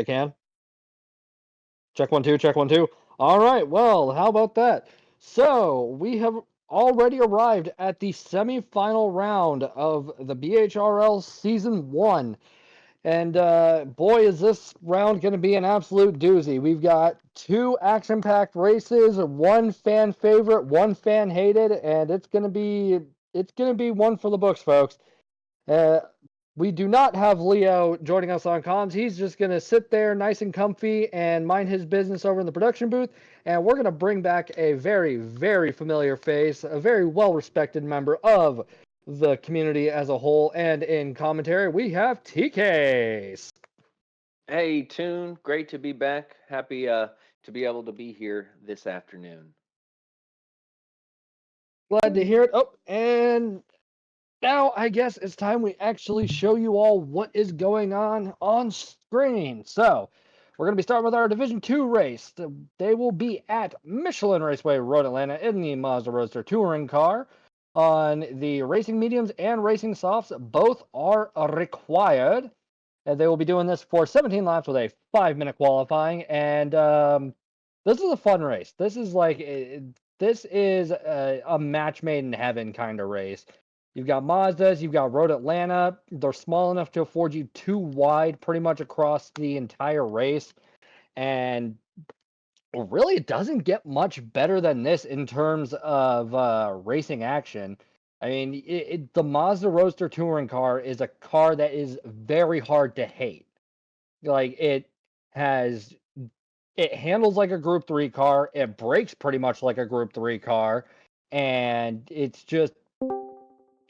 They can. Check one, two, check one, two. All right, well, how about that? So, we have already arrived at the semifinal round of the BHRL Season 1. And boy, is this round going to be an absolute doozy. We've got two action-packed races, one fan favorite, one fan hated, and it's going to be one for the books, folks. Uh, we do not have Leo joining us on comms. He's just going to sit there nice and comfy and mind his business over in the production booth. And we're going to bring back a very, very familiar face, a very well-respected member of the community as a whole. And in commentary, we have TK. Hey, Toon, great to be back. Happy to be able to be here this afternoon. Glad to hear it. Oh, and now I guess it's time we actually show you all what is going on screen. So we're going to be starting with our Division 2 race. They will be at Michelin Raceway Road Atlanta in the Mazda Roadster Touring Car. On the racing mediums and racing softs, both are required. And they will be doing this for 17 laps with a 5-minute qualifying. And this is a fun race. This is a match made in heaven kind of race. You've got Mazdas, you've got Road Atlanta. They're small enough to afford you two wide pretty much across the entire race. And really, it doesn't get much better than this in terms of racing action. I mean, the Mazda Roadster Touring Car is a car that is very hard to hate. Like has it handles like a Group 3 car. It brakes pretty much like a Group 3 car, and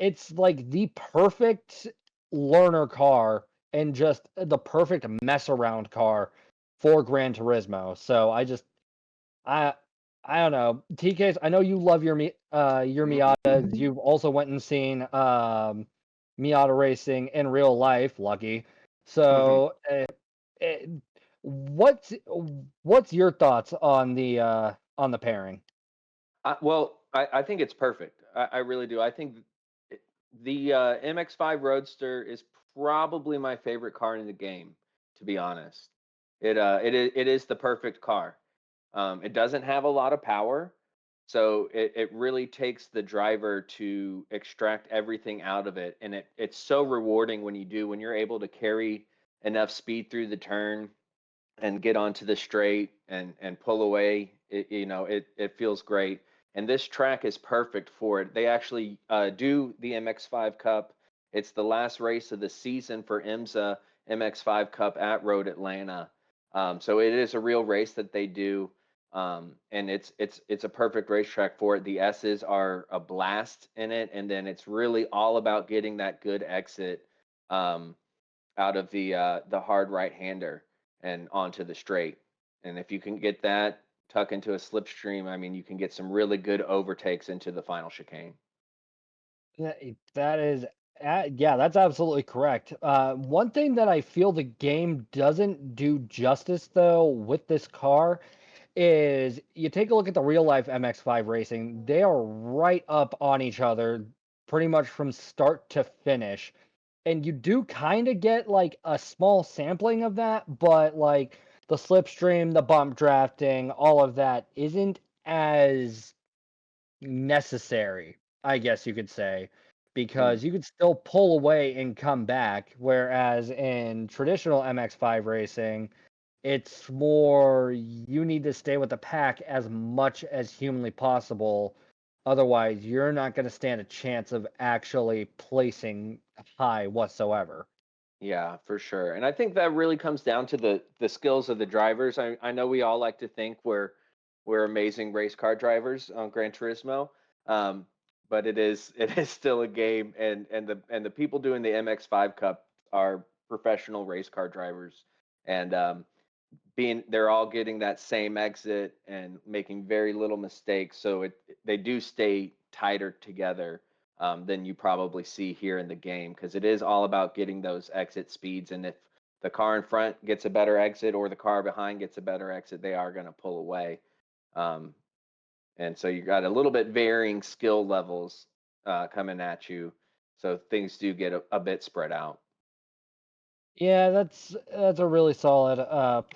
it's like the perfect learner car and just the perfect mess around car for Gran Turismo. So I I don't know. TK's, I know you love your Miatas. You've also went and seen Miata racing in real life, lucky. So uh, what's what's your thoughts on the pairing? I think it's perfect. I really do. I think the MX-5 Roadster is probably my favorite car in the game, to be honest. It is the perfect car. It doesn't have a lot of power, so it really takes the driver to extract everything out of it, and it's so rewarding when you do, when you're able to carry enough speed through the turn and get onto the straight and pull away. It feels great, and this track is perfect for it. They actually do the MX5 Cup. It's the last race of the season for IMSA MX5 Cup at Road Atlanta. So it is a real race that they do, and it's a perfect racetrack for it. The S's are a blast in it, and then it's really all about getting that good exit um, out of the hard right hander and onto the straight. And if you can get that tuck into a slipstream, I mean, you can get some really good overtakes into the final chicane. That is, yeah, that's absolutely correct. One thing that I feel the game doesn't do justice though with this car is you take a look at the real life MX5 racing, they are right up on each other pretty much from start to finish. And you do kind of get like a small sampling of that, but like the slipstream, the bump drafting, all of that isn't as necessary, I guess you could say, Mm. because you could still pull away and come back. Whereas in traditional MX5 racing, it's more you need to stay with the pack as much as humanly possible. Otherwise, you're not going to stand a chance of actually placing high whatsoever. Yeah, for sure. And I think that really comes down to the skills of the drivers. I know we all like to think we're amazing race car drivers on Gran Turismo, um, but it is still a game, and the people doing the MX5 Cup are professional race car drivers, and being they're all getting that same exit and making very little mistakes, so they do stay tighter together than you probably see here in the game, because it is all about getting those exit speeds. And if the car in front gets a better exit or the car behind gets a better exit, they are going to pull away. Um, and so you got a little bit varying skill levels coming at you, so things do get a bit spread out. Yeah, that's a really solid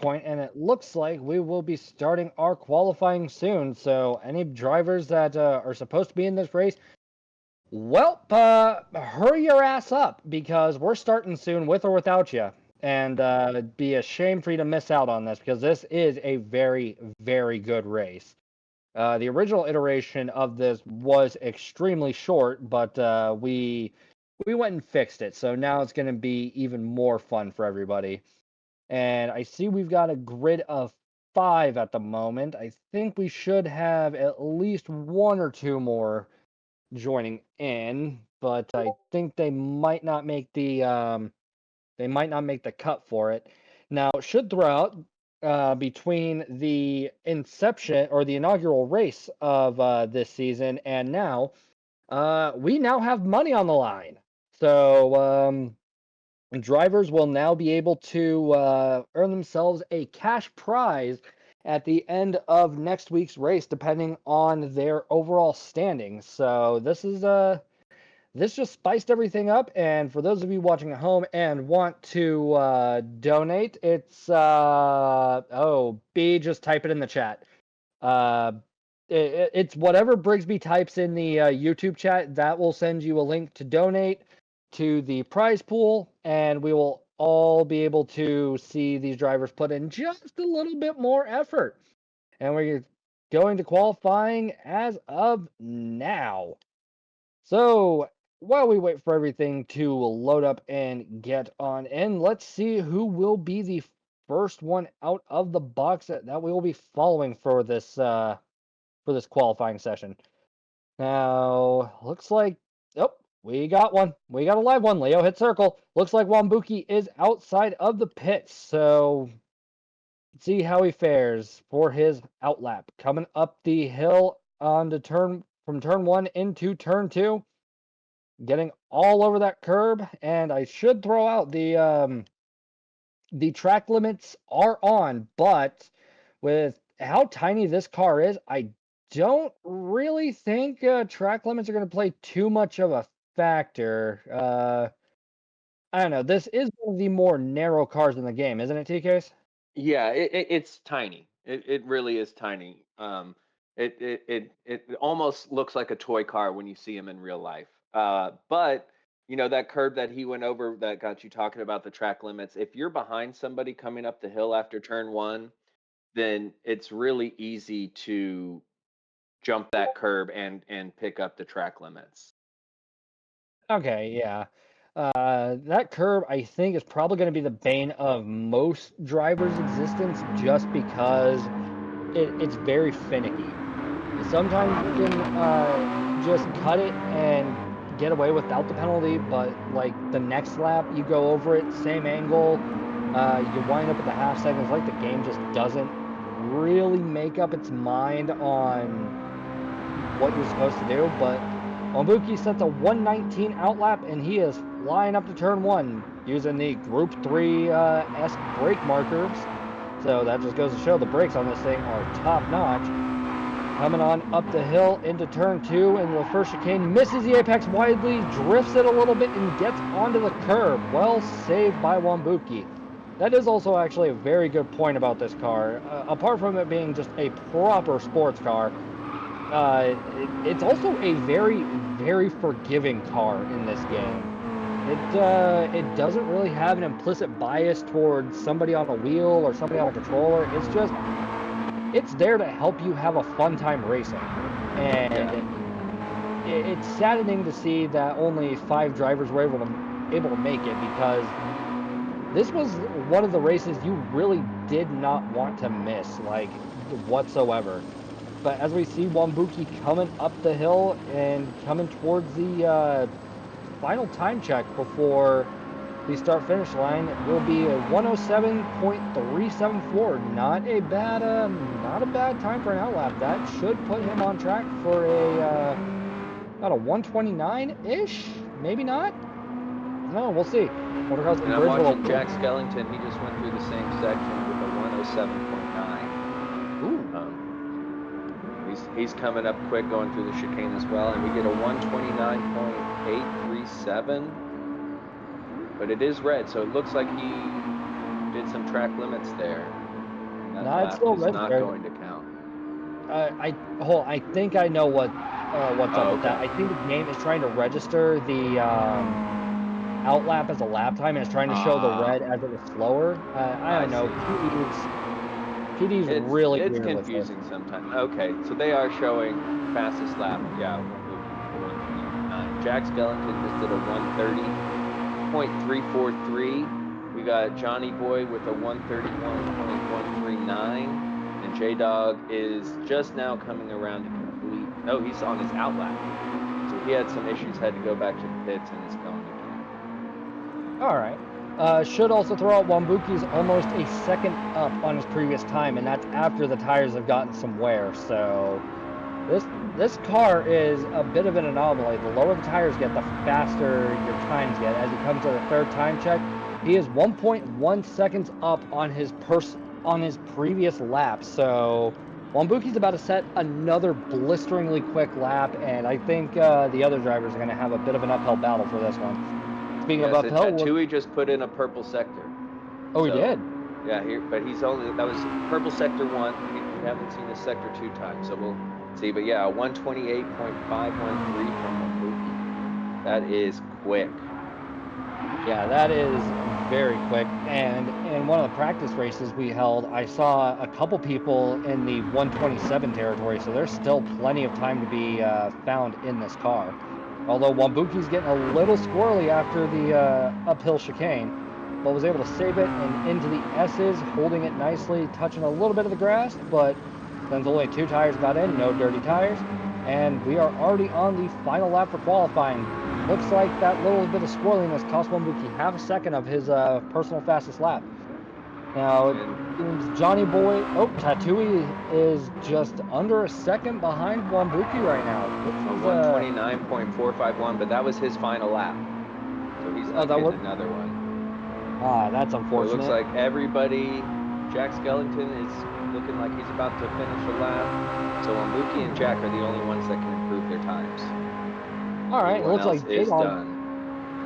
point, and it looks like we will be starting our qualifying soon. So any drivers that are supposed to be in this race, well, hurry your ass up because we're starting soon with or without you. And it'd be a shame for you to miss out on this because this is a very, very good race. The original iteration of this was extremely short, but we went and fixed it. So now it's going to be even more fun for everybody. And I see we've got a grid of 5 at the moment. I think we should have at least one or two more joining in, but I think they might not make the cut for it. Now, should throw out between the inception or the inaugural race of this season and now, we now have money on the line. So drivers will now be able to earn themselves a cash prize at the end of next week's race, depending on their overall standings. So this just spiced everything up. And for those of you watching at home and want to donate, it's oh B, just type it in the chat. Uh, it's whatever Brigsby types in the YouTube chat that will send you a link to donate to the prize pool, and we will all be able to see these drivers put in just a little bit more effort. And we're going to qualifying as of now. So while we wait for everything to load up and get on in, let's see who will be the first one out of the box that we will be following for this qualifying session. Now, looks like, oh, we got one. We got a live one. Leo hit circle. Looks like Wambuki is outside of the pits. So let's see how he fares for his outlap. Coming up the hill onto from turn 1 into turn 2. Getting all over that curb. And I should throw out the track limits are on, but with how tiny this car is, I don't really think track limits are going to play too much of a factor. I don't know. This is one of the more narrow cars in the game, isn't it, TKs? Yeah, it's tiny. It really is tiny. It almost looks like a toy car when you see him in real life. But you know that curb that he went over that got you talking about the track limits. If you're behind somebody coming up the hill after turn 1, then it's really easy to jump that curb and pick up the track limits. Okay, yeah. That curb, I think, is probably going to be the bane of most drivers' existence just because it's very finicky. Sometimes you can just cut it and get away without the penalty, but like the next lap, you go over it, same angle, you wind up at the half seconds. Like the game just doesn't really make up its mind on what you're supposed to do. But Ombuki sets a 119 outlap, and he is flying up to turn 1 using the Group 3 esque brake markers. So that just goes to show the brakes on this thing are top notch. Coming on up the hill into turn 2 into the first chicane, misses the apex widely, drifts it a little bit, and gets onto the curb. Well saved by Wambuki. That is also actually a very good point about this car. Apart from it being just a proper sports car, it's also a very, very forgiving car in this game. It doesn't really have an implicit bias towards somebody on a wheel or somebody on a controller. It's there to help you have a fun time racing. And it's saddening to see that only 5 drivers were able to make it because this was one of the races you really did not want to miss, like whatsoever. But as we see Wambuki coming up the hill and coming towards the final time check before the start finish line will be a 107.374. Not a bad time for an outlap. That should put him on track for a about a 129-ish. Maybe not. No, we'll see. Motocross And I'm Bridge will. watching Jack Skellington. He just went through the same section with a 107.9. Ooh. He's coming up quick going through the chicane as well, and we get a 129.837. but it is red, so it looks like he did some track limits there. That No, it's lap still is not registered. going to count. I think I know what's up Oh, with that. okay. I think the game is trying to register the outlap as a lap time, and it's trying to show the Ah, red as it was slower. I I don't know. see. PD's really It's weird with this. confusing sometimes. Okay, so they are showing fastest lap. Yeah, Wambuki with a 129. Jack Skellington just did a 130.343. We got Johnny Boy with a 131.139. And J Dog is just now coming around to complete. No, he's on his outlap. So he had some issues, had to go back to the pits, and is going again. All right. Should also throw out Wambuki's almost a second up on his previous time, and that's after the tires have gotten some wear. So this this car is a bit of an anomaly. The lower the tires get, the faster your times get. As he comes to the third time check, he is 1.1 seconds up on his previous lap. So Wambuki's about to set another blisteringly quick lap, and I think the other drivers are going to have a bit of an uphill battle for this one. Speaking of Yeah, so uphill, Tatui just put in a purple sector. oh, he So, did. yeah, but he's only, that was purple sector 1. We haven't seen his sector 2 time, so we'll see. But yeah, 128.513 from Wambuki. That is quick. Yeah, that is very quick. And in one of the practice races we held, I saw a couple people in the 127 territory, so there's still plenty of time to be found in this car. Although Wambuki's getting a little squirrely after the uphill chicane, but was able to save it and into the S's, holding it nicely, touching a little bit of the grass, but since only two tires got in, no dirty tires. And we are already on the final lap for qualifying. Looks like that little bit of squirreliness cost Wambuki half a second of his personal fastest lap. Now, it And seems Johnny Boy, oh, Tatui is just under a second behind Wambuki right now. This a is, 129.451, but that was his final lap. So he's oh, not that getting was, another one. that's So it looks unfortunate. like everybody, Jack Skellington is looking like he's about to finish a lap. So Wambuki and Jack are the only ones that can improve their times. All right, it Everyone else is done.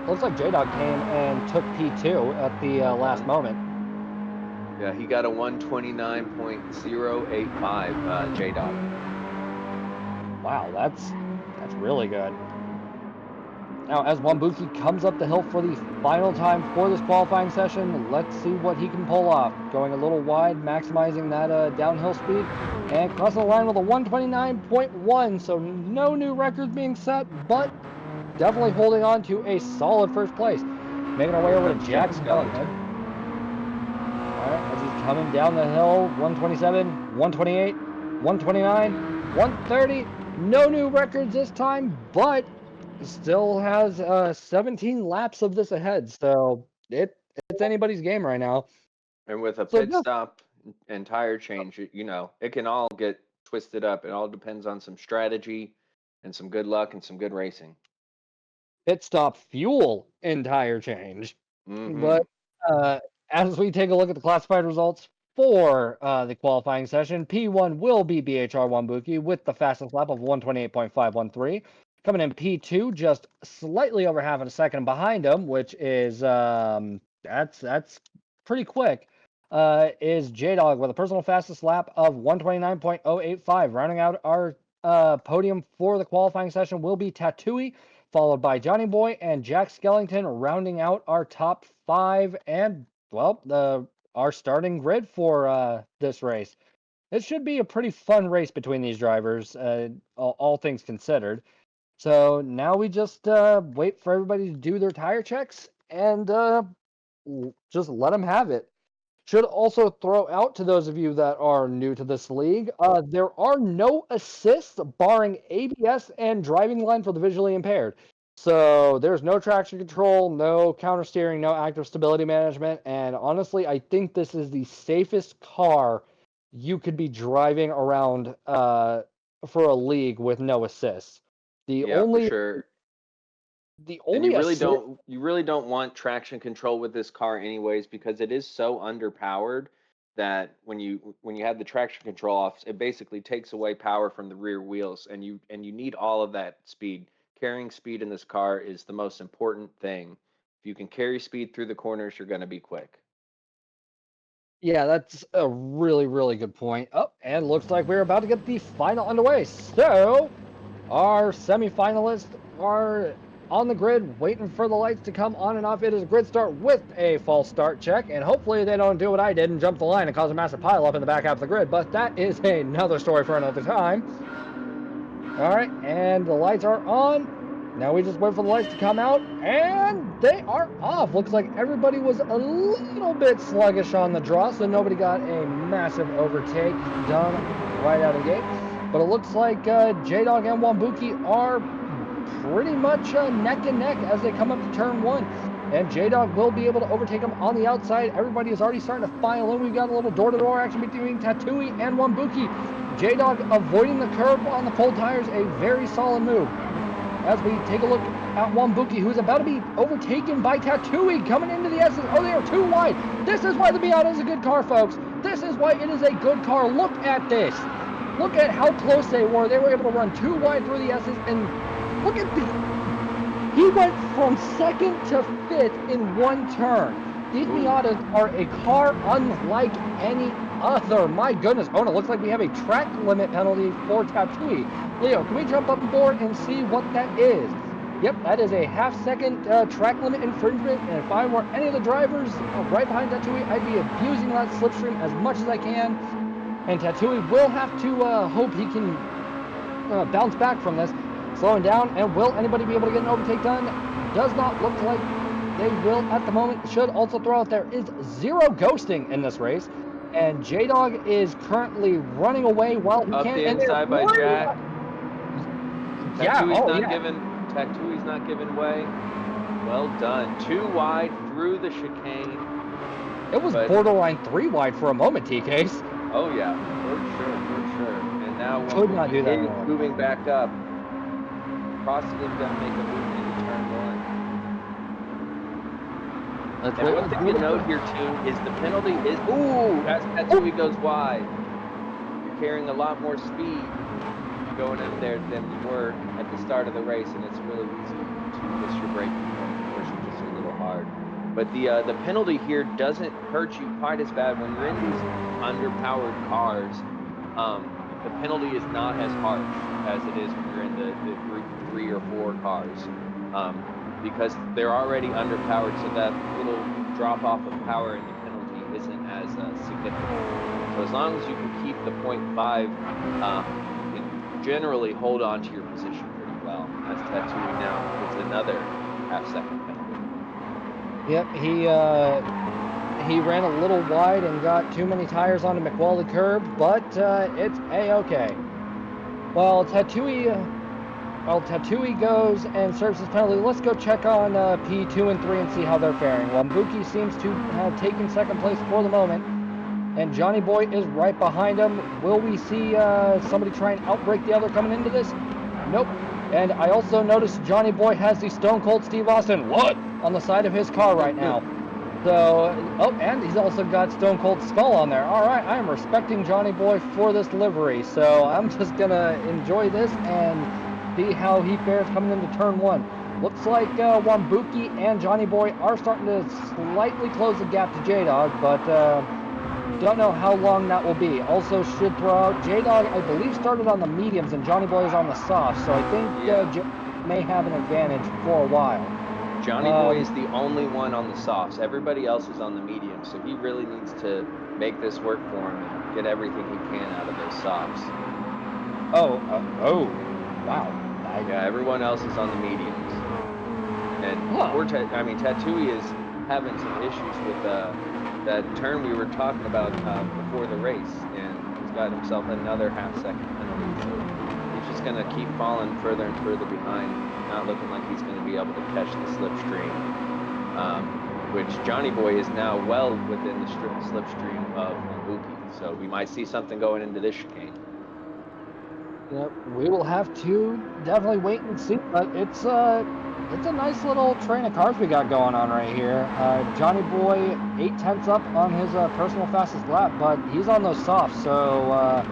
Looks like J-Dog came and took P2 at the last Mm-hmm. moment. Yeah, he got a 129.085, J Dog. Wow, that's really good. Now, as Wambuki comes up the hill for the final time for this qualifying session, let's see what he can pull off. Going a little wide, maximizing that downhill speed, and crossing the line with a 129.1. So no new records being set, but definitely holding on to a solid first place. Making our way Here over to comes Jack Jack Skellington. Skellington. All right, as he's coming down the hill, 127, 128, 129, 130. No new records this time, but still has 17 laps of this ahead. So it's anybody's game right now. And with a So pit just stop and tire change, it can all get twisted up. It all depends on some strategy and some good luck and some good racing. pit stop fuel entire change. Mm-hmm. But uh, as we take a look at the classified results for the qualifying session, P1 will be BHR Wambuki with the fastest lap of 128.513. Coming in P2, just slightly over half a second behind him, which is that's pretty quick. Is J Dog with a personal fastest lap of 129.085. Rounding out our podium for the qualifying session will be Tatui, followed by Johnny Boy and Jack Skellington, rounding out our top five and, well, our starting grid for this race. It should be a pretty fun race between these drivers, all things considered. So now we just wait for everybody to do their tire checks and just let them have it. Should also throw out to those of you that are new to this league, there are no assists barring ABS and driving line for the visually impaired. So there's no traction control, no counter steering, no active stability management. And honestly, I think this is the safest car you could be driving around for a league with no assists. The Yeah, for only sure. the And only assist you really don't want traction control with this car anyways, because it is so underpowered that when you have the traction control off, it basically takes away power from the rear wheels, and you need all of that speed. Carrying speed in this car is the most important thing. If you can carry speed through the corners, you're going to be quick. Yeah, that's a really, really good point. Oh, and looks like we're about to get the final underway. So, our semifinalists are on the grid waiting for the lights to come on and off. It is a grid start with a false start check, and hopefully they don't do what I did and jump the line and cause a massive pileup in the back half of the grid, but that is another story for another time. All right, and the lights are on. Now we just wait for the lights to come out, and they are off. Looks like everybody was a little bit sluggish on the draw, so nobody got a massive overtake done right out of the gate. But it looks like J-Dog and Wambuki are pretty much neck and neck as they come up to turn one. And J-Dog will be able to overtake him on the outside. Everybody is already starting to file in. We've got a little door-to-door action between Tatui and Wambuki. J-Dog avoiding the curb on the cold tires, a very solid move. As we take a look at Wambuki, who's about to be overtaken by Tatui coming into the S's. Oh, they are too wide. This is why the Miata is a good car, folks. This is why it is a good car. Look at this. Look at how close they were. They were able to run too wide through the S's, and look at he went from second to fifth in one turn. These Miatas are a car unlike any other. My goodness. Oh, and it looks like we have a track limit penalty for Tatui. Leo, can we jump up aboard and see what that is? Yep, that is a half-second track limit infringement, and if I were any of the drivers right behind Tatui, I'd be abusing that slipstream as much as I can, and Tatui will have to hope he can bounce back from this. Slowing down, and will anybody be able to get an overtake done? Does not look like they will at the moment. Should also throw out there is zero ghosting in this race, and J-Dog is currently running away while he Up can. the And inside by Jack. Yeah, Tatui's not giving way. Well done. Too wide through the chicane. It was borderline 3 wide for a moment, TKs. Oh yeah, for sure. And now Could not do that is anymore. moving back up. Possibly going to make a move into turn one. And one thing to note here too is the penalty is as Tatui goes wide. You're carrying a lot more speed going in there than you were at the start of the race, and it's really easy to miss your braking point and push it just a little hard. But the penalty here doesn't hurt you quite as bad when you're in these underpowered cars. The penalty is not as harsh as it is when you're in the three or four cars, because they're already underpowered, so that little drop off of power in the penalty isn't as significant. So as long as you can keep the 0.5, you can generally hold on to your position pretty well. As Tatui now gets another half-second penalty. Yep, he ran a little wide and got too many tires on the McWally curb, but it's a-okay. While Tatui goes and serves his penalty, let's go check on P2 and 3 and see how they're faring. Wambuki seems to have taken second place for the moment, and Johnny Boy is right behind him. Will we see somebody try and outbrake the other coming into this? Nope. And I also noticed Johnny Boy has the Stone Cold Steve Austin on the side of his car right now. So, and he's also got Stone Cold Skull on there. All right, I am respecting Johnny Boy for this livery, so I'm just going to enjoy this and see how he fares coming into turn one. Looks like Wambuki and Johnny Boy are starting to slightly close the gap to J-Dog, but don't know how long that will be. Also should throw out, J-Dog, I believe, started on the mediums, and Johnny Boy is on the softs, so I think J may have an advantage for a while. Johnny Boy is the only one on the softs. Everybody else is on the mediums, so he really needs to make this work for him and get everything he can out of those softs. Wow. Yeah, everyone else is on the mediums. And Tatui is having some issues with that turn we were talking about before the race, and he's got himself another half-second penalty. So he's just going to keep falling further and further behind, not looking like he's going to be able to catch the slipstream, which Johnny Boy is now well within the slipstream of Wambuki. So we might see something going into this chicane. Yep, we will have to definitely wait and see, but it's a nice little train of cars we got going on right here. Johnny Boy 8/10 up on his personal fastest lap, but he's on those softs, so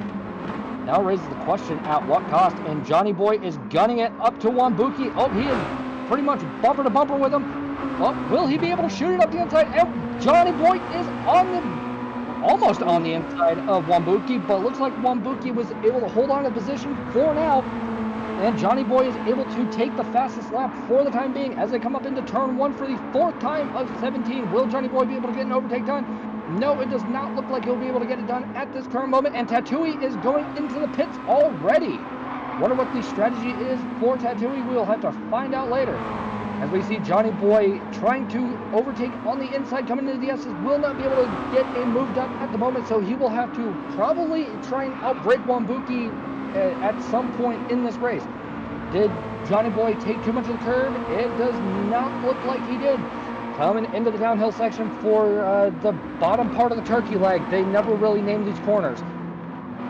now raises the question at what cost. And Johnny Boy is gunning it up to Wambuki. Oh, he is pretty much bumper to bumper with him. Oh, will he be able to shoot it up the inside? And Johnny Boy is almost on the inside of Wambuki, but looks like Wambuki was able to hold on to position for now. And Johnny Boy is able to take the fastest lap for the time being as they come up into turn 1 for the 4th time of 17. Will Johnny Boy be able to get an overtake done? No, it does not look like he'll be able to get it done at this current moment. And Tatooine is going into the pits already. Wonder what the strategy is for Tatooine. We'll have to find out later. As we see Johnny Boy trying to overtake on the inside, coming into the S's, will not be able to get a move done at the moment, so he will have to probably try and outbrake Wambuki at some point in this race. Did Johnny Boy take too much of the curb? It does not look like he did. Coming into the downhill section for the bottom part of the turkey leg. They never really named these corners.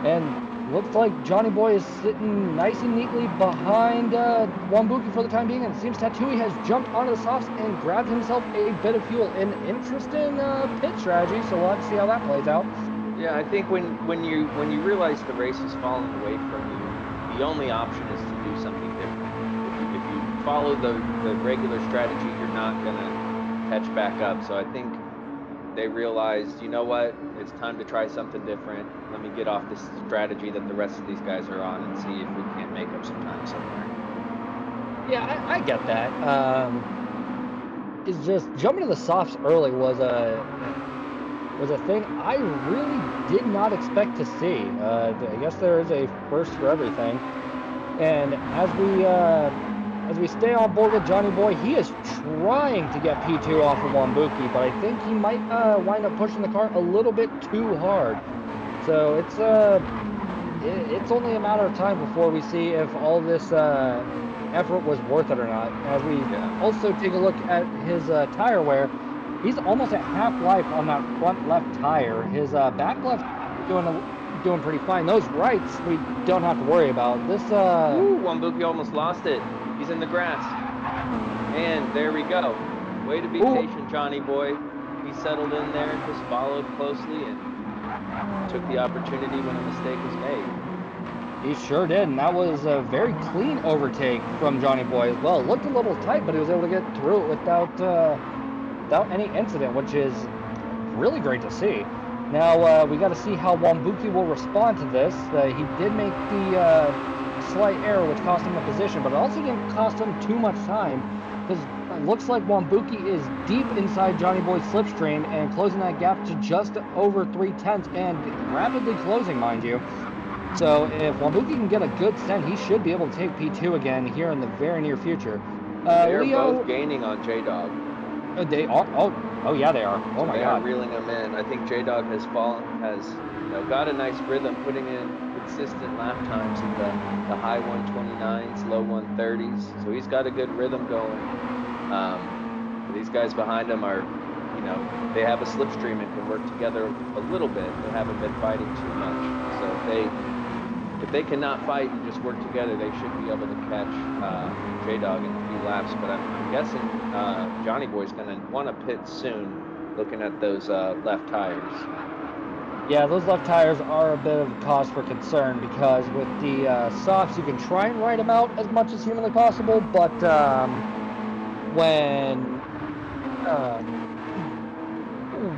And looks like Johnny Boy is sitting nice and neatly behind Wambuki for the time being, and it seems Tatooine has jumped onto the softs and grabbed himself a bit of fuel. An interesting pit strategy, so we'll have to see how that plays out. Yeah, I think when you realize the race is falling away from you, the only option is to do something different. If you follow the regular strategy, you're not gonna catch back up. So I think they realized, you know what, it's time to try something different. Let me get off this strategy that the rest of these guys are on and see if we can't make up some time somewhere. Yeah, I get that. It's just jumping to the softs early was a thing I really did not expect to see. I guess there is a first for everything. And as we stay on board with Johnny Boy, he is trying to get P2 off of Wambuki, but I think he might wind up pushing the car a little bit too hard. So it's only a matter of time before we see if all this effort was worth it or not. As we also take a look at his tire wear, he's almost at half life on that front left tire. His back left doing pretty fine. Those rights we don't have to worry about. This Ooh, Wambuki almost lost it. He's in the grass. And there we go. Way to be patient, Johnny Boy. He settled in there, just followed closely, and took the opportunity when a mistake was made. He sure did, and that was a very clean overtake from Johnny Boy as well. It looked a little tight, but he was able to get through it without any incident, which is really great to see. Now we got to see how Wambuki will respond to this. He did make the slight error, which cost him a position, but it also didn't cost him too much time, because it looks like Wambuki is deep inside Johnny Boy's slipstream and closing that gap to just over 3/10, and rapidly closing, mind you. So if Wambuki can get a good send, he should be able to take P2 again here in the very near future. They are Leo, both gaining on J-Dog. they are. Oh yeah, they are. Oh so my they God. are reeling them in. I think J-Dog has got a nice rhythm, putting in consistent lap times in the high 129s, low 130s. So he's got a good rhythm going. These guys behind him are, they have a slipstream and can work together a little bit, but haven't been fighting too much. So if they cannot fight and just work together, they should be able to catch J-Dog in a few laps. But I'm guessing Johnny Boy's going to want to pit soon, looking at those left tires. Yeah, those left tires are a bit of a cause for concern because with the softs, you can try and ride them out as much as humanly possible, but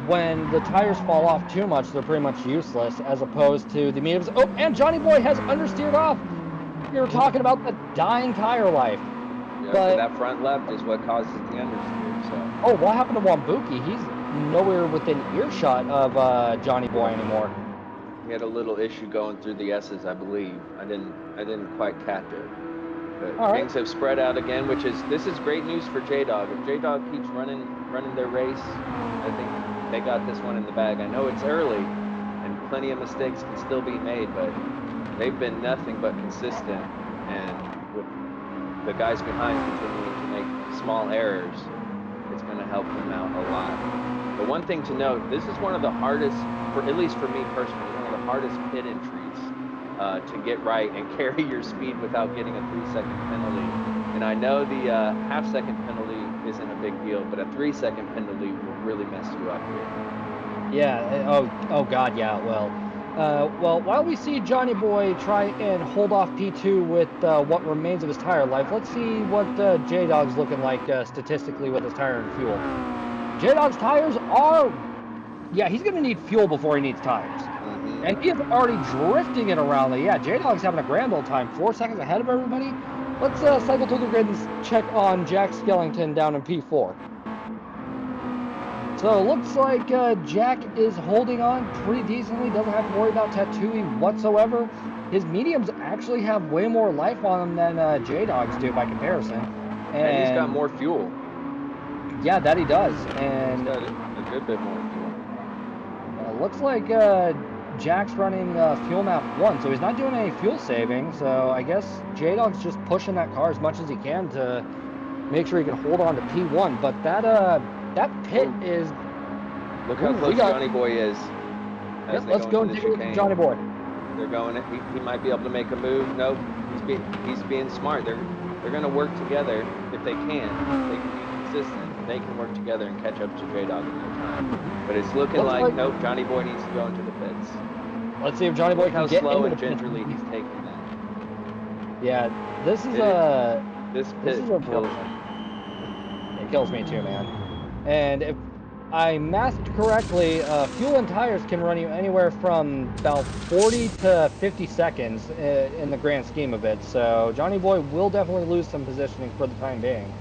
when the tires fall off too much, they're pretty much useless, as opposed to the mediums. Oh, and Johnny Boy has understeered off. We were talking about the dying tire life. Yeah, but that front left is what causes the understeer. So. Oh, what happened to Wambuki? He's nowhere within earshot of Johnny Boy anymore. He had a little issue going through the S's, I believe. I didn't quite catch it. But things have spread out again, this is great news for J-Dog. If J-Dog keeps running their race, I think they got this one in the bag. I know it's early and plenty of mistakes can still be made, but they've been nothing but consistent, and with the guys behind continuing to make small errors, it's going to help them out a lot. But one thing to note, this is one of the hardest, at least for me personally, one of the hardest pit entries to get right and carry your speed without getting a 3-second penalty. And I know the half-second penalty isn't a big deal, but a 3-second penalty will really mess you up here. Yeah. Oh God. Yeah. Well, Well, while we see Johnny Boy try and hold off P2 with what remains of his tire life, let's see what J-Dog's looking like statistically with his tire and fuel. J-Dog's tires are... Yeah, he's going to need fuel before he needs tires. Mm-hmm. And he is already drifting it around. Yeah, J-Dog's having a grand old time. 4 seconds ahead of everybody. Let's cycle to the grid and check on Jack Skellington down in P4. So it looks like Jack is holding on pretty decently. Doesn't have to worry about Tattooey whatsoever. His mediums actually have way more life on them than J-Dog's do by comparison. And he's got more fuel. Yeah, that he does. And He's got a good bit more fuel. looks like Jack's running fuel map 1, so he's not doing any fuel saving. So I guess J-Dog's just pushing that car as much as he can to make sure he can hold on to P1. But that pit is... Look how close Johnny Boy is. Yep, let's go and take a look at Johnny Boy. They're going. He might be able to make a move. Nope. He's being smart. They're going to work together if they can. If they can be consistent, they can work together and catch up to J-Dog in no time. But it's looking like nope. Johnny Boy needs to go into the pits. Let's see if Johnny Boy can get slow into and the gingerly he's taking that. Yeah, this pit kills him. It kills me too, man. And if I mathed correctly, fuel and tires can run you anywhere from about 40 to 50 seconds in the grand scheme of it. So Johnny Boy will definitely lose some positioning for the time being.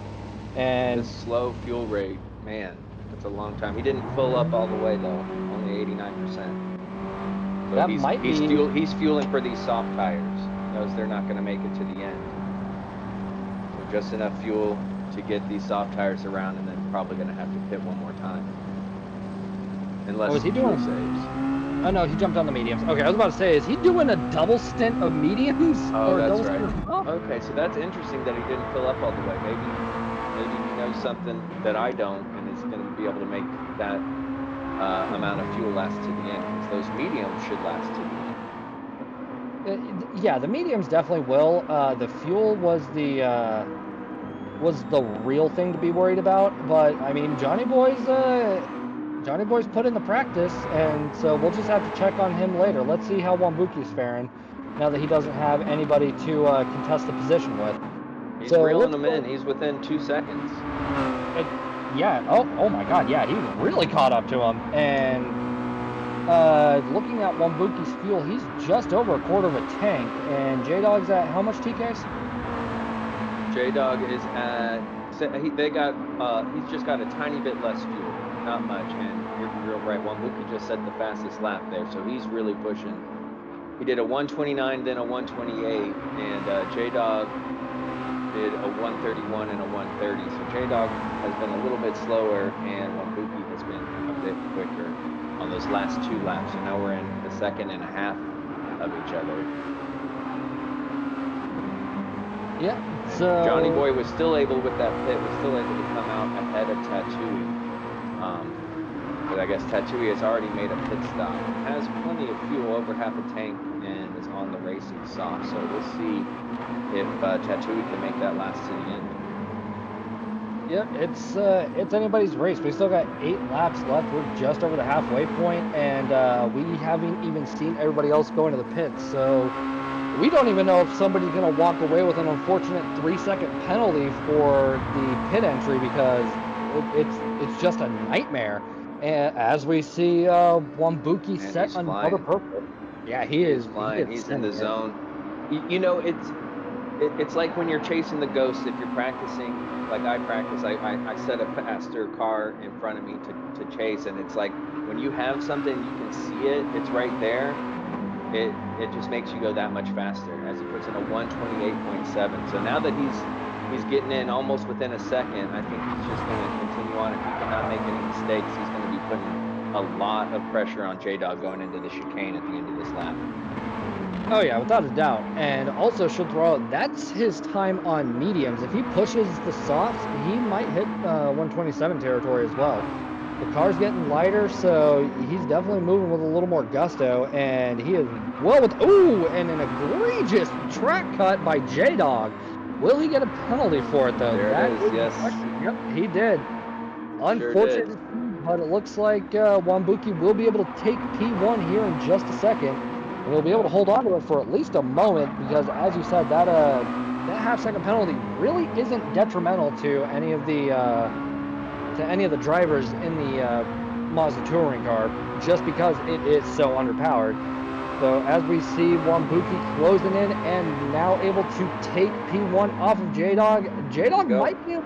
And this slow fuel rate, man, that's a long time. He didn't fill up all the way though, only 89%. So that he's fueling for these soft tires. He knows they're not going to make it to the end. So just enough fuel to get these soft tires around, and then probably going to have to pit one more time. Unless he fuel saves. Oh no, he jumped on the mediums. Okay, I was about to say, is he doing a double stint of mediums? Oh, that's right. Okay, so that's interesting that he didn't fill up all the way. Maybe he knows something that I don't, and is going to be able to make that amount of fuel last to the end, because those mediums should last to the end. Yeah, the mediums definitely will. The fuel was the real thing to be worried about. But I mean, Johnny Boy's put in the practice, and so we'll just have to check on him later. Let's see how Wambuki's faring now that he doesn't have anybody to contest the position with. He's reeling them in. He's within 2 seconds. Yeah. Oh my God. Yeah, he really caught up to him. And looking at Wambuki's fuel, he's just over a quarter of a tank. And J-Dog's at how much TKs? J-Dog is at... he's just got a tiny bit less fuel. Not much. And you're right. Wambuki just set the fastest lap there. So he's really pushing. He did a 129, then a 128. And J-Dog did a 131 and a 130. So J-Dog has been a little bit slower, and Wambuki has been a bit quicker on those last 2 laps. So now we're in the second and a half of each other. Yeah. So Johnny Boy was still able with that pit, was still able to come out ahead of Tattooey. But I guess Tattooey has already made a pit stop. Has plenty of fuel, over half a tank, and is on the racing soft. So we'll see if Tattooey can make that last to the end. Yeah, it's anybody's race. We still got 8 laps left. We're just over the halfway point, and we haven't even seen everybody else go into the pits. So we don't even know if somebody's going to walk away with an unfortunate 3-second penalty for the pit entry, because it's just a nightmare. And as we see Wambuki set another purple. Yeah, he is flying. He's in the zone. You know, it's like when you're chasing the ghost. If you're practicing, like I practice, I set a faster car in front of me to chase, and it's like when you have something, you can see it, it's right there. It just makes you go that much faster. As he puts in a 128.7. So now that he's getting in almost within a second, I think he's just going to continue on. If he cannot make any mistakes, he's going to be putting a lot of pressure on J-Dog going into the chicane at the end of this lap. Oh yeah, without a doubt. And also should throw out, that's his time on mediums. If he pushes the softs, he might hit 127 territory as well. The car's getting lighter, so he's definitely moving with a little more gusto, and he is well with... Ooh, and an egregious track cut by J-Dog. Will he get a penalty for it, though? There it is, yes. Yep, he did. Unfortunate but it looks like Wambuki will be able to take P1 here in just a second. And he'll be able to hold on to it for at least a moment because, as you said, that half-second penalty really isn't detrimental to any of the drivers in the Mazda touring car, just because it is so underpowered. So as we see Wambuki closing in and now able to take P1 off of J-Dog, J-Dog might be...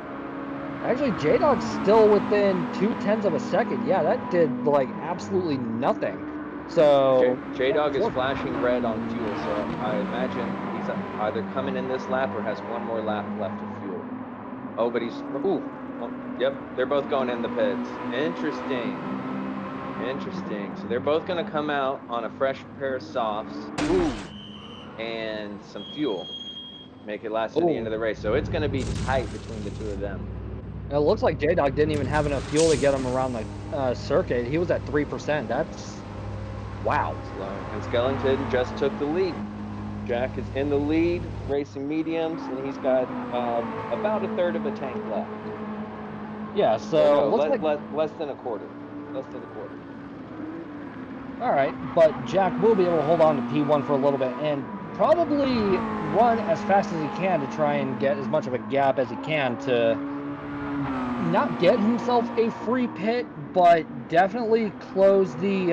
Actually, J-Dog's still within 0.2 of a second. Yeah, that did, like, absolutely nothing. So... J-Dog is flashing red on fuel, so I imagine he's either coming in this lap or has one more lap left of fuel. Oh, but he's... Ooh. Oh, yep, they're both going in the pits. Interesting. So they're both going to come out on a fresh pair of softs. Ooh. And some fuel. Make it last to the end of the race. So it's going to be tight between the two of them. It looks like J-Dog didn't even have enough fuel to get him around the circuit. He was at 3%. That's... wow. And Skellington just took the lead. Jack is in the lead, racing mediums, and he's got about a third of a tank left. Yeah, so less than a quarter. Less than a quarter. All right, but Jack will be able to hold on to P1 for a little bit and probably run as fast as he can to try and get as much of a gap as he can to not get himself a free pit, but definitely close the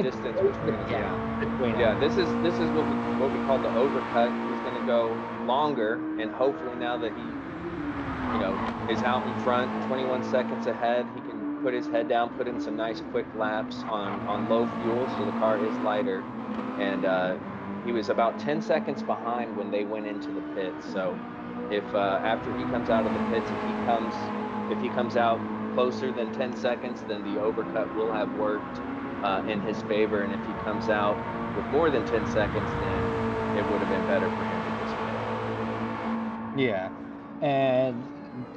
distance between them. Yeah, this is what we call the overcut. He's going to go longer, and hopefully now that he is out in front, 21 seconds ahead, he can put his head down, put in some nice quick laps on low fuel, so the car is lighter. And he was about 10 seconds behind when they went into the pits. So if after he comes out of the pits, if he comes out closer than 10 seconds, then the overcut will have worked in his favor. And if he comes out with more than 10 seconds, then it would have been better for him at this point. Yeah, and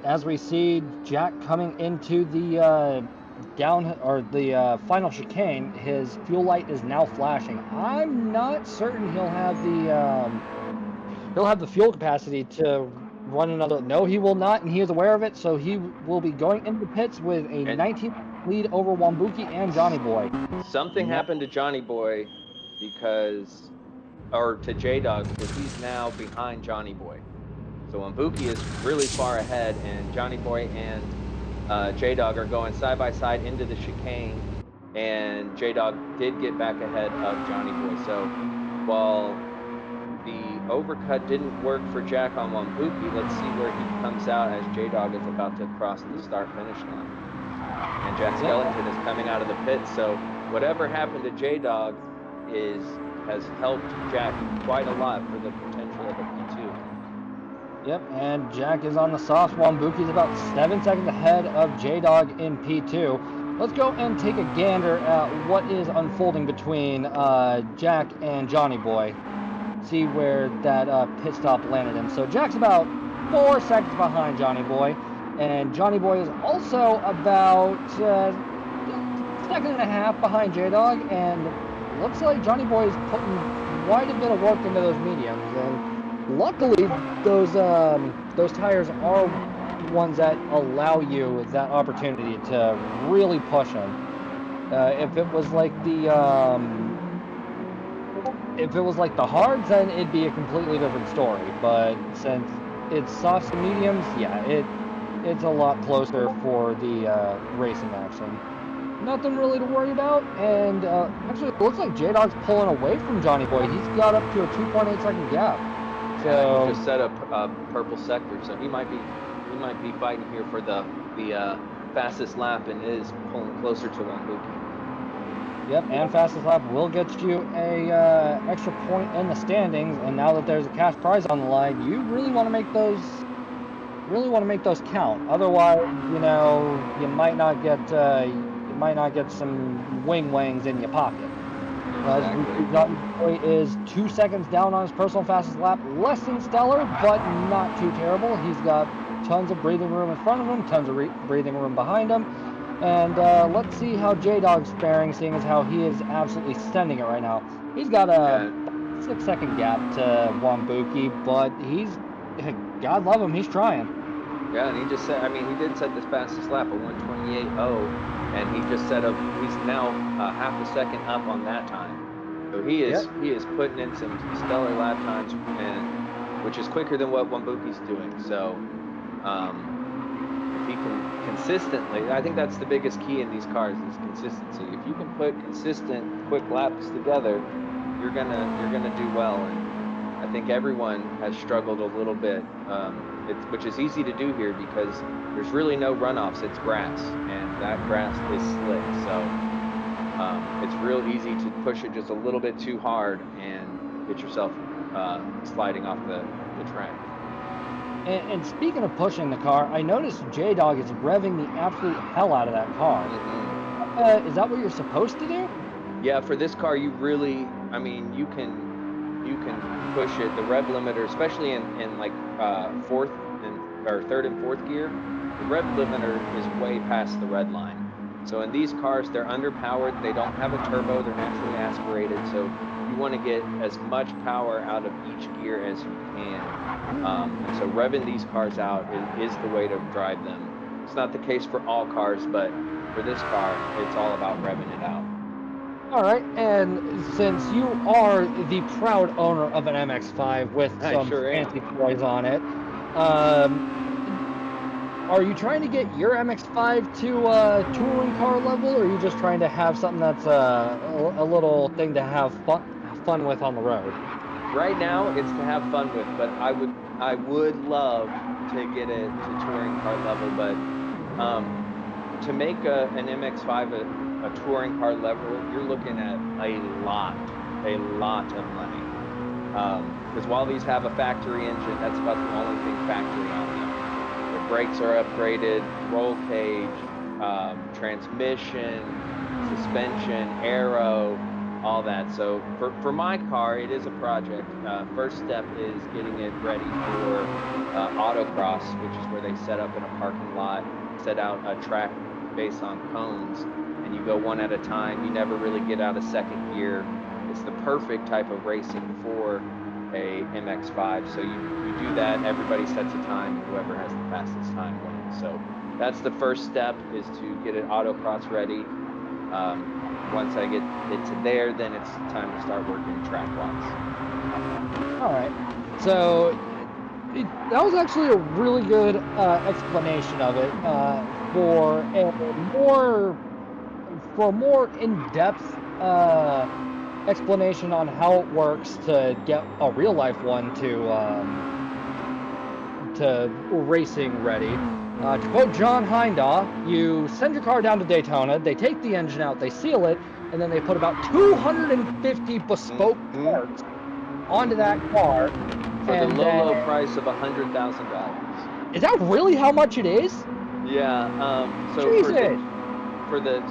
as we see Jack coming into the final chicane, his fuel light is now flashing. I'm not certain he'll have the fuel capacity to run another. No, he will not, and he is aware of it. So he will be going into the pits with a 19 lead over Wambuki and Johnny Boy. Something happened to Johnny Boy to J-Dog, because he's now behind Johnny Boy. So Wambuki is really far ahead, and Johnny Boy and J-Dog are going side by side into the chicane, and J-Dog did get back ahead of Johnny Boy. So while the overcut didn't work for Jack on Wambuki, let's see where he comes out as J-Dog is about to cross the start-finish line. And Jack Skellington is coming out of the pit, so whatever happened to J-Dog has helped Jack quite a lot for the potential of a P2. Yep, and Jack is on the soft. Wambuki's about 7 seconds ahead of J-Dog in P2. Let's go and take a gander at what is unfolding between Jack and Johnny Boy. See where that pit stop landed him. So Jack's about 4 seconds behind Johnny Boy, and Johnny Boy is also about a second and a half behind J-Dog, and looks like Johnny Boy is putting quite a bit of work into those mediums, and luckily, those tires are ones that allow you that opportunity to really push them. If it was like the hards, then it'd be a completely different story. But since it's softs and mediums, yeah, it's a lot closer for the racing action. Nothing really to worry about, and actually, it looks like J-Dog's pulling away from Johnny Boy. He's got up to a 2.8 second gap. So he just set up purple sector, so he might be fighting here for the fastest lap, and is pulling closer to Wambuki. Yep, and fastest lap will get you a extra point in the standings. And now that there's a cash prize on the line, you really want to make those count. Otherwise, you might not get some wing-wangs in your pocket. Exactly. Johnny Boy is 2 seconds down on his personal fastest lap. Less than stellar, but not too terrible. He's got tons of breathing room in front of him, tons of breathing room behind him. And let's see how J-Dog's faring, seeing as how he is absolutely sending it right now. He's got a 6 second gap to Wambuki, but God love him, he's trying. Yeah, and he just said, I mean, he did set this fastest lap, a 128.0, and he just set up, he's now half a second up on that time. So Yep. he is putting in some stellar lap times, and which is quicker than what Wambuki's doing. So um, if he can consistently, I think that's the biggest key in these cars is consistency. If you can put consistent quick laps together, you're gonna do well. And I think everyone has struggled a little bit, which is easy to do here because there's really no runoffs. It's grass, and that grass is slick. So it's real easy to push it just a little bit too hard and get yourself sliding off the track. And speaking of pushing the car, I noticed J Dog is revving the absolute hell out of that car. Hmm. Is that what you're supposed to do? Yeah, for this car, you really, I mean, you can push it. The rev limiter, especially in like fourth and or third and fourth gear, the rev limiter is way past the red line. So in these cars, they're underpowered. They don't have a turbo. They're naturally aspirated. So you want to get as much power out of each gear as you can. And so revving these cars out is the way to drive them. It's not the case for all cars, but for this car, it's all about revving it out. All right, and since you are the proud owner of an MX-5 with I some sure am. fancy toys on it, um, are you trying to get your MX-5 to touring car level, or are you just trying to have something that's a little thing to have fun with on the road? Right now, it's to have fun with, but I would love to get it to touring car level, but um, to make an MX-5 a touring car level, you're looking at a lot of money. Because while these have a factory engine, that's about the only thing factory on them. The brakes are upgraded, roll cage, transmission, suspension, aero, all that. So for my car, it is a project. First step is getting it ready for autocross, which is where they set up in a parking lot, set out a track based on cones, and you go one at a time. You never really get out of second gear. It's the perfect type of racing for a MX-5. So you do that, everybody sets a time, and whoever has the fastest time wins. So that's the first step is to get it autocross ready. Um, Once I get it to there, then it's time to start working track wise. All right, so that was actually a really good explanation of it. For a more in-depth explanation on how it works to get a real life one to racing ready. To quote John Heindaw, you send your car down to Daytona, they take the engine out, they seal it, and then they put about 250 bespoke Mm-hmm. parts onto that Mm-hmm. car. For the And low, then, low price of $100,000. is that really how much it is? Yeah. So Jesus.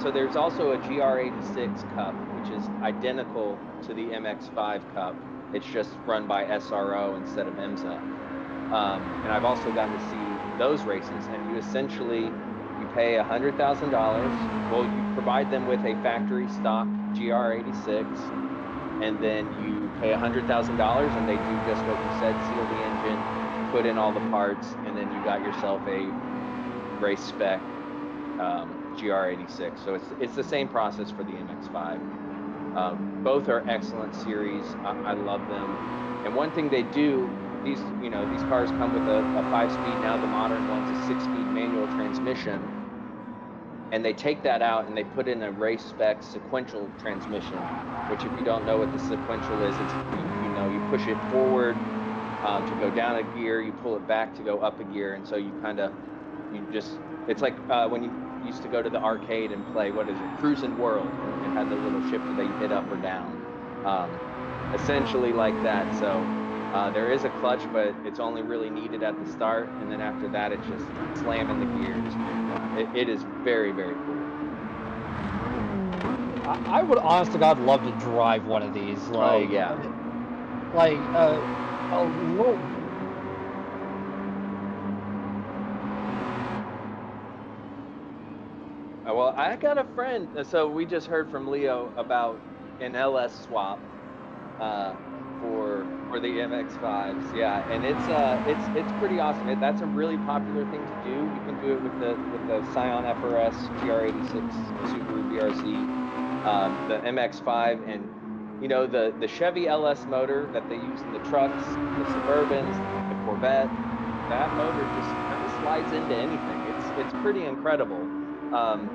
so there's also a GR86 Cup, which is identical to the MX5 Cup. It's just run by SRO instead of IMSA. And I've also gotten to see those races, and you pay $100,000. Well, you provide them with a factory stock GR86, and then you pay $100,000, and they do just what you said: seal the engine, put in all the parts, and then you got yourself a race spec GR86. So it's the same process for the MX5. Both are excellent series. I love them. And one thing they do, these cars come with a 5 speed. Now the modern one's a 6 speed manual transmission, and they take that out and they put in a race spec sequential transmission. Which, if you don't know what the sequential is, it's you push it forward to go down a gear, you pull it back to go up a gear, and so you just it's like when you used to go to the arcade and play, what is it, Cruisin' World, and it had the little shifter that you hit up or down, um, essentially like that. So there is a clutch, but it's only really needed at the start, and then after that it's just slamming the gears, and it is very, very cool. I would honest to God love to drive one of these. Oh yeah. Like a little. Well, I got a friend, so we just heard from Leo about an LS swap uh, for for the MX-5s, yeah, and it's pretty awesome. That's a really popular thing to do. You can do it with the Scion FRS GR86 Subaru BRZ, the MX-5, and the Chevy LS motor that they use in the trucks, the Suburbans, the Corvette. That motor just kind of slides into anything. It's pretty incredible. Um,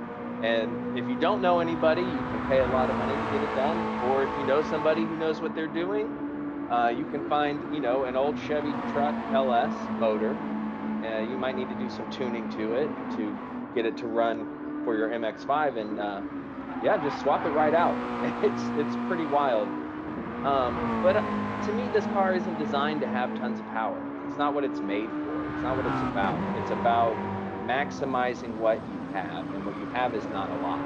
and if you don't know anybody, you can pay a lot of money to get it done, or if you know somebody who knows what they're doing, you can find, an old Chevy truck LS motor. You might need to do some tuning to it to get it to run for your MX-5, and yeah, just swap it right out. It's pretty wild. But to me, this car isn't designed to have tons of power. It's not what it's made for. It's not what it's about. It's about maximizing what you have, and what you have is not a lot.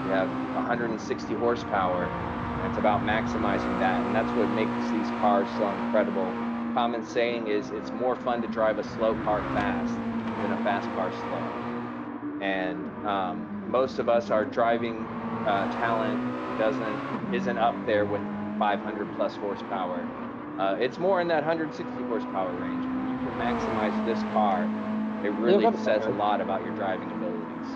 You have 160 horsepower, and it's about maximizing that. And that's what makes these cars so incredible. Common saying is it's more fun to drive a slow car fast than a fast car slow. And most of us, our driving talent doesn't isn't up there with 500 plus horsepower. It's more in that 160 horsepower range. And when you can maximize this car, it Leo, really go to says a Tattooing. lot about your driving abilities.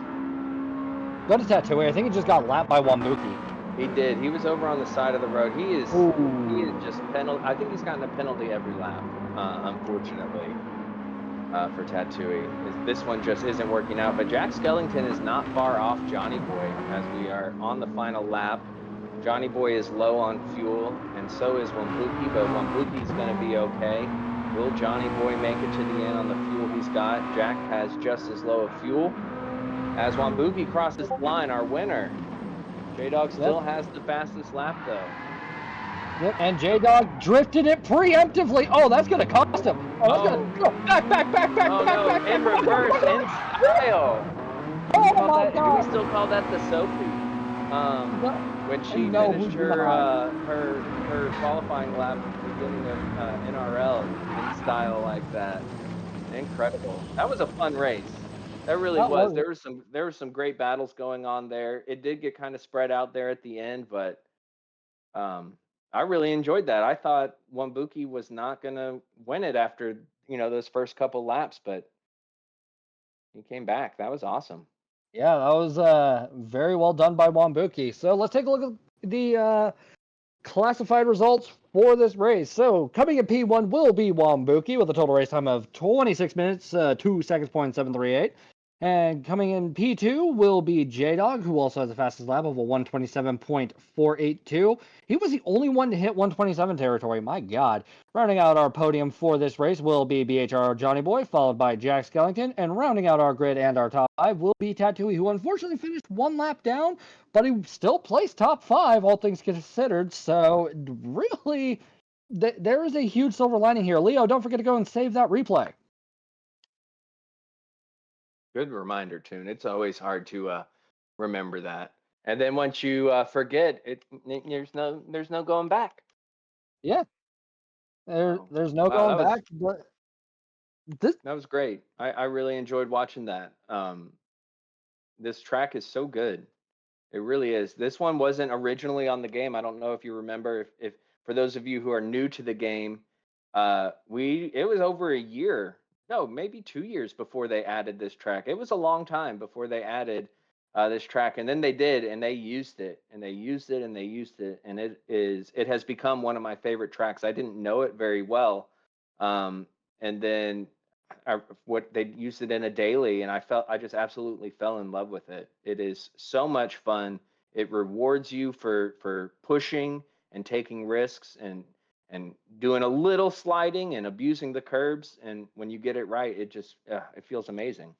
Go to Tattooing. I think he just got lapped by Wambuki. He did. He was over on the side of the road. He is Ooh. just penalty. I think he's gotten a penalty every lap, unfortunately, for Tatooine. This one just isn't working out. But Jack Skellington is not far off Johnny Boy as we are on the final lap. Johnny Boy is low on fuel, and so is Wambuki, but Wambuki's going to be okay. Will Johnny Boy make it to the end on the fuel he's got? Jack has just as low of fuel. As Wambuki crosses the line, our winner. J Dog Yep. still has the fastest lap, though. Yep. And J Dog drifted it preemptively. Oh, that's gonna cost him. Oh, that's gonna Oh, go back, back, back, back, oh back, no, back, back, in back, back, reverse, back, in style. Do we oh call my that? Do we God. still call that the Sophie? Um, No, when she no, we finished do her not. her qualifying lap at the beginning of NRL in style like that, incredible. That was a fun race. That really That was. was. There were some great battles going on there. It did get kind of spread out there at the end, but um, I really enjoyed that. I thought Wambuki was not gonna win it after those first couple laps, but he came back. That was awesome. Yeah, that was very well done by Wambuki. So let's take a look at the classified results for this race. So coming in P1 will be Wambuki with a total race time of 26 minutes, 2 seconds, 0.738. And coming in P2 will be J-Dog, who also has the fastest lap of a 127.482. He was the only one to hit 127 territory. My God. Rounding out our podium for this race will be BHRL Johnny Boy, followed by Jack Skellington. And rounding out our grid and our top five will be Tatooine, who unfortunately finished one lap down, but he still placed top five, all things considered. So really, there is a huge silver lining here. Leo, don't forget to go and save that replay. Good reminder, Tune. It's always hard to remember that. And then once you forget, there's no going back. Yeah, So there's no wow, going that was back. But this, that was great. I really enjoyed watching that. This track is so good. It really is. This one wasn't originally on the game. I don't know if you remember. If for those of you who are new to the game, it was over a year, no, maybe 2 years before they added this track. It was a long time before they added this track, and then they did, and they used it, and they used it, and they used it, and it has become one of my favorite tracks. I didn't know it very well, and then what they used it in a daily, and I just absolutely fell in love with it. It is so much fun. It rewards you for pushing and taking risks and doing a little sliding and abusing the curbs, and when you get it right, it feels amazing.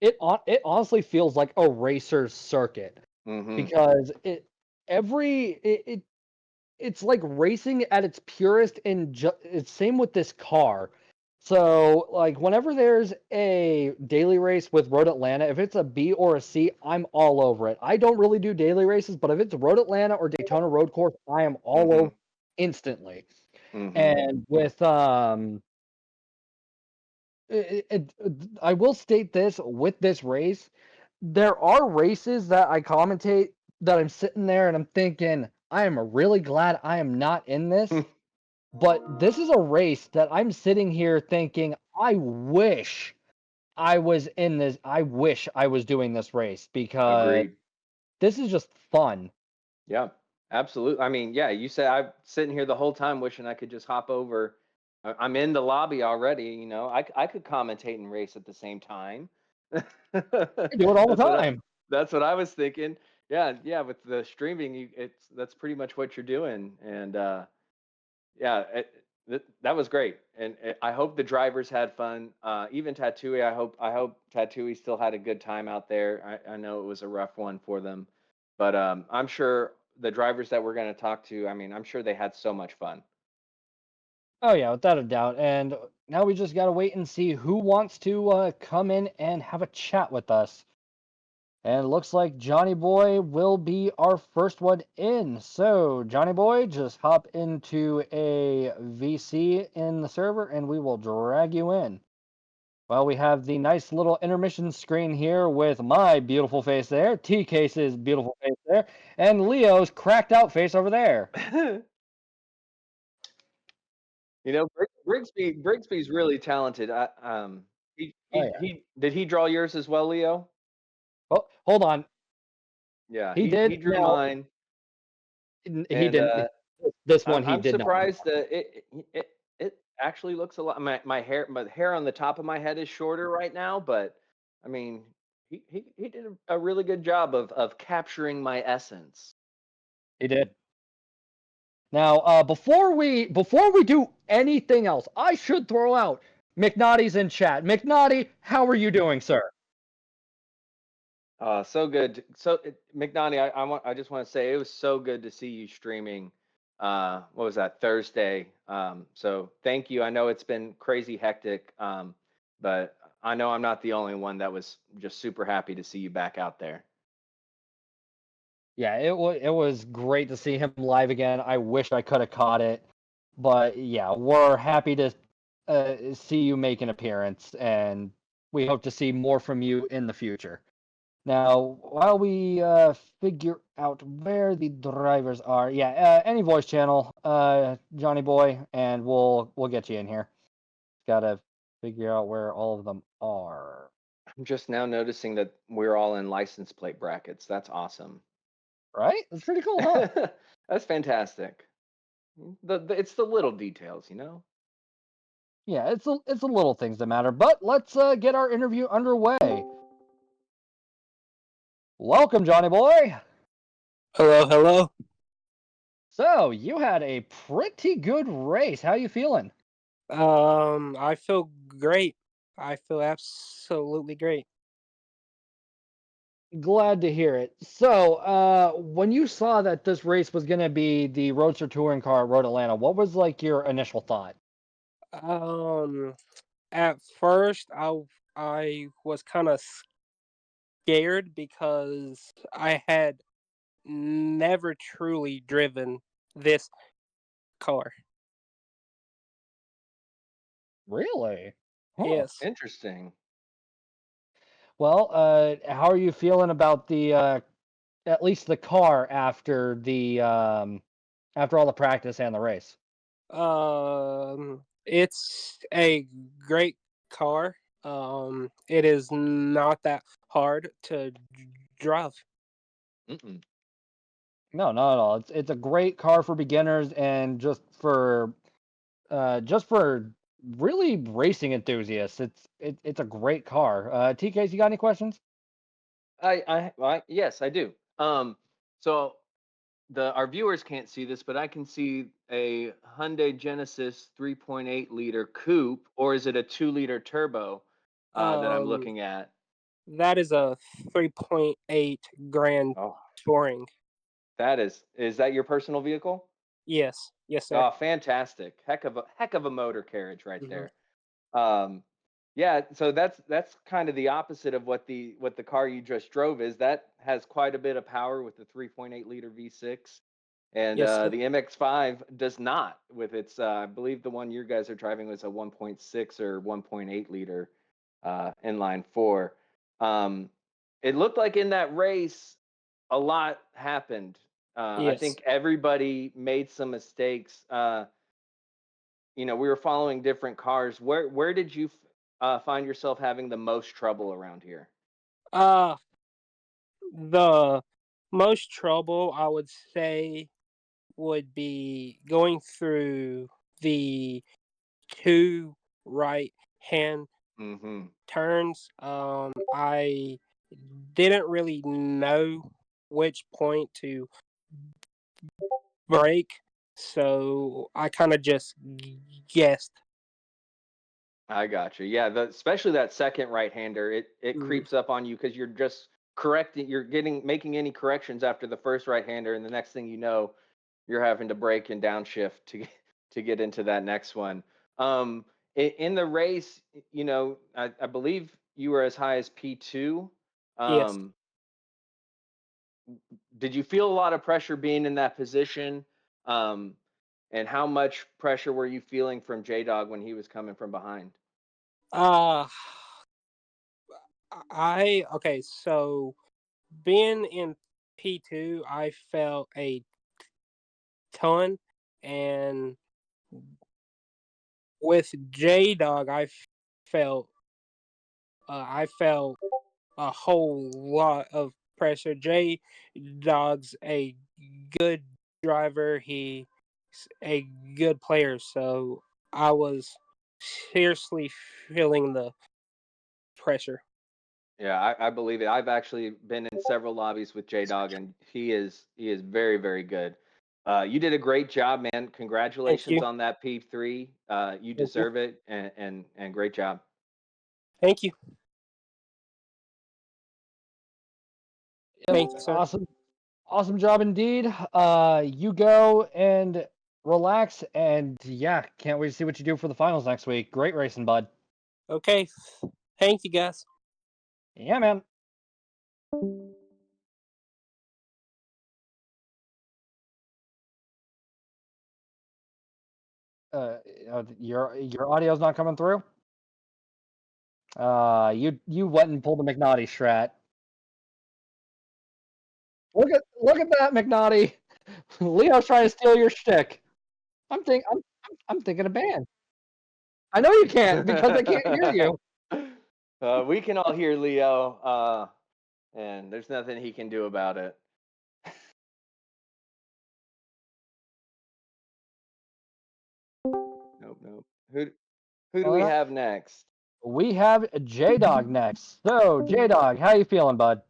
it honestly feels like a racer circuit Mhm. because it's like racing at its purest, and it's same with this car. So like whenever there's a daily race with Road Atlanta, if it's a B or a C, I'm all over it. I don't really do daily races, but if it's Road Atlanta or Daytona Road Course, I am all over Mhm. instantly. Mhm. And with I will state this with this race, there are races that I commentate that I'm sitting there and I'm thinking, I am really glad I am not in this. But this is a race that I'm sitting here thinking, I wish I was in this. I wish I was doing this race because Agreed. this is just fun. Yeah, absolutely. I mean, yeah, you said I'm sitting here the whole time wishing I could just hop over. I'm in the lobby already, you know. I could commentate and race at the same time. I do it all the That's what time. that's what I was thinking. Yeah, yeah, with the streaming, that's pretty much what you're doing. And yeah, that was great. And I hope the drivers had fun. Even Tattooey, I hope Tattooey still had a good time out there. I know it was a rough one for them, but I'm sure the drivers that we're going to talk to, I mean, I'm sure they had so much fun. Oh yeah, without a doubt. And now we just gotta wait and see who wants to come in and have a chat with us. And it looks like Johnny Boy will be our first one in. So, Johnny Boy, just hop into a VC in the server and we will drag you in. Well, we have the nice little intermission screen here with my beautiful face there, T Case's beautiful face there, and Leo's cracked out face over there. You know, Brigsby's really talented. Oh, yeah. He did he draw yours as well, Leo? Oh, hold on. Yeah, He he did. drew Now, mine, he and didn't. This one he I'm did not. surprised that it actually looks a lot. My hair on the top of my head is shorter right now, but I mean, he did a really good job of capturing my essence. He did. Now, before we do anything else, I should throw out McNaughty's in chat. McNaughty, how are you doing, sir? So good. So McNaughty, I just want to say it was so good to see you streaming. What was that, Thursday? So thank you. I know it's been crazy hectic, but I know I'm not the only one that was just super happy to see you back out there. Yeah, it was great to see him live again. I wish I could have caught it, but yeah, we're happy to see you make an appearance, and we hope to see more from you in the future. Now, while we figure out where the drivers are, yeah, any voice channel, Johnny Boy, and we'll get you in here. Gotta figure out where all of them are. I'm just now noticing that we're all in license plate brackets. That's awesome. Right? That's pretty cool, huh? That's fantastic. It's the little details, you know? Yeah, it's the little things that matter. But let's get our interview underway. Welcome, Johnny Boy. Hello, hello. So you had a pretty good race. How you feeling? I feel great. I feel absolutely great. Glad to hear it. So, when you saw that this race was going to be the Roadster Touring Car at Road Atlanta, what was like your initial thought? Um, at first, I was kind of scared because I had never truly driven this car. Really? Huh. Yes. Interesting. Well, how are you feeling about the at least the car after all the practice and the race? It's a great car. It is not that hard to drive. Mm-mm. No, not at all. It's a great car for beginners and just for really racing enthusiasts. It's a great car. TKs, you got any questions? Yes, I do. So the our viewers can't see this, but I can see a Hyundai Genesis 3.8 liter coupe, or is it a 2 liter turbo that I'm Um, looking at? that is a 3.8 Grand Oh, Touring. is that your personal vehicle? Yes, yes, sir. Oh, fantastic! Heck of a motor carriage right Hmm. there. Um, yeah, so that's kind of the opposite of what the car you just drove is. That has quite a bit of power with the 3.8 liter V6, and Yes, sir. the MX-5 does not with its. I believe the one you guys are driving was a 1.6 or 1.8 liter inline four. Um, it looked like in that race, a lot happened. I Yes. think everybody made some mistakes. we were following different cars. Where did you find yourself having the most trouble around here? Uh, the most trouble I would say would be going through the two right hand Mm-hmm. turns. I didn't really know which point to brake, so I kind of just guessed. I got you. Yeah, especially that second right-hander, it Mm, creeps up on you because you're just making any corrections after the first right-hander, and the next thing you know, you're having to brake and downshift to get into that next one. In the race, I believe you were as high as P2. yes. Um, did you feel a lot of pressure being in that position? Um, and how much pressure were you feeling from J Dog when he was coming from behind? Uh, okay. So being in P2, I felt a ton, and with J Dog, felt I felt a whole lot of pressure. J Dog's a good driver. He's a good player, so I was seriously feeling the pressure. Yeah, I believe it. I've actually been in several lobbies with J Dog, and he is very, very good. You did a great job, man. Thank Congratulations you. on that P3. You Thank you. deserve it, and great job. Thank you. Yep, Thank you, sir. awesome job indeed. You go and relax, and yeah, can't wait to see what you do for the finals next week. Great racing, bud. Okay. Thank you, guys. Yeah, man. Uh, your audio's not coming through. You went and pulled the McNaughty strat. Look at that, McNaughty. Leo's trying to steal your shtick. I'm thinking a ban. I know you can't because I can't hear you. We can all hear Leo, and there's nothing he can do about it. Nope, nope. Who do we Well, have next? we have J Dog next. So J Dog, how you feeling, bud?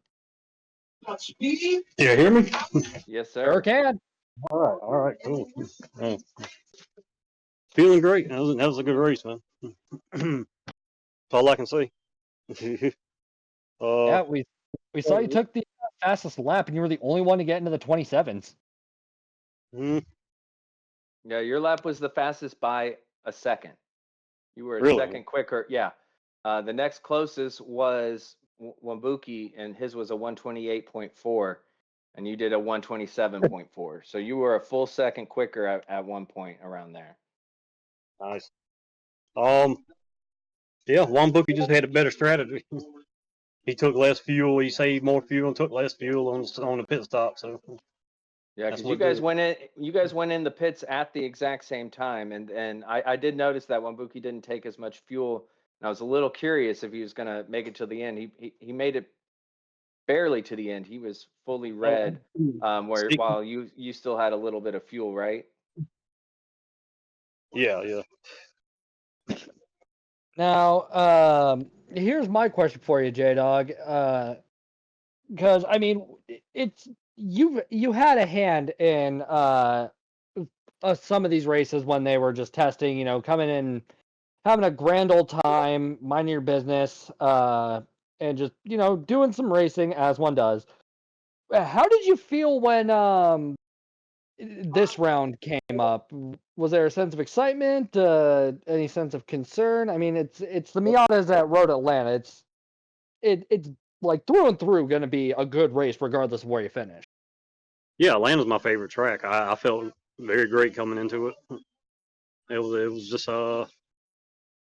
You hear me? Yes, Sure sir. can. All right, cool. Uh, Feeling great. That was a good race, man. That's all I can say. Yeah, uh, we saw you took the fastest lap, and you were the only one to get into the 27s. mm, Yeah, your lap was the fastest by a second. You were a really? second quicker. Yeah. The next closest was Wambuki, and his was a 128.4, and you did a 127.4. So you were a full second quicker at one point around there. Nice. Um, yeah, one bookie just had a better strategy. He took less fuel. He saved more fuel and took less fuel on the pit stop. So Yeah, that's because you what did guys it. went in. You guys went in the pits at the exact same time, and I did notice that Wambuki didn't take as much fuel. And I was a little curious if he was gonna make it to the end. He made it barely to the end. He was fully red, where Stick- while you still had a little bit of fuel, right? Yeah, yeah. Now, here's my question for you, J Dog. Because I mean, it's you had a hand in some of these races when they were just testing. Coming in, having a grand old time, minding your business, and just doing some racing as one does. How did you feel when this round came up? Was there a sense of excitement? Any sense of concern? I mean, it's the Miatas at Road Atlanta. It's like through and through going to be a good race regardless of where you finish. Yeah, Atlanta's my favorite track. I felt very great coming into it. It was just a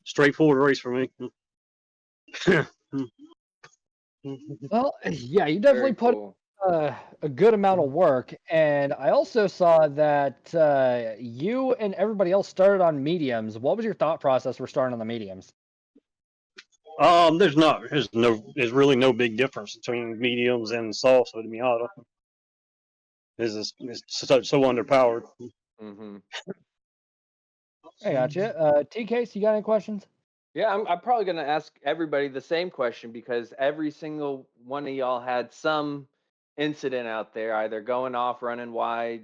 straightforward race for me. Well, yeah, you Very definitely put cool. a good amount of work, and I also saw that you and everybody else started on mediums. What was your thought process for starting on the mediums? There's really no big difference between mediums and softs with Miata. It's so underpowered. Mm-hmm. I got you. TK, you got any questions? Yeah, I'm probably going to ask everybody the same question because every single one of y'all had some incident out there, either going off, running wide,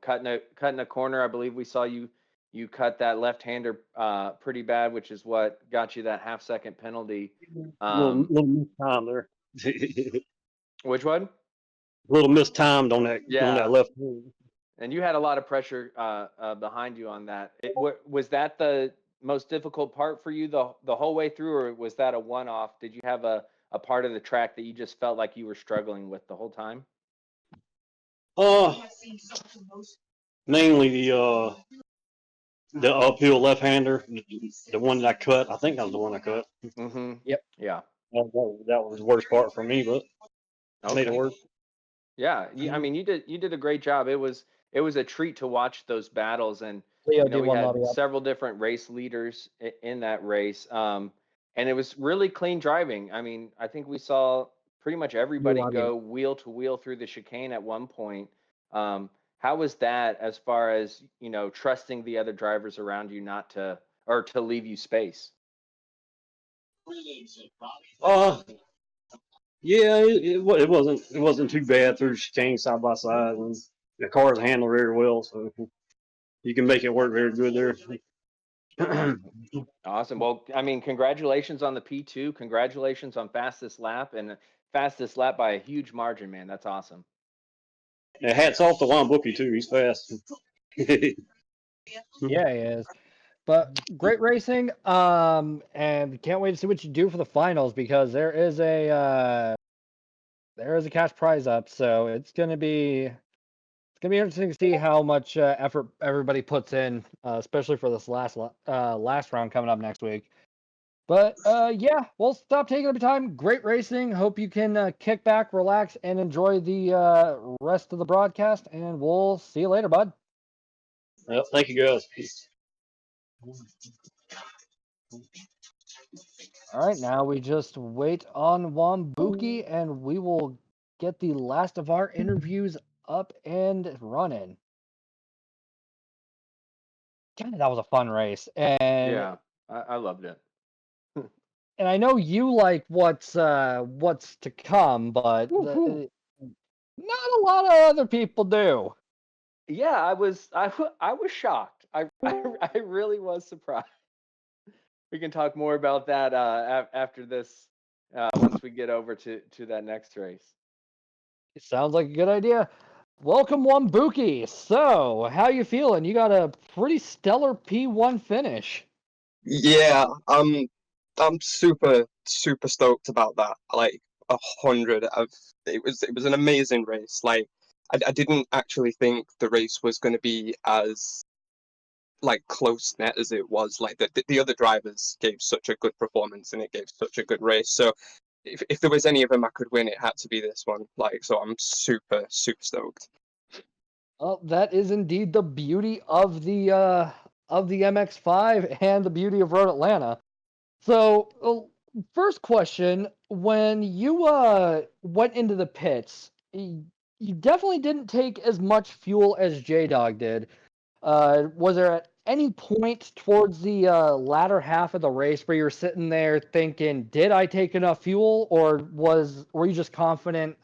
cutting a corner. I believe we saw you cut that left-hander pretty bad, which is what got you that half-second penalty. Little mistimed there. Which one? Little mistimed on that Yeah. left hand. And you had a lot of pressure behind you on that. Was that the most difficult part for you the whole way through, or was that a one-off? Did you have a part of the track that you just felt like you were struggling with the whole time? Mainly the uphill left-hander, the one that I cut. I think that was the one I cut. Mm-hmm. Yep. Yeah. That was the worst part for me, but I made it work. Yeah. I mean, you did a great job. It was a treat to watch those battles, and Leo, we D1 had lobby up. several different race leaders in that race. And it was really clean driving. I mean, I think we saw pretty much everybody go wheel to wheel through the chicane at one point. How was that as far as, trusting the other drivers around you not to, or to leave you space? Yeah, it wasn't too bad through chicane side by side, and the cars handle very well, so you can make it work very good there. Awesome. Well, I mean, congratulations on the P2. Congratulations on fastest lap, and fastest lap by a huge margin, man. That's awesome. And hats off to Juan Bookie too. He's fast. Yeah, he is. But great racing. And can't wait to see what you do for the finals because there is a cash prize up. So it's gonna be interesting to see how much effort everybody puts in, especially for this last round coming up next week. But yeah, we'll stop taking up your time. Great racing. Hope you can kick back, relax, and enjoy the rest of the broadcast. And we'll see you later, bud. Well, thank you, guys. All right, now we just wait on Wambuki, and we will get the last of our interviews up and running. God, that was a fun race, and Yeah, I loved it. and I know you like what's to come, but not a lot of other people do. Yeah, I was shocked. I really was surprised. We can talk more about that after this once we get over to that next race. It sounds like a good idea. Welcome, Wambuki. So, how you feeling? You got a pretty stellar P1 finish. Yeah, I'm super stoked about that. Like 100. It was an amazing race. Like I didn't actually think the race was going to be as like close net as it was. Like the other drivers gave such a good performance and it gave such a good race. So if there was any of them I could win, it had to be this one. Like so, I'm super stoked. Well, that is indeed the beauty of the MX5 and the beauty of Road Atlanta. So, first question: when you went into the pits, you definitely didn't take as much fuel as J Dog did. Was there at any point towards the latter half of the race where you were sitting there thinking, "Did I take enough fuel?" or were you just confident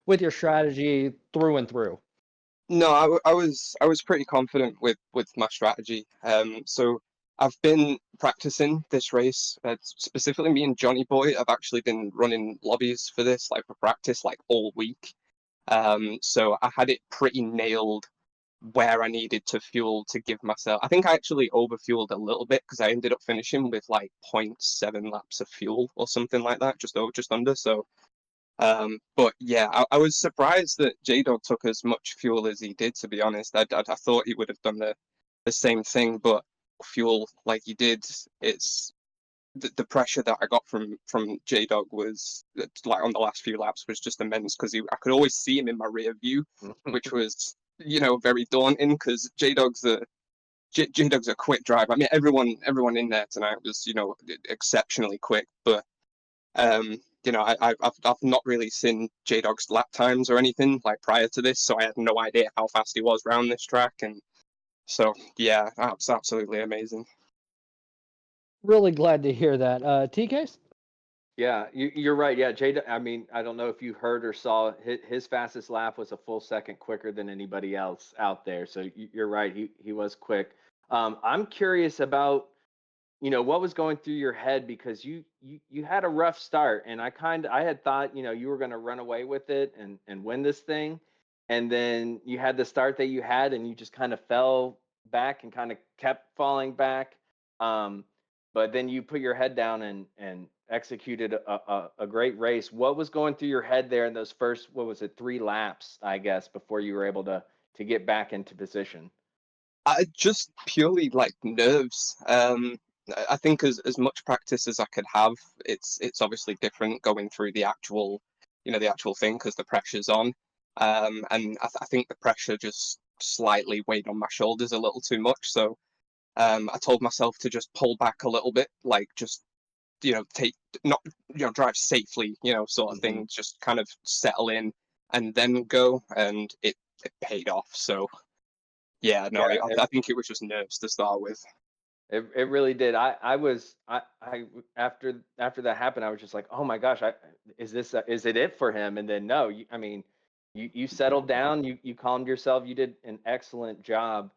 with your strategy through and through? No, I was pretty confident with my strategy. So I've been practicing this race. Specifically, me and Johnny Boy. I've actually been running lobbies for this, like for practice, like all week. So I had it pretty nailed where I needed to fuel to give myself. I think I actually overfueled a little bit because I ended up finishing with like 0.7 laps of fuel or something like that, just under. So but yeah, I was surprised that J-Dog took as much fuel as he did, to be honest. I thought he would have done the same thing, but fuel like he did, it's the pressure that I got from J Dog was like on the last few laps was just immense because I could always see him in my rear view, which was very daunting because J Dog's a quick driver. I mean, everyone in there tonight was exceptionally quick, but I've not really seen J Dog's lap times or anything like prior to this, so I had no idea how fast he was around this track, and so yeah, that's absolutely amazing. Really glad to hear that. TK's? Yeah, you're right. Yeah, I mean, I don't know if you heard or saw his fastest lap was a full second quicker than anybody else out there. So you're right. He was quick. I'm curious about what was going through your head because you had a rough start, and I had thought you were going to run away with it and win this thing, and then you had the start that you had, and you just kind of fell back and kind of kept falling back. But then you put your head down and executed a great race. What was going through your head there in those first, what was it, 3 laps, I guess, before you were able to get back into position? I just purely like nerves. I think as much practice as I could have, it's obviously different going through the actual thing because the pressure's on. And I think the pressure just slightly weighed on my shoulders a little too much. So I told myself to just pull back a little bit, like just take not drive safely, sort of thing, just kind of settle in and then go, and it paid off. So yeah, no, I think it was just nerves to start with. It really did. I was after that happened, I was just like, oh my gosh, is it for him? And then no, I mean, you settled down, you calmed yourself, you did an excellent job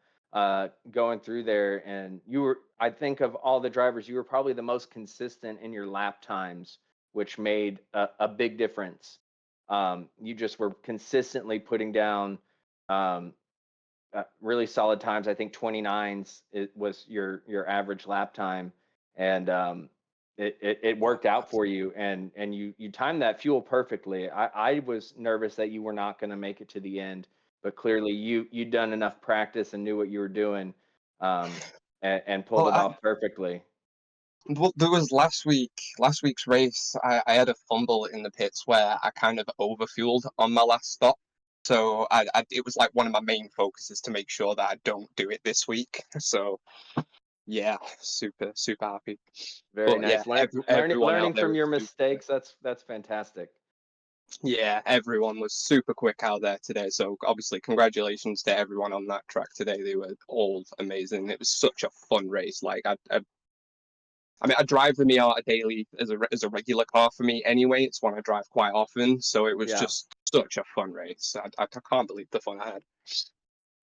going through there, and I think of all the drivers, you were probably the most consistent in your lap times, which made a big difference. You just were consistently putting down really solid times. I think 29s was your average lap time, and it worked out for you, and you timed that fuel perfectly. I was nervous that you were not going to make it to the end, but clearly you'd done enough practice and knew what you were doing, and pulled it off perfectly. Well, there was last week's race. I had a fumble in the pits where I kind of overfueled on my last stop. So it was like one of my main focuses to make sure that I don't do it this week. So yeah, super happy. Very But nice. yeah, Learning from your mistakes. That's fantastic. Yeah, everyone was super quick out there today. So obviously, congratulations to everyone on that track today. They were all amazing. It was such a fun race. Like I mean, I drive the Miata daily as a regular car for me anyway. It's one I drive quite often, so it was just such a fun race. I can't believe the fun I had.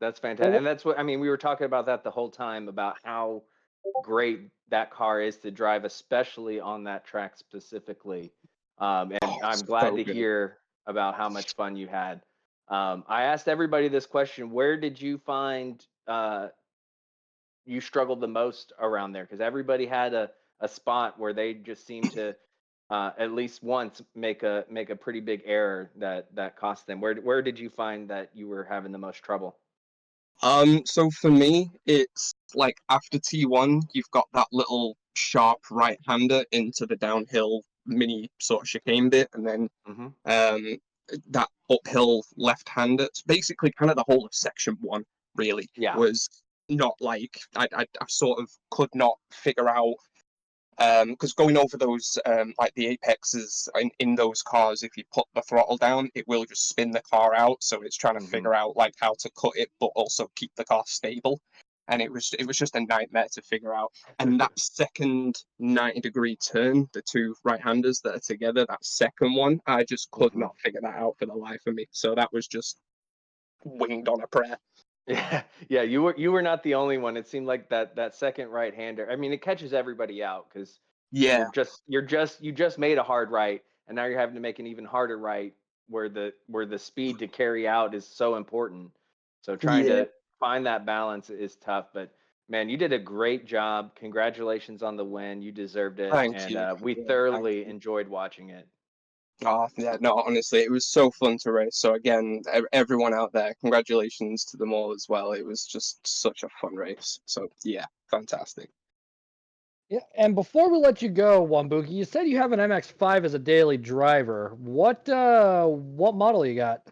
That's fantastic, and that's what I mean. We were talking about that the whole time about how great that car is to drive, especially on that track specifically. And I'm glad to hear about how much fun you had. I asked everybody this question: where did you find you struggled the most around there? Because everybody had a spot where they just seemed to at least once make a pretty big error that cost them. Where did you find that you were having the most trouble? So for me, it's like after T1, you've got that little sharp right-hander into the downhill mini sort of chicane bit, and then that uphill left-hander. It's basically kind of the whole of section 1, really, was not like I sort of could not figure out. Because going over those like the apexes in those cars, if you put the throttle down, it will just spin the car out. So it's trying to figure out like how to cut it, but also keep the car stable. And it was just a nightmare to figure out. And that second 90-degree turn, the two right-handers that are together, that second one, I just could not figure that out for the life of me. So that was just winged on a prayer. Yeah, you were not the only one. It seemed like that second right-hander. I mean, it catches everybody out because you just made a hard right, and now you're having to make an even harder right where the speed to carry out is so important. So trying to find that balance is tough. But man, you did a great job. Congratulations on the win. You deserved it, and we thoroughly enjoyed watching it. Oh, yeah, no, honestly, it was so fun to race. So again, everyone out there, congratulations to them all as well. It was just such a fun race. So yeah, fantastic. Yeah, and before we let you go, Wambuki, you said you have an MX-5 as a daily driver. What model you got?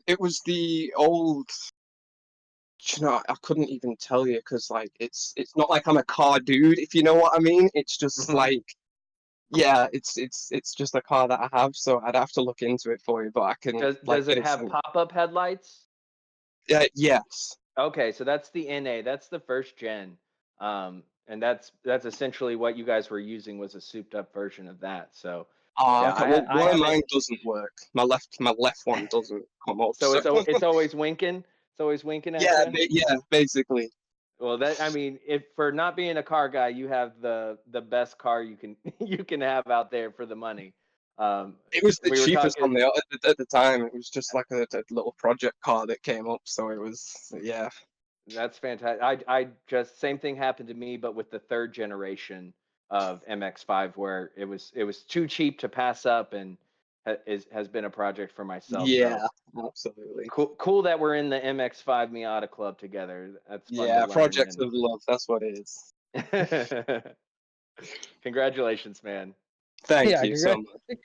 It was the old. You know, I couldn't even tell you because like it's not like I'm a car dude, if you know what I mean. It's just Mhm. like, yeah, it's just a car that I have, so I'd have to look into it for you, but I can like Does get it it have sent. pop-up headlights? Yes. Okay, so that's the NA. That's the first gen. And that's essentially what you guys were using was a souped up version of that. So Ah, yeah, okay. Well, I one of haven't. mine doesn't work. My left one doesn't come up. So So it's always winking. It's always winking at yeah, you. yeah, basically. Well, that I mean, if for not being a car guy, you have the best car you can you can have out there for the money. It was the We were cheapest on talking. at the time. It was just like a little project car that came up, so it was, yeah. That's fantastic. I just same thing happened to me, but with the third generation of MX5, where it was too cheap to pass up, and has been a project for myself. So Yeah, absolutely. cool that we're in the MX5 Miata club together. That's fun to Yeah, projects learn. of love. That's what it is. And congratulations, man. Thank Yeah, you so much.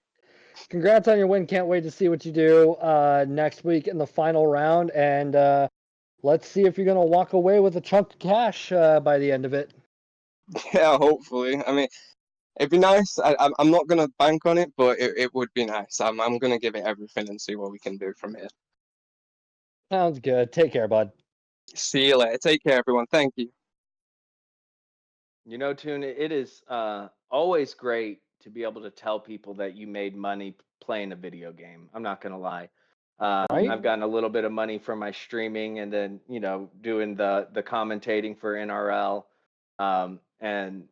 congrats on your win. Can't wait to see what you do next week in the final round, and let's see if you're gonna walk away with a chunk of cash by the end of it. Yeah, hopefully. I mean, it'd be nice. I'm not gonna bank on it, but it would be nice. I'm gonna give it everything and see what we can do from here. Sounds good. Take care, bud. See you later. Take care, everyone. Thank you. You know, Tune, it is always great to be able to tell people that you made money playing a video game. I'm not gonna lie. Right? I've gotten a little bit of money from my streaming, and then doing the commentating for NRL, and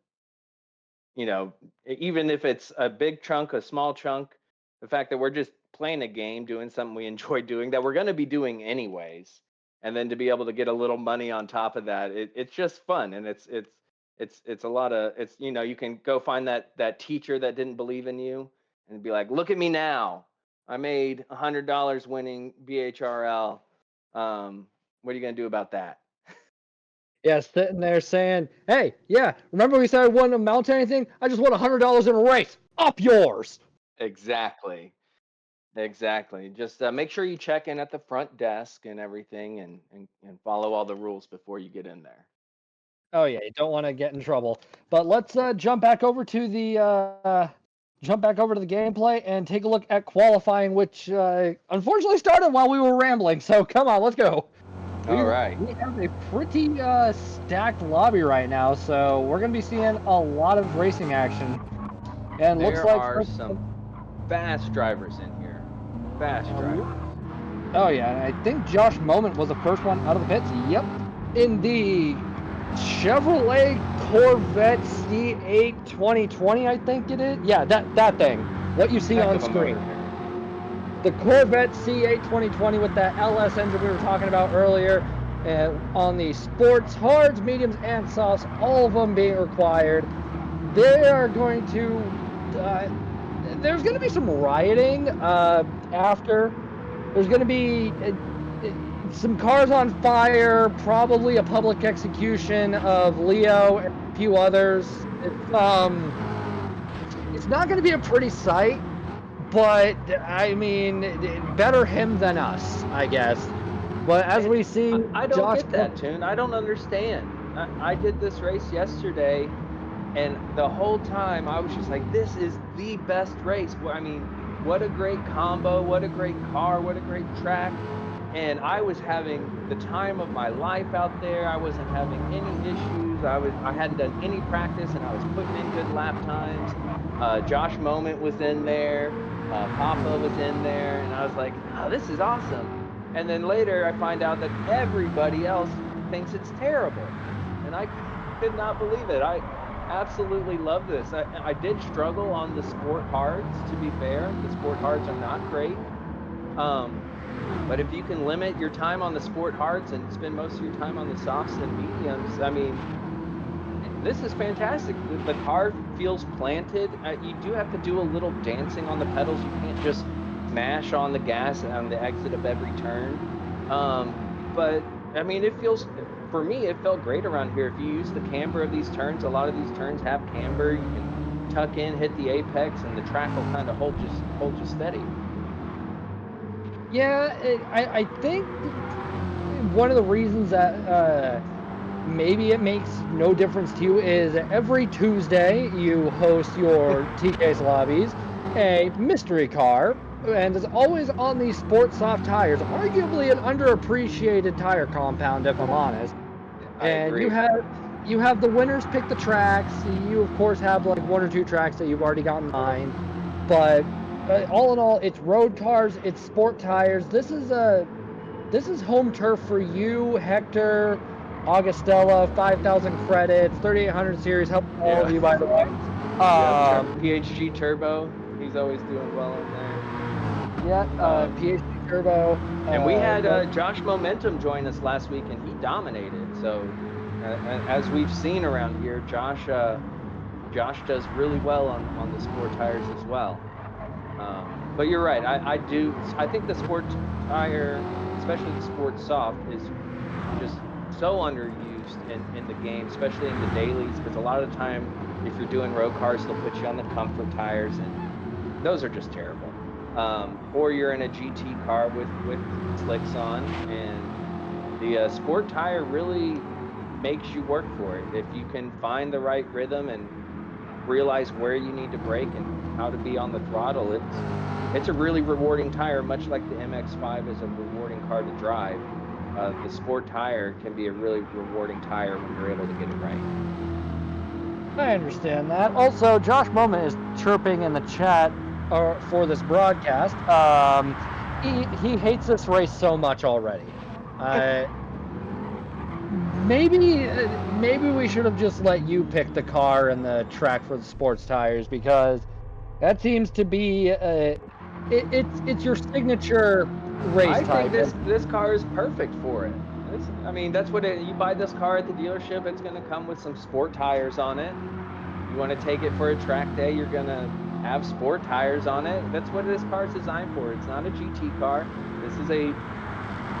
even if it's a big chunk, a small chunk, the fact that we're just playing a game, doing something we enjoy doing that we're going to be doing anyways, and then to be able to get a little money on top of that, it's just fun, and it's a lot of you can go find that teacher that didn't believe in you and be like, look at me now, I made $100 winning BHRL. What are you going to do about that? Yeah, sitting there saying, "Hey, yeah, remember we said I wouldn't amount to anything? I just won $100 in a race. Up yours." Exactly. Exactly. Just make sure you check in at the front desk and everything, and follow all the rules before you get in there. Oh yeah, you don't want to get in trouble. But let's jump back over to the gameplay and take a look at qualifying, which unfortunately started while we were rambling. So come on, let's go. We All right. we have a pretty stacked lobby right now, so we're gonna be seeing a lot of racing action. And looks There like are some fast drivers in here. Fast drivers. oh yeah, and I think Josh Moment was the first one out of the pits. Yep, in the Chevrolet Corvette C8 2020, I think it is. Yeah, that thing. What you see Heck on of a screen. motor. The Corvette C8 2020 with that LS engine we were talking about earlier, and on the sports, hards, mediums, and softs, all of them being required. They are going to. There's going to be some rioting after. There's going to be some cars on fire, probably a public execution of Leo and a few others. It's not going to be a pretty sight, but I mean, better him than us, I guess. But as we see, I don't Josh, get that, Tune. I don't understand. I did this race yesterday, and the whole time I was just like, this is the best race. I mean, what a great combo, what a great car, what a great track. And I was having the time of my life out there. I wasn't having any issues. I hadn't done any practice, and I was putting in good lap times. Josh Moment was in there. Papa was in there, and I was like, oh, this is awesome. And then later I find out that everybody else thinks it's terrible, and I could not believe it. I absolutely love this. I did struggle on the sport hards, to be fair. The sport hards are not great. But if you can limit your time on the sport hards and spend most of your time on the softs and mediums, I mean, this is fantastic. The car feels planted. You do have to do a little dancing on the pedals. You can't just smash on the gas on the exit of every turn. But I mean, it feels for me, it felt great around here. If you use the camber of these turns, a lot of these turns have camber. You can tuck in, hit the apex, and the track will kind of hold you steady. Yeah, I think one of the reasons that maybe it makes no difference to you is every Tuesday you host your TK's Lobbies, a mystery car, and is always on these sports soft tires, arguably an underappreciated tire compound, if I'm honest. I And agree. you have the winners pick the tracks. You of course have like one or two tracks that you've already got in mind, but all in all, it's road cars, it's sport tires. This is home turf for you, Hector, Augustella, 5,000 credits, 3,800 series. Help all of you, by the way. Yeah, PHG Turbo. He's always doing well in there. Yeah, PhD Turbo. And we had Josh Momentum join us last week, and he dominated. So, as we've seen around here, Josh does really well on the sport tires as well. But you're right. I think the sport tire, especially the sport soft, is just so underused in the game, especially in the dailies, because a lot of the time, if you're doing road cars, they'll put you on the comfort tires, and those are just terrible. Or you're in a GT car with slicks on, and the sport tire really makes you work for it. If you can find the right rhythm and realize where you need to brake and how to be on the throttle, it's a really rewarding tire, much like the MX-5 is a rewarding car to drive. The sport tire can be a really rewarding tire when you're able to get it right. I understand that. Also, Josh Moment is chirping in the chat for this broadcast. He hates this race so much already. Maybe we should have just let you pick the car and the track for the sports tires, because that seems to be it's your signature race type. I think this car is perfect for it. I mean, that's what you buy this car at the dealership. It's going to come with some sport tires on it. You want to take it for a track day, you're going to have sport tires on it. That's what this car is designed for. It's not a GT car. This is a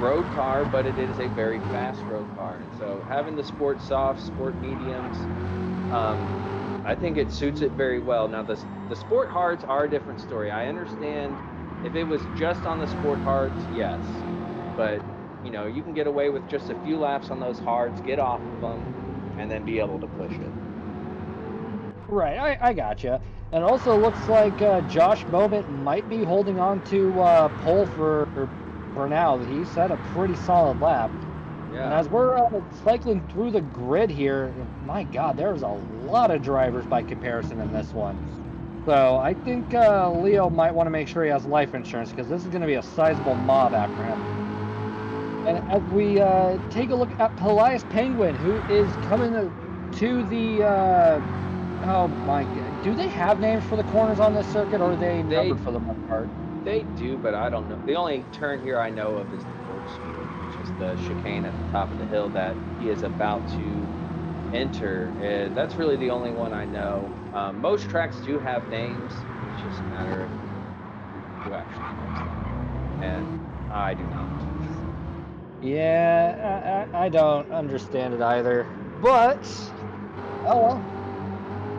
road car, but it is a very fast road car. And so having the sport soft, sport mediums, I think it suits it very well. Now the sport hards are a different story. I understand if it was just on the sport hards, yes, but you can get away with just a few laps on those hards, get off of them, and then be able to push it. Right, I gotcha. And it also looks like Josh Moment might be holding on to pole for now. He set a pretty solid lap. Yeah. And as we're cycling through the grid here, my God, there's a lot of drivers by comparison in this one. So I think Leo might want to make sure he has life insurance, because this is going to be a sizable mob after him. And as we take a look at Pelias Penguin, who is coming to the oh my God. Do they have names for the corners on this circuit, or are they numbered for the most part? They do, but I don't know. The only turn here I know of is the corkscrew, which is the chicane at the top of the hill that he is about to enter. That's really the only one I know. Most tracks do have names. It's just a matter of who actually knows them. And I do not. Yeah, I don't understand it either. But, oh well.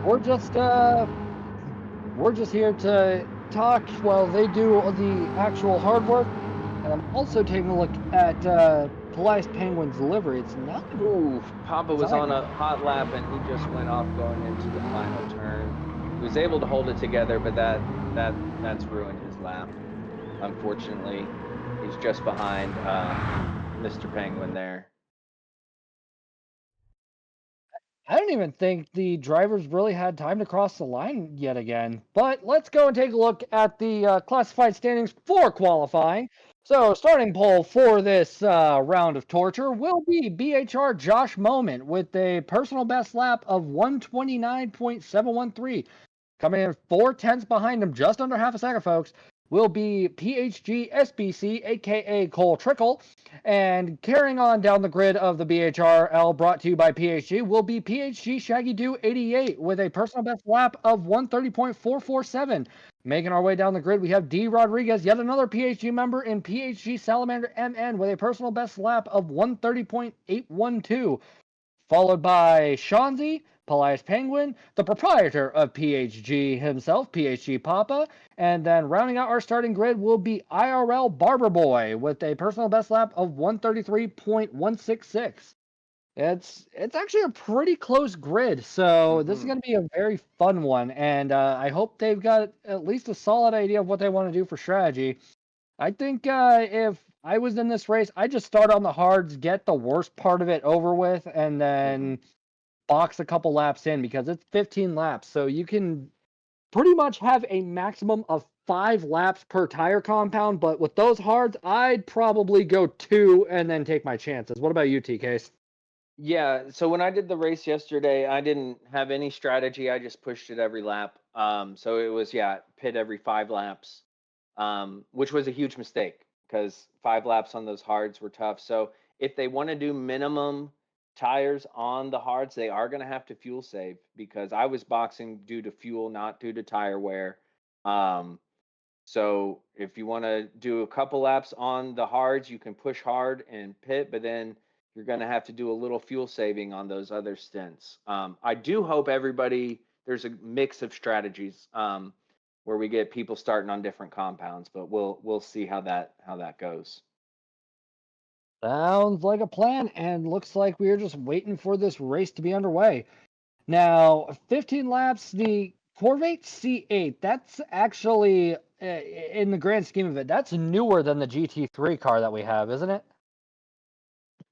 We're just here to talk while they do the actual hard work. And I'm also taking a look at Pelias Penguin's livery. It's not. Ooh, Papa was on a hot lap and he just went off going into the final turn. He was able to hold it together, but that's ruined his lap. Unfortunately, he's just behind Mr. Penguin there. I don't even think the drivers really had time to cross the line yet again. But let's go and take a look at the classified standings for qualifying. So starting pole for this round of torture will be BHR Josh Moment with a personal best lap of 129.713. Coming in 4/10 behind him, just under half a second, folks. will be PHG SBC, aka Cole Trickle. And carrying on down the grid of the BHRL brought to you by PHG will be PHG Shaggy Doo 88 with a personal best lap of 130.447. Making our way down the grid, we have D. Rodriguez, yet another PHG member, in PHG Salamander MN with a personal best lap of 130.812. Followed by Shanzi, Pelias Penguin, the proprietor of PHG himself, PHG Papa, and then rounding out our starting grid will be IRL Barber Boy with a personal best lap of 133.166. It's actually a pretty close grid, so this is going to be a very fun one, and I hope they've got at least a solid idea of what they want to do for strategy. I think if I was in this race, I'd just start on the hards, get the worst part of it over with, and then box a couple laps in, because it's 15 laps. So you can pretty much have a maximum of 5 laps per tire compound. But with those hards, I'd probably go 2 and then take my chances. What about you, TK? Yeah, so when I did the race yesterday, I didn't have any strategy. I just pushed it every lap. So it was, pit every 5 laps, which was a huge mistake because 5 laps on those hards were tough. So if they want to do minimum tires on the hards, they are going to have to fuel save, because I was boxing due to fuel, not due to tire wear. So if you want to do a couple laps on the hards, you can push hard and pit, but then you're going to have to do a little fuel saving on those other stints. I do hope there's a mix of strategies where we get people starting on different compounds, but we'll see how that goes. Sounds like a plan, and looks like we're just waiting for this race to be underway. Now, 15 laps, the Corvette C8, that's actually, in the grand scheme of it, that's newer than the GT3 car that we have, isn't it?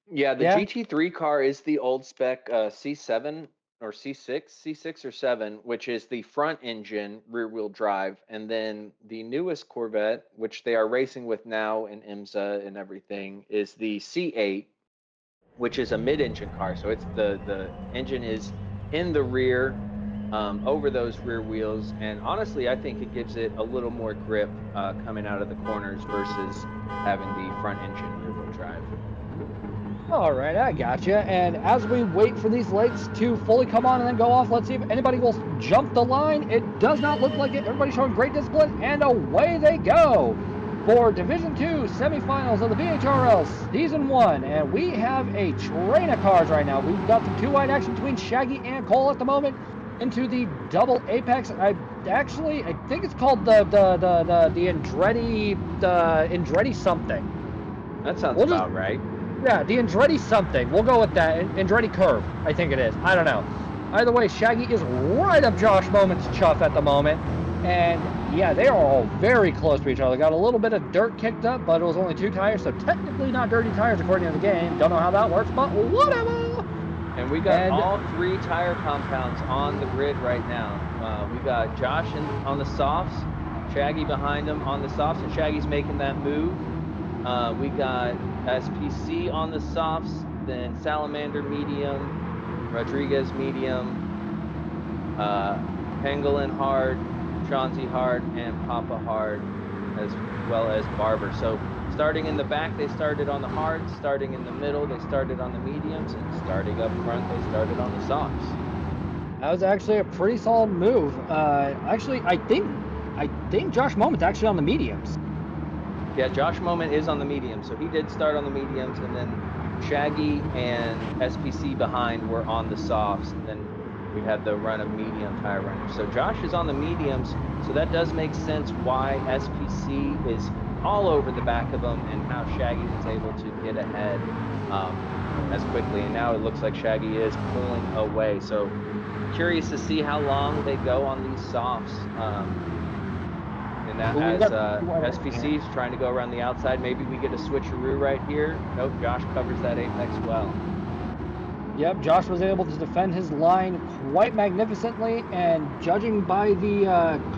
Yeah, the GT3 car is the old spec C7 or C6 or 7, which is the front engine rear wheel drive. And then the newest Corvette, which they are racing with now in IMSA and everything, is the C8, which is a mid-engine car. So it's the engine is in the rear, over those rear wheels. And honestly, I think it gives it a little more grip coming out of the corners versus having the front engine rear wheel drive. All right, I gotcha. And as we wait for these lights to fully come on and then go off, let's see if anybody will jump the line. It does not look like it. Everybody's showing great discipline, and away they go for Division 2 semifinals of the BHRL Season 1. And we have a train of cars right now. We've got some 2-wide action between Shaggy and Cole at the moment into the double apex. I think it's called the Andretti something. That sounds about right. Yeah, the Andretti something. We'll go with that. Andretti curve, I think it is. I don't know. Either way, Shaggy is right up Josh Moment's chuff at the moment. And yeah, they are all very close to each other. Got a little bit of dirt kicked up, but it was only 2 tires, so technically not dirty tires according to the game. Don't know how that works, but whatever. And we got all 3 tire compounds on the grid right now. We got Josh on the softs, Shaggy behind him on the softs, and Shaggy's making that move. We got SPC on the softs, then Salamander medium, Rodriguez medium, Pangolin hard, Shanzi hard, and Papa hard, as well as Barber. So starting in the back, they started on the hards. Starting in the middle, they started on the mediums. And starting up front, they started on the softs. That was actually a pretty solid move. Actually, I think Josh Moment's actually on the mediums. Yeah, Josh Moment is on the medium, so he did start on the mediums, and then Shaggy and SPC behind were on the softs, and then we had the run of medium tire runners. So Josh is on the mediums, so that does make sense why SPC is all over the back of him and how Shaggy was able to get ahead as quickly. And now it looks like Shaggy is pulling away. So curious to see how long they go on these softs. And that as SPC is trying to go around the outside, maybe we get a switcheroo right here. Nope, Josh covers that apex well. Yep, Josh was able to defend his line quite magnificently, and judging by the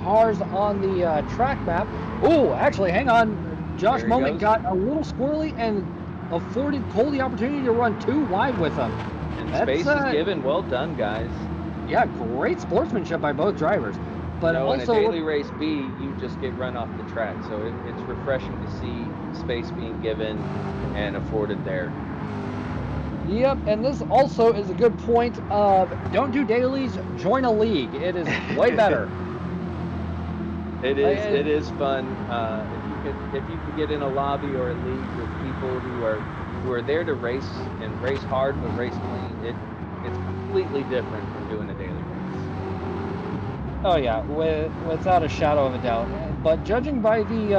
cars on the track map, oh, actually, hang on, Josh Moment got a little squirrely and afforded Cole the opportunity to run 2 wide with him. And space is given. Well done, guys. Yeah, great sportsmanship by both drivers. But in a also, daily race B, you just get run off the track. So it's refreshing to see space being given and afforded there. yep, and this also is a good point of don't do dailies, join a league. It is way better. It is fun. If you can get in a lobby or a league with people who are there to race and race hard but race clean, it's completely different from doing a daily race. Oh yeah, without a shadow of a doubt. But judging by the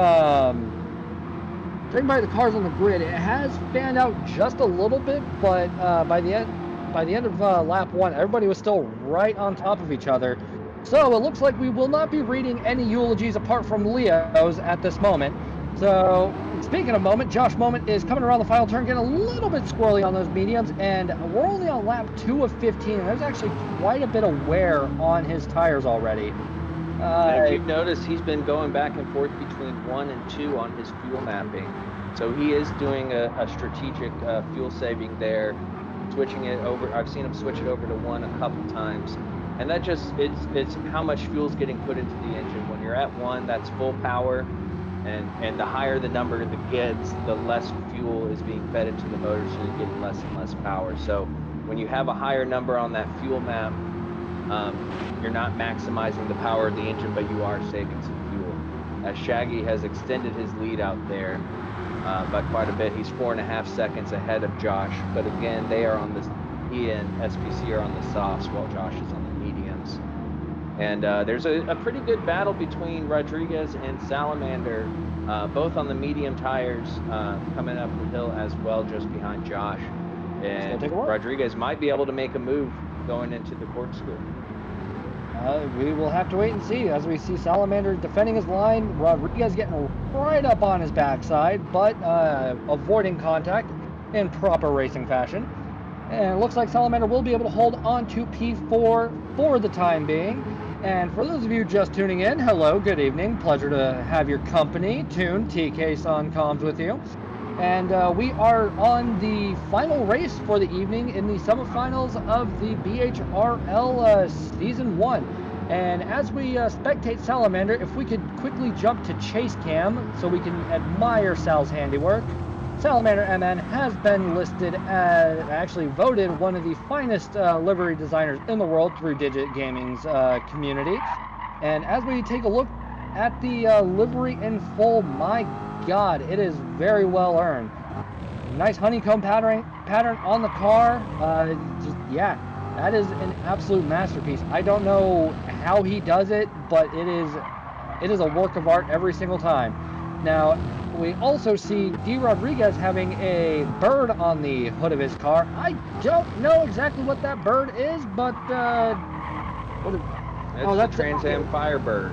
cars on the grid, it has fanned out just a little bit. But by the end of lap 1, everybody was still right on top of each other. So it looks like we will not be reading any eulogies apart from Leo's at this moment. So speaking of moment, Josh Moment is coming around the final turn, getting a little bit squirrely on those mediums, and we're only on lap 2 of 15. And there's actually quite a bit of wear on his tires already. And if you've noticed, he's been going back and forth between 1 and 2 on his fuel mapping. So he is doing a strategic fuel saving there, switching it over. I've seen him switch it over to 1 a couple times. And that just, it's how much fuel is getting put into the engine. When you're at 1, that's full power. And the higher the number that gets, the less fuel is being fed into the motor, so you're getting less and less power. So when you have a higher number on that fuel map, you're not maximizing the power of the engine, but you are saving some fuel. As Shaggy has extended his lead out there by quite a bit. He's 4.5 seconds ahead of Josh. But again, he and SPC are on the softs while Josh is on the mediums. And there's a pretty good battle between Rodriguez and Salamander, both on the medium tires coming up the hill as well, just behind Josh. And Rodriguez might be able to make a move going into the corkscrew. We will have to wait and see as we see Salamander defending his line. Rodriguez getting right up on his backside, but avoiding contact in proper racing fashion. And it looks like Salamander will be able to hold on to P4 for the time being. And for those of you just tuning in, hello, good evening. Pleasure to have your company. Tune TK-san comms with you. And we are on the final race for the evening in the semifinals of the BHRL Season 1. And as we spectate Salamander, if we could quickly jump to Chase Cam so we can admire Sal's handiwork. Salamander MN has been listed as, actually voted, one of the finest livery designers in the world through Digit Gaming's community. And as we take a look at the livery in full, my God, it is very well earned. Nice honeycomb pattern on the car. Yeah, that is an absolute masterpiece. I don't know how he does it, but it is a work of art every single time. Now, we also see D. Rodriguez having a bird on the hood of his car. I don't know exactly what that bird is, but that's the Trans Am Firebird.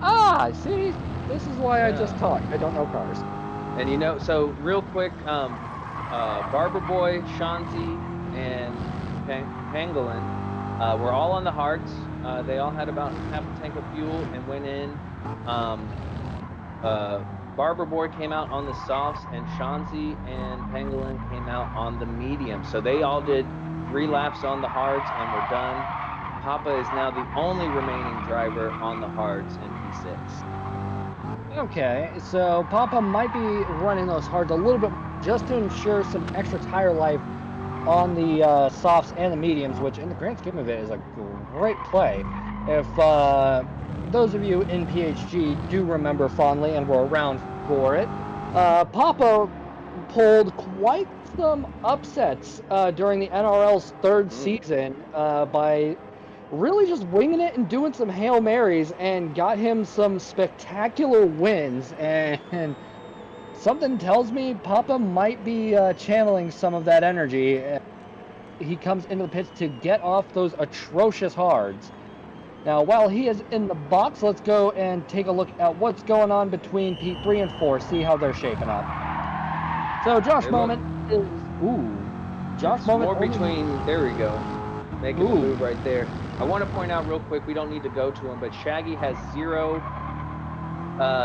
Ah, see, this is why I just talk. I don't know cars. And so real quick, Barber Boy, Shanzi, and Pangolin were all on the hards. They all had about half a tank of fuel and went in. Barber Boy came out on the softs, and Shanzi and Pangolin came out on the medium. So they all did 3 laps on the hards and were done. Papa is now the only remaining driver on the hards in P6. Okay, so Papa might be running those hards a little bit just to ensure some extra tire life on the softs and the mediums, which in the grand scheme of it is a great play. If those of you in PHG do remember fondly and were around for it, Papa pulled quite some upsets during the NRL's 3rd season by really just winging it and doing some Hail Marys, and got him some spectacular wins. And something tells me Papa might be channeling some of that energy. He comes into the pits to get off those atrocious hards. Now, while he is in the box, let's go and take a look at what's going on between P3 and 4, see how they're shaping up. So Josh Moment is... Ooh. Josh Moment... More between... There we go. Making the move right there. I want to point out real quick, we don't need to go to him, but Shaggy has 0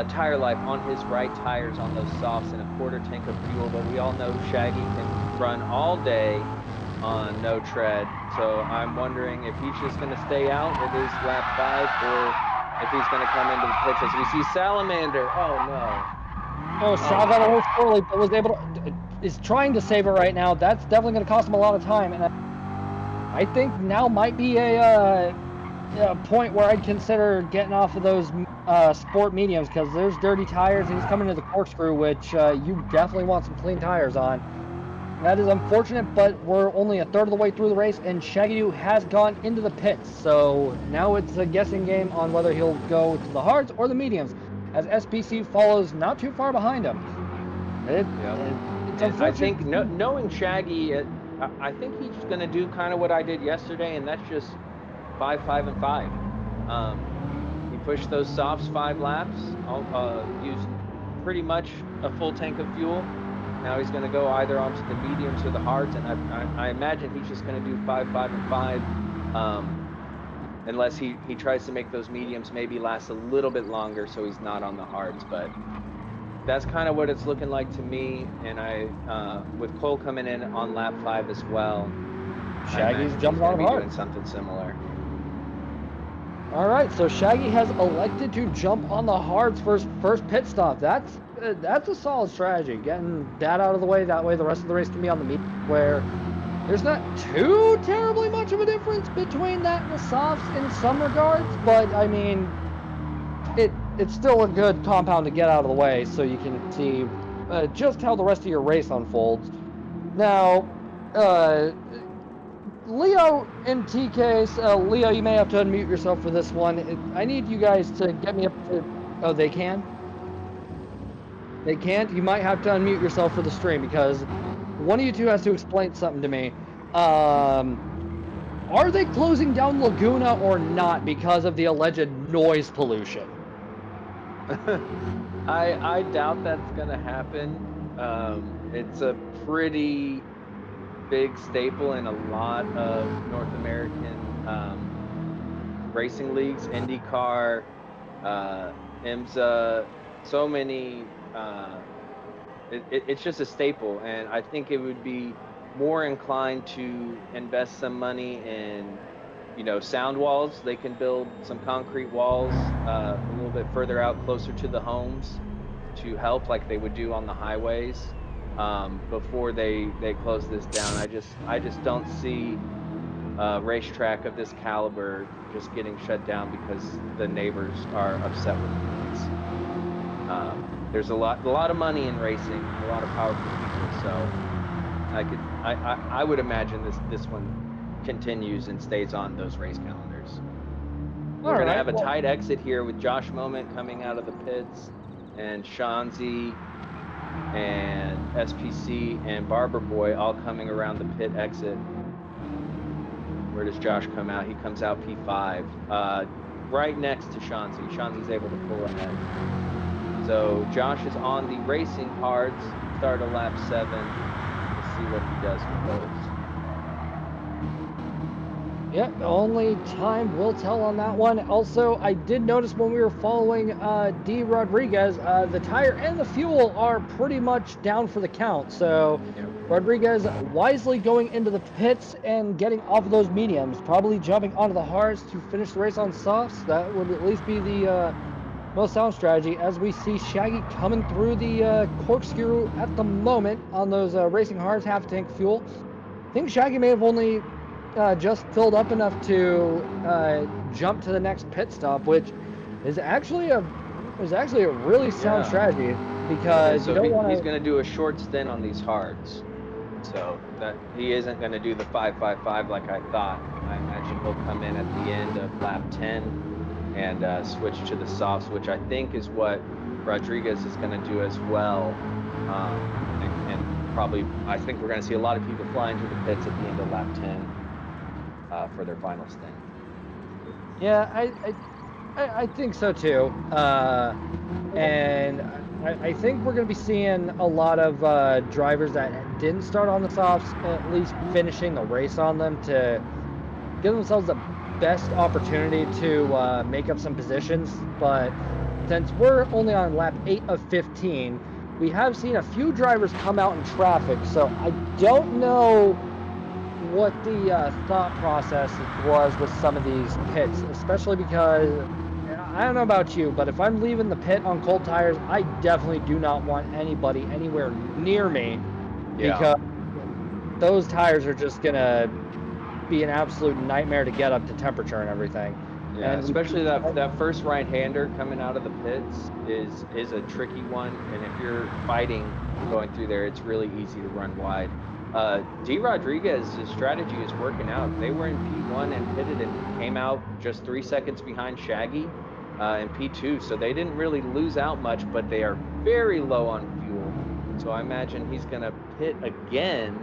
tire life on his right tires on those softs and a 1/4 tank of fuel, but we all know Shaggy can run all day on no tread. So I'm wondering if he's just going to stay out. It is lap 5, or if he's going to come into the pits as we see Salamander. Oh no. Oh, Sal got a little squirrely, but was able to, is trying to save it right now. That's definitely going to cost him a lot of time, and I think now might be a point where I'd consider getting off of those sport mediums, because there's dirty tires, and he's coming to the corkscrew, which you definitely want some clean tires on. That is unfortunate, but we're only a third of the way through the race, and Shaggy Doo has gone into the pits. So now it's a guessing game on whether he'll go to the hards or the mediums, as SPC follows not too far behind him. It's unfortunate. I think knowing Shaggy, I think he's going to do kind of what I did yesterday, and that's just 5, 5, and 5. He pushed those softs 5 laps, used pretty much a full tank of fuel. Now he's going to go either onto the mediums or the hards, and I imagine he's just going to do 5, 5, and 5, unless he tries to make those mediums maybe last a little bit longer so he's not on the hards. But that's kind of what it's looking like to me. And with Cole coming in on lap 5 as well, Shaggy's jumping on be hard. doing something similar. All right, so Shaggy has elected to jump on the hards for his first pit stop. That's a solid strategy, getting that out of the way. That way the rest of the race can be on the medium, where there's not too terribly much of a difference between that and the softs in some regards, but I mean, it's still a good compound to get out of the way so you can see just how the rest of your race unfolds. Now, Leo and TK, Leo, you may have to unmute yourself for this one. I need you guys to get me up to... Oh, they can? They can't? You might have to unmute yourself for the stream, because one of you two has to explain something to me. Are they closing down Laguna or not because of the alleged noise pollution? I doubt that's going to happen. It's a pretty big staple in a lot of North American racing leagues, IndyCar, IMSA, so many. It's just a staple, and I think it would be more inclined to invest some money in, sound walls. They can build some concrete walls a little bit further out, closer to the homes, to help, like they would do on the highways. Before they close this down. I just don't see a racetrack of this caliber just getting shut down because the neighbors are upset with the noise. There's a lot of money in racing, a lot of powerful people, so I would imagine this one continues and stays on those race calendars. We're gonna have a tight exit here with Josh Moment coming out of the pits, and Shanzi and SPC and Barber Boy all coming around the pit exit. Where does Josh come out? He comes out P5, right next to Shanzi. Shanzi's able to pull ahead. So Josh is on the racing hards, start of lap 7. Let's see what he does with those. Yep, only time will tell on that one. Also, I did notice when we were following D. Rodriguez, the tire and the fuel are pretty much down for the count. So Rodriguez wisely going into the pits and getting off of those mediums, probably jumping onto the hards to finish the race on softs. That would at least be the most sound strategy, as we see Shaggy coming through the corkscrew at the moment on those racing hards, half tank fuel. I think Shaggy may have only just filled up enough to jump to the next pit stop, which is actually a really sound strategy, because you don't want to. He's going to do a short stint on these hards, so that he isn't going to do the 5-5-5 like I thought. I imagine he'll come in at the end of lap 10 and switch to the softs, which I think is what Rodriguez is going to do as well. And probably, I think we're going to see a lot of people flying through the pits at the end of lap 10 for their final stint. Yeah, I think so too. And I think we're going to be seeing a lot of drivers that didn't start on the softs at least finishing the race on them to give themselves the best opportunity to make up some positions. But since we're only on lap 8 of 15, we have seen a few drivers come out in traffic, so I don't know what the thought process was with some of these pits, especially because I don't know about you, but if I'm leaving the pit on cold tires, I definitely do not want anybody anywhere near me because those tires are just gonna be an absolute nightmare to get up to temperature and everything. Yeah, And especially that first right-hander coming out of the pits is a tricky one, and if you're fighting going through there, it's really easy to run wide. D. Rodriguez's strategy is working out. They were in P1 and pitted and came out just 3 seconds behind Shaggy in P2, so they didn't really lose out much, but they are very low on fuel. So I imagine he's going to pit again.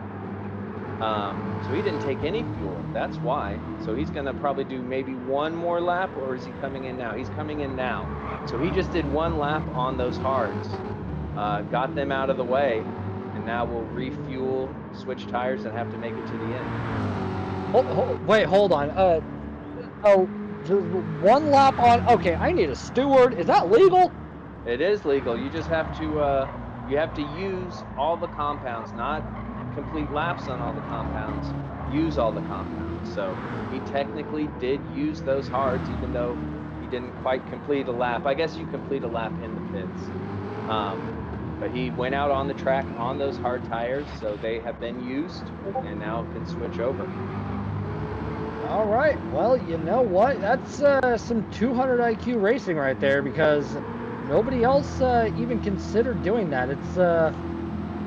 So he didn't take any fuel. That's why. So he's going to probably do maybe one more lap, or is he coming in now? He's coming in now. So he just did one lap on those hards, got them out of the way, and now we'll refuel, switch tires, and have to make it to the end. wait, hold on. Oh, just one lap on. Okay, I need a steward. Is that legal? It is legal. You just have to use all the compounds, not complete laps on all the compounds. Use all the compounds. So he technically did use those hards, even though he didn't quite complete a lap. I guess you complete a lap in the pits. But he went out on the track on those hard tires, so they have been used and now can switch over. All right. Well, you know what? That's some 200 IQ racing right there, because nobody else even considered doing that.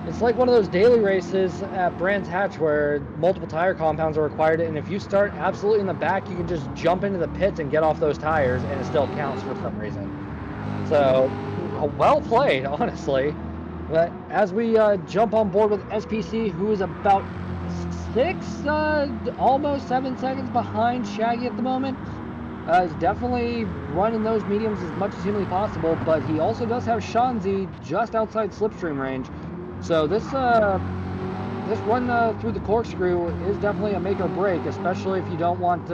It's like one of those daily races at Brands Hatch where multiple tire compounds are required, and if you start absolutely in the back, you can just jump into the pits and get off those tires, and it still counts for some reason. So, well played, honestly. But as we jump on board with SPC, who is about 6, almost 7 seconds behind Shaggy at the moment, he's definitely running those mediums as much as humanly possible, but he also does have Shanzi just outside slipstream range. So this run through the corkscrew is definitely a make or break, especially if you don't want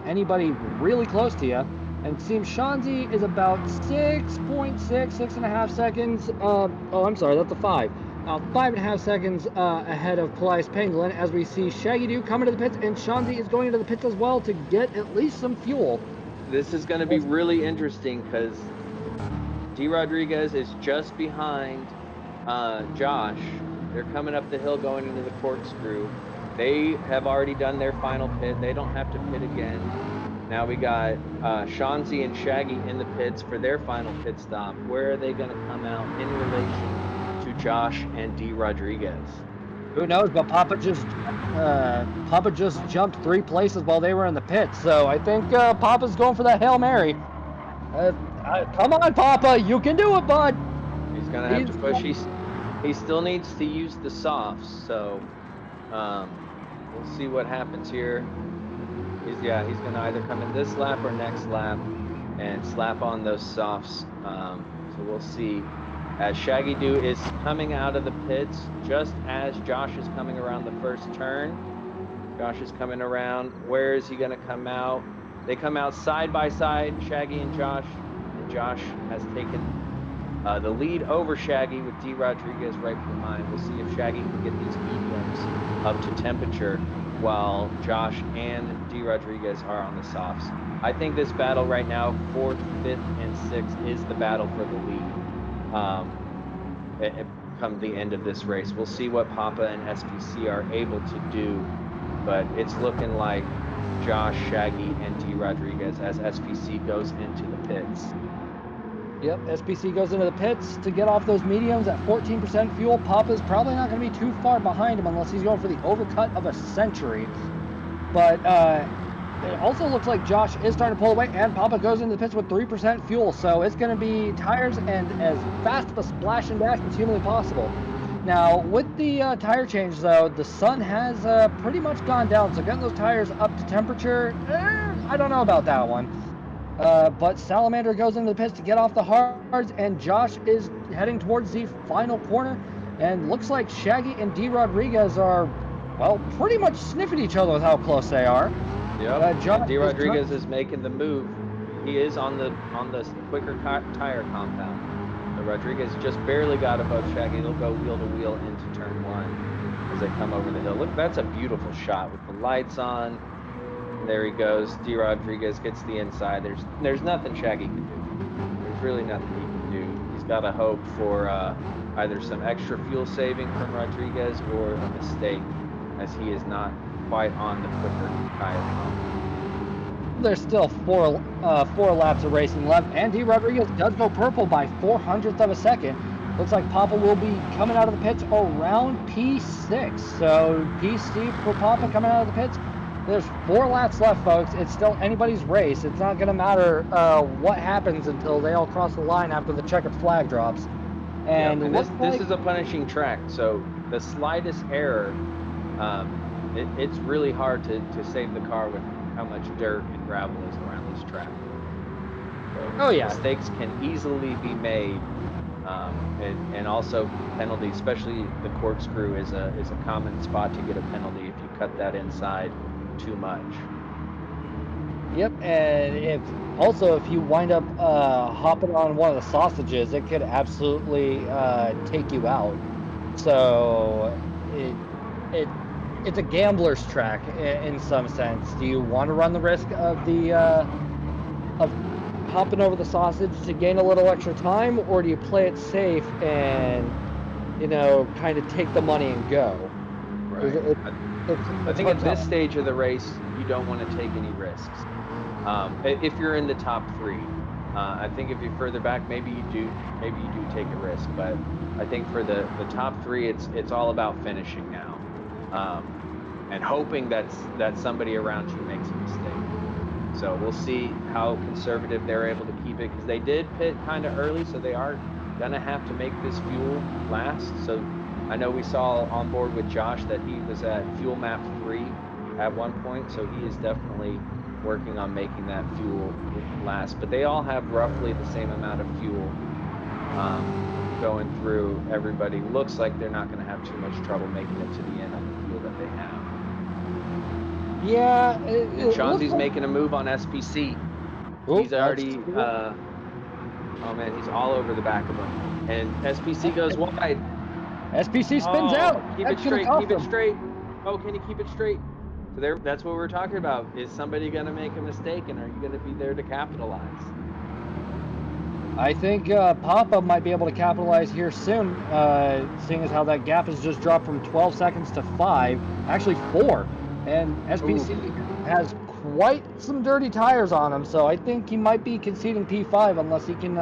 anybody really close to you. And it seems Shanzi is about 6.5 seconds. Oh, I'm sorry, that's a 5. 5.5 seconds ahead of Polias Pangolin, as we see Shaggy Doo coming to the pits, and Shanzi is going into the pits as well to get at least some fuel. This is going to be really interesting because D. Rodriguez is just behind Josh. They're coming up the hill going into the corkscrew. They have already done their final pit. They don't have to pit again. Now we got Shanzi and Shaggy in the pits for their final pit stop. Where are they going to come out in relation to Josh and D. Rodriguez? Who knows? But Papa just jumped 3 places while they were in the pits. So I think Papa's going for that Hail Mary. Come on, Papa, you can do it, bud. He's gonna have to push. He still needs to use the softs. So we'll see what happens here. He's gonna either come in this lap or next lap and slap on those softs. So we'll see. As Shaggy Doo is coming out of the pits, just as Josh is coming around the first turn. Josh is coming around. Where is he gonna come out? They come out side by side, Shaggy and Josh has taken the lead over Shaggy with D. Rodriguez right behind. We'll see if Shaggy can get these mediums up to temperature while Josh and D. Rodriguez are on the softs. I think this battle right now, 4th, 5th, and 6th, is the battle for the lead come the end of this race. We'll see what Papa and SPC are able to do, but it's looking like Josh, Shaggy, and D. Rodriguez as SPC goes into the pits. Yep, SPC goes into the pits to get off those mediums at 14% fuel. Papa's probably not going to be too far behind him unless he's going for the overcut of a century. But it also looks like Josh is starting to pull away, and Papa goes into the pits with 3% fuel. So it's going to be tires and as fast of a splash and dash as humanly possible. Now, with the tire change, though, the sun has pretty much gone down. So getting those tires up to temperature, I don't know about that one. But Salamander goes into the pits to get off the hards, and Josh is heading towards the final corner. And looks like Shaggy and D. Rodriguez are, well, pretty much sniffing each other with how close they are. Yep. D. Rodriguez is making the move. He is on the quicker tire compound. So Rodriguez just barely got above Shaggy. They'll go wheel to wheel into turn 1 as they come over the hill. Look, that's a beautiful shot with the lights on. There he goes. D. Rodriguez gets the inside. There's nothing Shaggy can do. There's really nothing he can do. He's got to hope for either some extra fuel saving from Rodriguez or a mistake, as he is not quite on the quicker tire pump. There's still four laps of racing left, and D. Rodriguez does go purple by 0.04 of a second. Looks like Papa will be coming out of the pits around P6. So P6 for Papa coming out of the pits. There's 4 laps left, folks. It's still anybody's race. It's not going to matter what happens until they all cross the line after the checkered flag drops. And, this is a punishing track, so the slightest error, it's really hard to save the car with how much dirt and gravel is around this track. So mistakes can easily be made, and also penalties, especially the corkscrew is a common spot to get a penalty if you cut that inside too much. Yep, and if you wind up hopping on one of the sausages, it could absolutely take you out. So it's a gambler's track in some sense. Do you want to run the risk of of hopping over the sausage to gain a little extra time, or do you play it safe and kind of take the money and go? Right. I think at this stage of the race, you don't want to take any risks. If you're in the top 3, I think if you're further back, maybe you do take a risk. But I think for the top 3, it's all about finishing now, and hoping that somebody around you makes a mistake. So we'll see how conservative they're able to keep it, because they did pit kind of early, so they are gonna have to make this fuel last. So I know we saw on board with Josh that he was at fuel map 3 at one point, so he is definitely working on making that fuel last. But they all have roughly the same amount of fuel going through. Everybody looks like they're not going to have too much trouble making it to the end on the fuel that they have. Yeah, and Chauncey's making a move on SPC. He's already oh man, he's all over the back of him, and SPC goes wide. SPC spins out. Keep it straight. Keep it straight. Oh, can you keep it straight? So that's what we're talking about. Is somebody going to make a mistake, and are you going to be there to capitalize? I think Papa might be able to capitalize here soon, seeing as how that gap has just dropped from 12 seconds to 5, actually 4. And SPC has quite some dirty tires on him, so I think he might be conceding P5 unless he can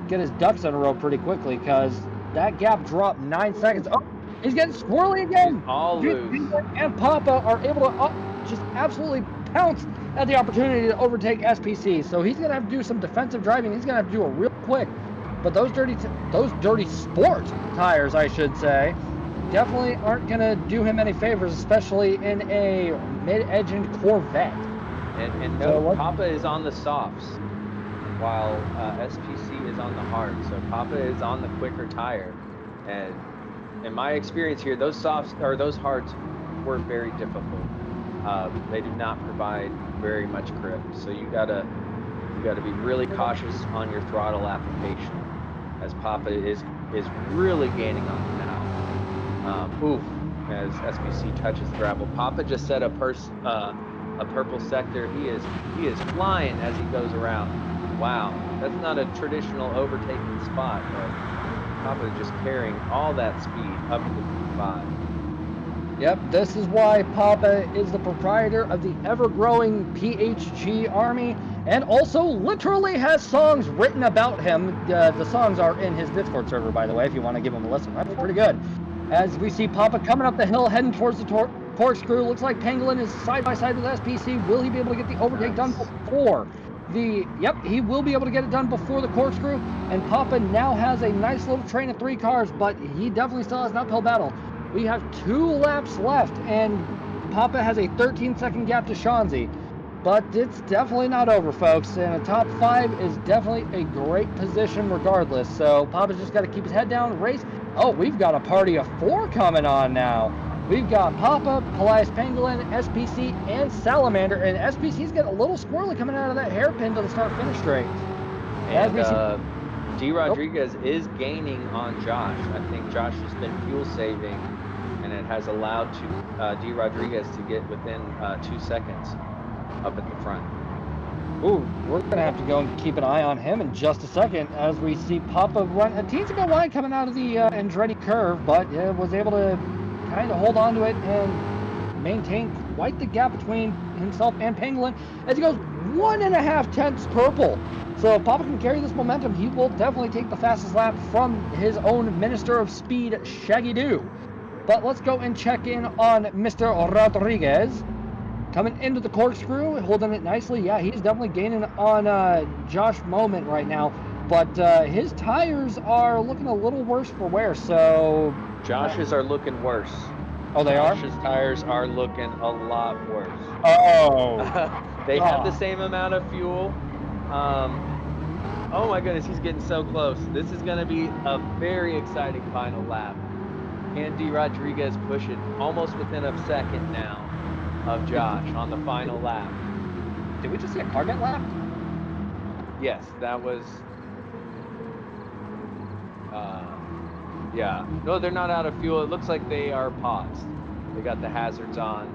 get his ducks in a row pretty quickly, because that gap dropped 9 seconds. Oh, he's getting squirrely again. He's all loose. And Papa are able to just absolutely pounce at the opportunity to overtake SPC. So he's going to have to do some defensive driving. He's going to have to do it real quick. But those dirty sport tires, I should say, definitely aren't going to do him any favors, especially in a mid-engined Corvette. And no, Papa is on the softs, while SPC is on the hard. So Papa is on the quicker tire. And in my experience here, those softs or those hards were very difficult. They do not provide very much grip, so you gotta be really cautious on your throttle application, as Papa is really gaining on him now. As SPC touches the gravel, Papa just set a purple sector. He is flying as he goes around. Wow, that's not a traditional overtaking spot, but Papa just carrying all that speed up to P5. Yep, this is why Papa is the proprietor of the ever-growing PHG Army, and also literally has songs written about him. The songs are in his Discord server, by the way, if you want to give him a listen. That's pretty good. As we see Papa coming up the hill, heading towards the corkscrew. Looks like Pangolin is side-by-side with SPC. Will he be able to get the overtake done before he will be able to get it done before the corkscrew, and Papa now has a nice little train of 3 cars, but he definitely still has an uphill battle. We have 2 laps left, and Papa has a 13-second gap to Chauncey. But it's definitely not over, folks. And a top 5 is definitely a great position regardless. So Papa's just got to keep his head down, race. Oh, we've got a party of 4 coming on now. We've got Papa, Pelias Pangolin, SPC, and Salamander. And SPC's getting a little squirrely coming out of that hairpin to the start-finish straight. And D. Rodriguez is gaining on Josh. I think Josh has been fuel saving, and it has allowed D. Rodriguez to get within 2 seconds. up at the front. Ooh, we're going to have to go and keep an eye on him in just a second as we see Papa run a teensy bit wide coming out of the Andretti curve, but was able to kind of hold on to it and maintain quite the gap between himself and Pangolin as he goes 1.5 tenths purple. So if Papa can carry this momentum, he will definitely take the fastest lap from his own Minister of Speed, Shaggy Doo. But let's go and check in on Mr. Rodriguez. Coming into the corkscrew, holding it nicely. Yeah, he's definitely gaining on Josh Moment right now. But his tires are looking a little worse for wear, so... Josh's are looking worse. Oh, they are? Josh's tires are looking a lot worse. Oh. They have the same amount of fuel. Oh my goodness, he's getting so close. This is going to be a very exciting final lap. Andy Rodriguez pushing almost within a second now of Josh on the final lap. Did we just see a car get lapped? Yes, that was... yeah. No, they're not out of fuel. It looks like they are paused. They got the hazards on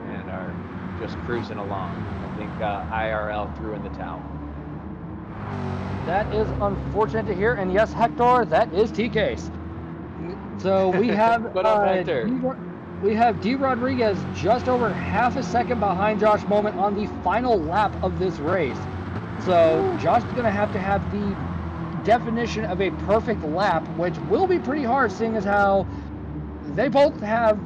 and are just cruising along. I think IRL threw in the towel. That is unfortunate to hear. And yes, Hector, that is T-Case. So we have What up, Hector? We have D. Rodriguez just over half a second behind Josh Moment on the final lap of this race. So Josh is going to have the definition of a perfect lap, which will be pretty hard, seeing as how they both have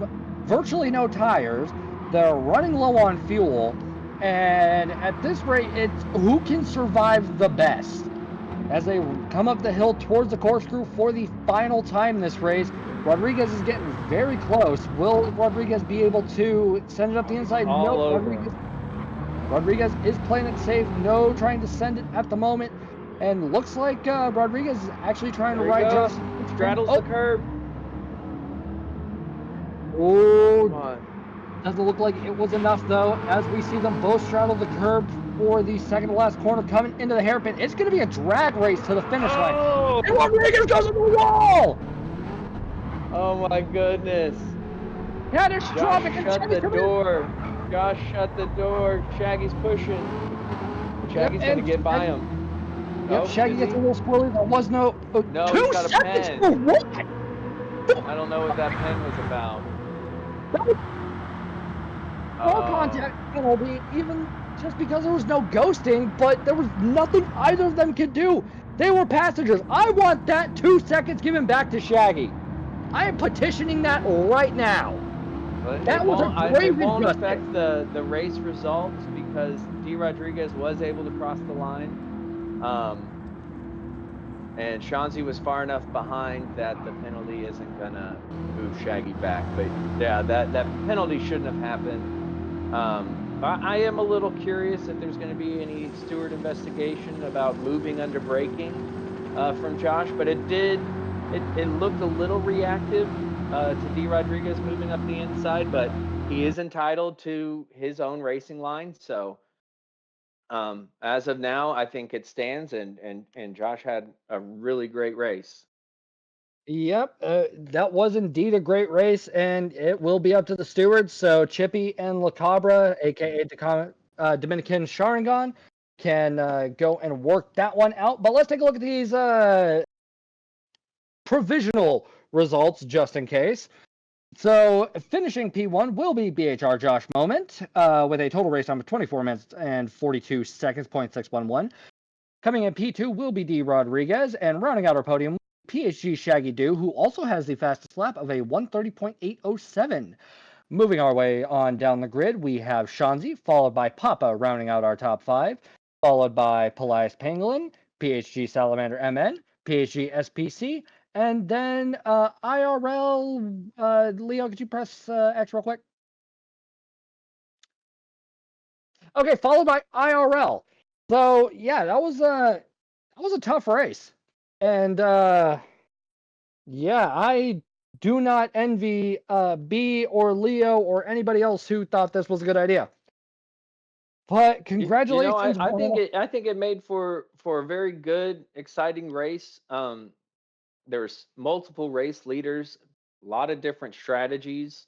virtually no tires. They're running low on fuel, and at this rate, it's who can survive the best. As they come up the hill towards the corkscrew for the final time in this race, Rodriguez is getting very close. Will Rodriguez be able to send it up the inside? All No, Rodriguez is playing it safe. No trying to send it at the moment. And looks like Rodriguez is actually trying to ride Josh. Straddles the curb. Oh, come on. Doesn't look like it was enough, though, as we see them both straddle the curb for the second to last corner coming into the hairpin. It's going to be a drag race to the finish line. And Rodriguez goes into the wall! Oh, my goodness. Catastrophic. Josh shut the door. Josh shut the door. Shaggy's pushing. Shaggy's going to get by him. Yep, Shaggy gets a little squirrely. There was no... No, 2 he's got a seconds pen. for what? I don't know what that pen was about. That was no contact penalty, even just because there was no ghosting, but there was nothing either of them could do. They were passengers. I want that 2 seconds given back to Shaggy. I am petitioning that right now. But that was a great It won't affect the race results because D. Rodriguez was able to cross the line. And Shanzi was far enough behind that the penalty isn't going to move Shaggy back. But yeah, that penalty shouldn't have happened. I am a little curious if there's going to be any steward investigation about moving under braking from Josh, but it looked a little reactive to D. Rodriguez moving up the inside, but he is entitled to his own racing line. So as of now, I think it stands, and Josh had a really great race. Yep, that was indeed a great race, and it will be up to the stewards. So Chippy and La Cabra, aka Dominican Sharingan, can go and work that one out. But let's take a look at these provisional results, just in case. So finishing P1 will be BHR Josh Moment with a total race time of 24 minutes and 42 seconds, 0.611. Coming in P2 will be D. Rodriguez, and rounding out our podium, PHG Shaggy Doo, who also has the fastest lap of a 1:30.807. Moving our way on down the grid, we have Shanzi, followed by Papa, rounding out our top 5, followed by Pelias Pangolin, PHG Salamander MN, PHG SPC, and then IRL. Leo, could you press X real quick? Okay, followed by IRL. So yeah, that was a tough race, and yeah, I do not envy B or Leo or anybody else who thought this was a good idea. But congratulations! I think it made for a very good, exciting race. There's multiple race leaders, a lot of different strategies.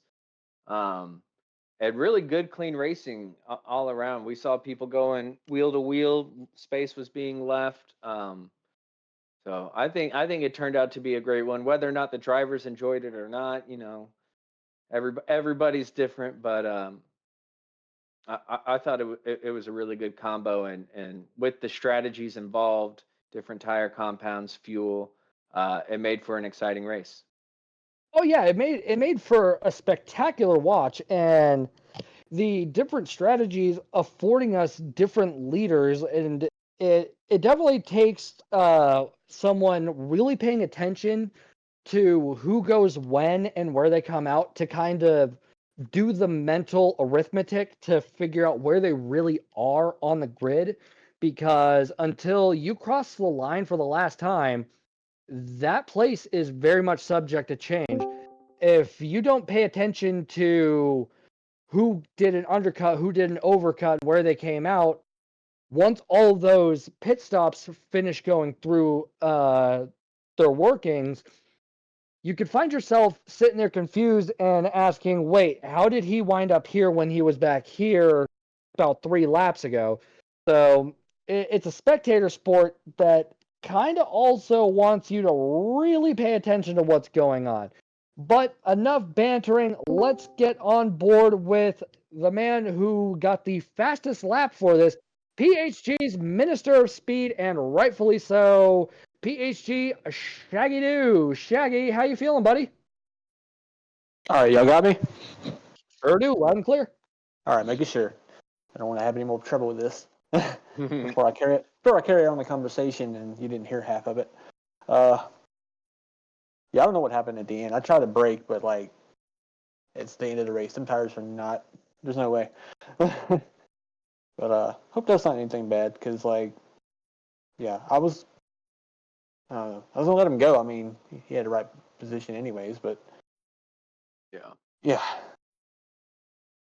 and really good, clean racing all around. We saw people going wheel to wheel. Space was being left. So I think it turned out to be a great one. Whether or not the drivers enjoyed it or not, everybody's different. But I thought it was a really good combo, and with the strategies involved, different tire compounds, fuel, it made for an exciting race. Oh yeah, it made for a spectacular watch, and the different strategies affording us different leaders, and it definitely takes someone really paying attention to who goes when and where they come out to kind of do the mental arithmetic to figure out where they really are on the grid, because until you cross the line for the last time, that place is very much subject to change. If you don't pay attention to who did an undercut, who did an overcut, where they came out, once all of those pit stops finish going through their workings, you could find yourself sitting there confused and asking, wait, how did he wind up here when he was back here about 3 laps ago? So it's a spectator sport that kind of also wants you to really pay attention to what's going on. But enough bantering. Let's get on board with the man who got the fastest lap for this, PHG's Minister of Speed, and rightfully so, PHG Shaggy Doo. Shaggy, how you feeling, buddy? All right, y'all got me? Sure do, loud and clear. All right, making sure. I don't want to have any more trouble with this before I carry on the conversation and you didn't hear half of it. Yeah, I don't know what happened at the end. I tried to brake, but like, it's the end of the race. Them tires are not. There's no way. But hope that's not anything bad, because like, yeah, I was gonna let him go. I mean, he had the right position anyways, but yeah.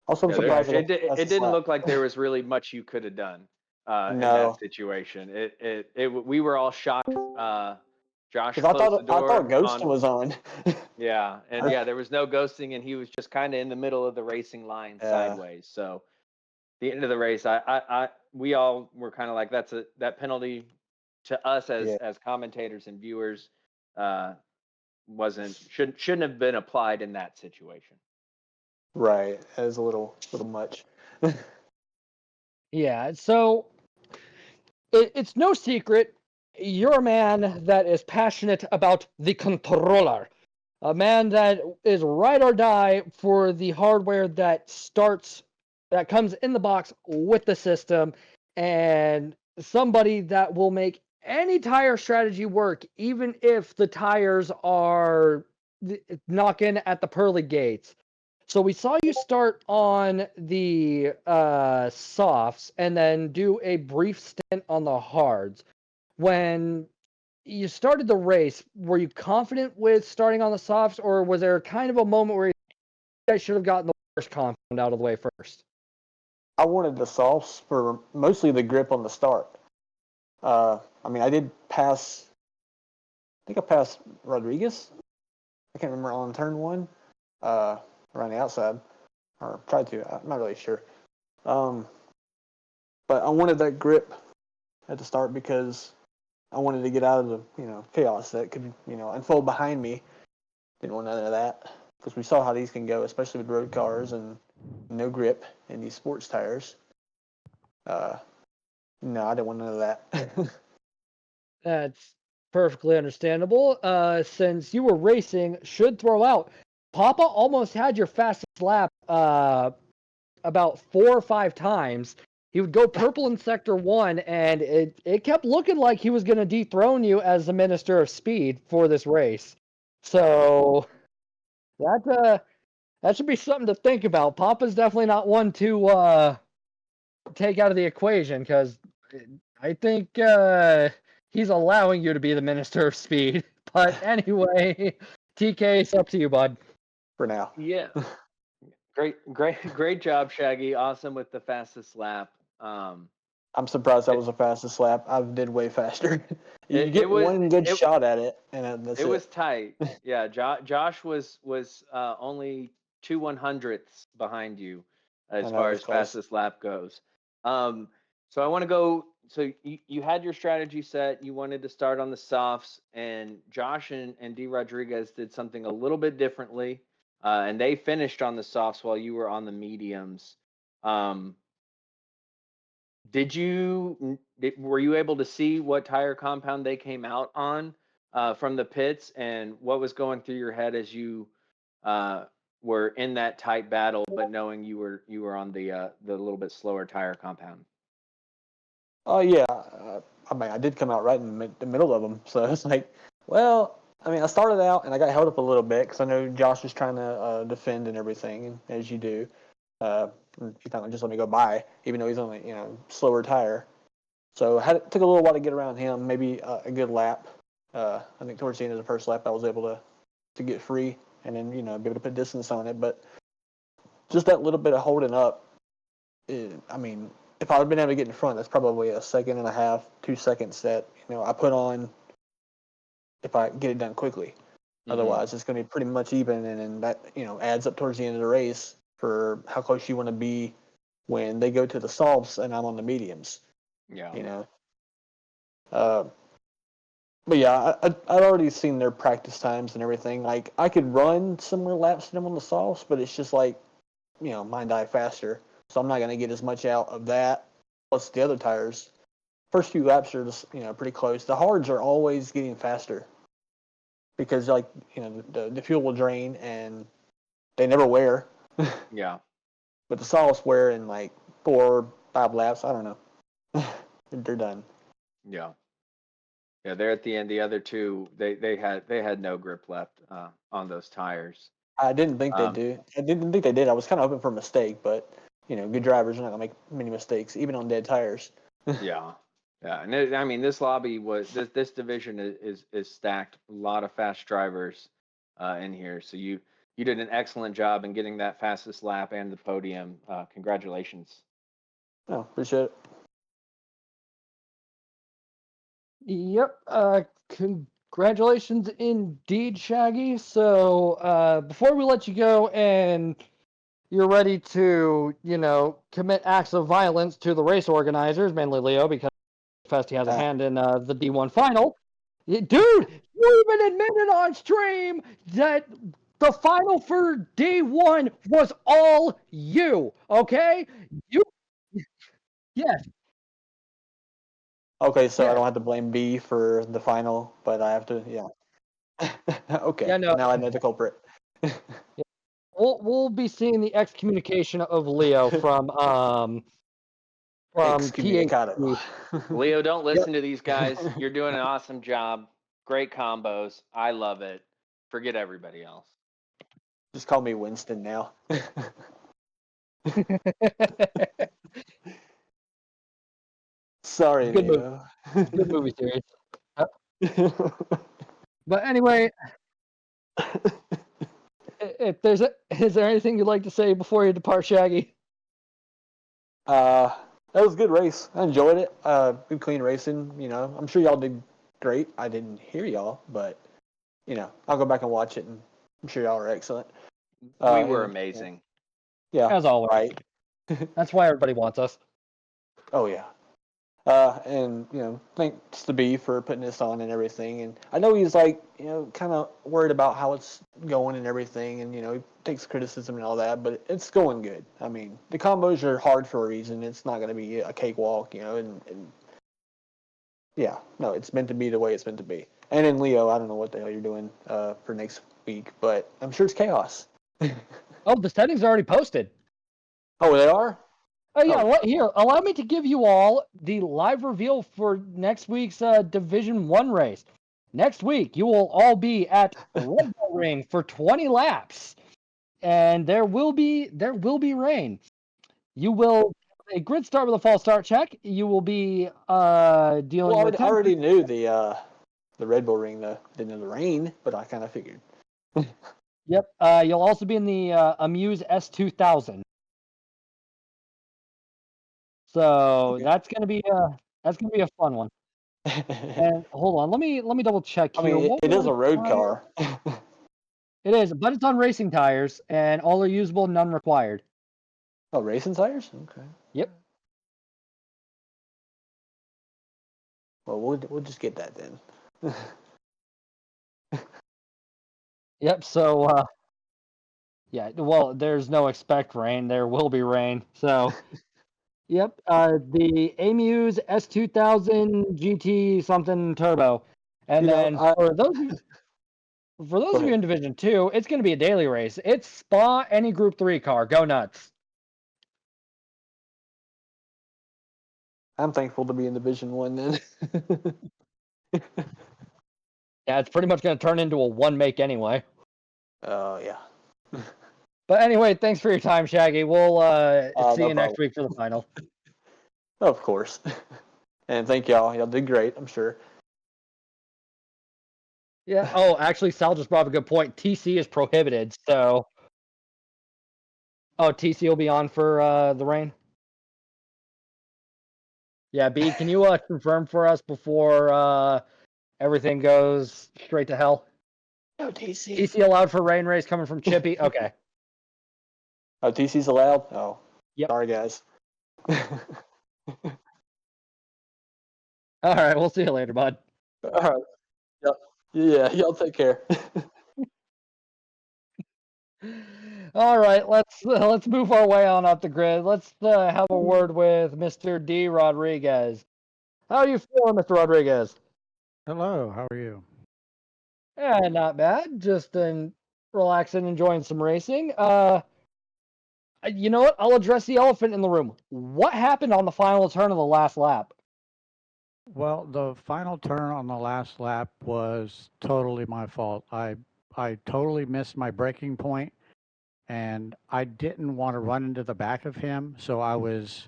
Also, I'm surprised it didn't look like there was really much you could have done in that situation. We were all shocked. Josh closed the door. I thought ghosting was on. Yeah, and yeah, there was no ghosting, and he was just kind of in the middle of the racing line sideways. So the end of the race, we all were kind of like, that penalty to us as commentators and viewers shouldn't have been applied in that situation. Right, it was a little much. Yeah, so it's no secret you're a man that is passionate about the controller, a man that is ride or die for the hardware that comes in the box with the system, and somebody that will make any tire strategy work, even if the tires are knocking at the pearly gates. So we saw you start on the softs and then do a brief stint on the hards. When you started the race, were you confident with starting on the softs, or was there kind of a moment where you guys should have gotten the worst compound out of the way first? I wanted the softs for mostly the grip on the start. I mean, I think I passed Rodriguez. I can't remember on turn 1, around the outside, or tried to. I'm not really sure. But I wanted that grip at the start because I wanted to get out of the chaos that could unfold behind me. Didn't want none of that, because we saw how these can go, especially with road cars and no grip in these sports tires. No, I didn't want none of that. That's perfectly understandable. Since you were racing, should throw out. Papa almost had your fastest lap about 4 or 5 times. He would go purple in sector 1, and it kept looking like he was going to dethrone you as the Minister of Speed for this race. So that should be something to think about. Papa's definitely not one to take out of the equation, because I think he's allowing you to be the Minister of Speed. But anyway, TK, it's up to you, bud. For now. Yeah. Great job, Shaggy. Awesome with the fastest lap. I'm surprised that was the fastest lap. I did way faster. You get one good shot at it, and that's it. It was tight. Yeah, Josh was only two 100ths behind you as know, far it was as close. fastest lap goes. So I want to go. So you had your strategy set. You wanted to start on the softs, and Josh and D Rodriguez did something a little bit differently, and they finished on the softs while you were on the mediums. Were you able to see what tire compound they came out on from the pits, and what was going through your head as you were in that tight battle, but knowing you were on the little bit slower tire compound? Oh yeah, I mean, I did come out right in the middle of them, so it's like, well, I mean, I started out and I got held up a little bit because I know Josh was trying to defend and everything, and as you do, he kind of just let me go by, even though he's only slower tire. So it took a little while to get around him, maybe a good lap. I think towards the end of the first lap, I was able to get free and then be able to put distance on it, but just that little bit of holding up. I mean, if I had been able to get in front, that's probably a second and a half, 2 seconds that I put on if I get it done quickly. Mm-hmm. Otherwise, it's going to be pretty much even, and then that adds up towards the end of the race for how close you want to be when they go to the softs and I'm on the mediums. Yeah. But yeah, I'd already seen their practice times and everything. Like I could run similar laps to them on the softs, but it's just like mine die faster. So I'm not going to get as much out of that. Plus the other tires, first few laps are just pretty close. The hards are always getting faster because the fuel will drain and they never wear. Yeah. But the softs wear in like 4 5 laps. I don't know. They're done. Yeah. Yeah, they're at the end. The other two, they had no grip left on those tires. I didn't think they do. I didn't think they did. I was kind of hoping for a mistake, but good drivers are not gonna make many mistakes, even on dead tires. Yeah, yeah, and I mean, this lobby was this division is stacked. A lot of fast drivers in here, so you did an excellent job in getting that fastest lap and the podium. Congratulations. Oh, appreciate it. Yep. Congratulations indeed, Shaggy. So before we let you go and you're ready to, commit acts of violence to the race organizers, mainly Leo, because he has a hand in the D1 final. Dude, you even admitted on stream that the final for D1 was all you, okay? Yes. Okay, so Yeah. I don't have to blame B for the final, but I have to, yeah. Okay, Yeah, no. now I know the culprit. We'll be seeing the excommunication of Leo from Excommunicado. Leo, don't listen to these guys. You're doing an awesome job. Great combos. I love it. Forget everybody else. Just call me Winston now. Sorry, Good Leo. Good movie series. But anyway, if is there anything you'd like to say before you depart, Shaggy? That was a good race. I enjoyed it. Good clean racing. I'm sure y'all did great. I didn't hear y'all, but I'll go back and watch it, and I'm sure y'all are excellent. We were amazing. Yeah, as always. Right. That's why everybody wants us. Oh yeah. And thanks to B for putting this on and everything. And I know he's like, kind of worried about how it's going and everything, and he takes criticism and all that, but it's going good. I mean, the combos are hard for a reason. It's not going to be a cakewalk, and yeah, no, it's meant to be the way it's meant to be. And then Leo, I don't know what the hell you're doing for next week, but I'm sure it's chaos. Oh, the settings are already posted. Oh, they are? Oh yeah, here, allow me to give you all the live reveal for next week's Division 1 race. Next week, you will all be at Red Bull Ring for 20 laps, and there will be rain. You will a grid start with a false start check. You will be dealing with. I already knew the Red Bull Ring, didn't know the rain, but I kind of figured. Yep. You'll also be in the Amuse S2000. So that's gonna be a fun one. And hold on, let me double check I here. mean, it is a road car. It is, but it's on racing tires, and all are usable, none required. Oh, racing tires? Okay. Yep. Well, we'll just get that then. Yep. So, yeah. Well, there's no expect rain. There will be rain. So, yep. The Amuse S2000 GT something turbo, and then for those of you in Division 2, it's going to be a daily race. It's Spa any Group 3 car. Go nuts. I'm thankful to be in Division 1 then. Yeah, it's pretty much going to turn into a one make anyway. Oh, yeah. But anyway, thanks for your time, Shaggy. We'll see no you next problem. week for the final. Of course. And thank y'all. Y'all did great, I'm sure. Yeah. Oh, actually, Sal just brought up a good point. TC is prohibited, so. Oh, TC will be on for the rain? Yeah, B, can you confirm for us before everything goes straight to hell? No, TC. TC allowed for rain race coming from Chippy? Okay. Oh, TC's allowed? Oh. Yep. Sorry, guys. All right, we'll see you later, bud. All right. Yep. Yeah, y'all take care. All right, let's move our way on up the grid. Let's have a word with Mr. D. Rodriguez. How are you feeling, Mr. Rodriguez? Hello, how are you? Yeah, not bad. Just relaxing, enjoying some racing. You know what? I'll address the elephant in the room. What happened on the final turn of the last lap? Well, the final turn on the last lap was totally my fault. I totally missed my braking point, and I didn't want to run into the back of him, so I was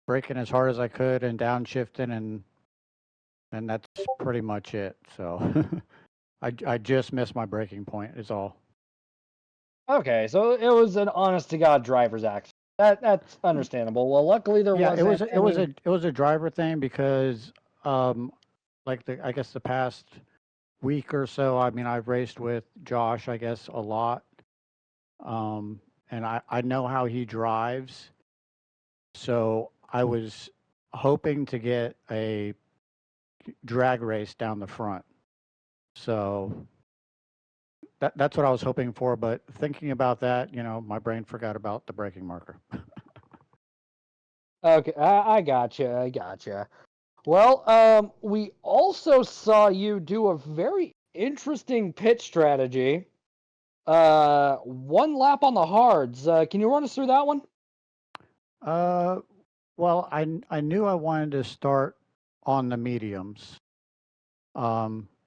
braking as hard as I could and downshifting, and that's pretty much it. So I just missed my braking point is all. Okay, so it was an honest to God driver's accident. That's understandable. Well, luckily there Yeah, wasn't. it was a driver thing because like I guess the past week or so, I mean, I've raced with Josh, I guess, a lot. And I know how he drives. So I was hoping to get a drag race down the front. So that's what I was hoping for. But thinking about that, my brain forgot about the braking marker. Okay, I gotcha. I gotcha. Well, we also saw you do a very interesting pit strategy. One lap on the hards. Can you run us through that one? Well, I knew I wanted to start on the mediums.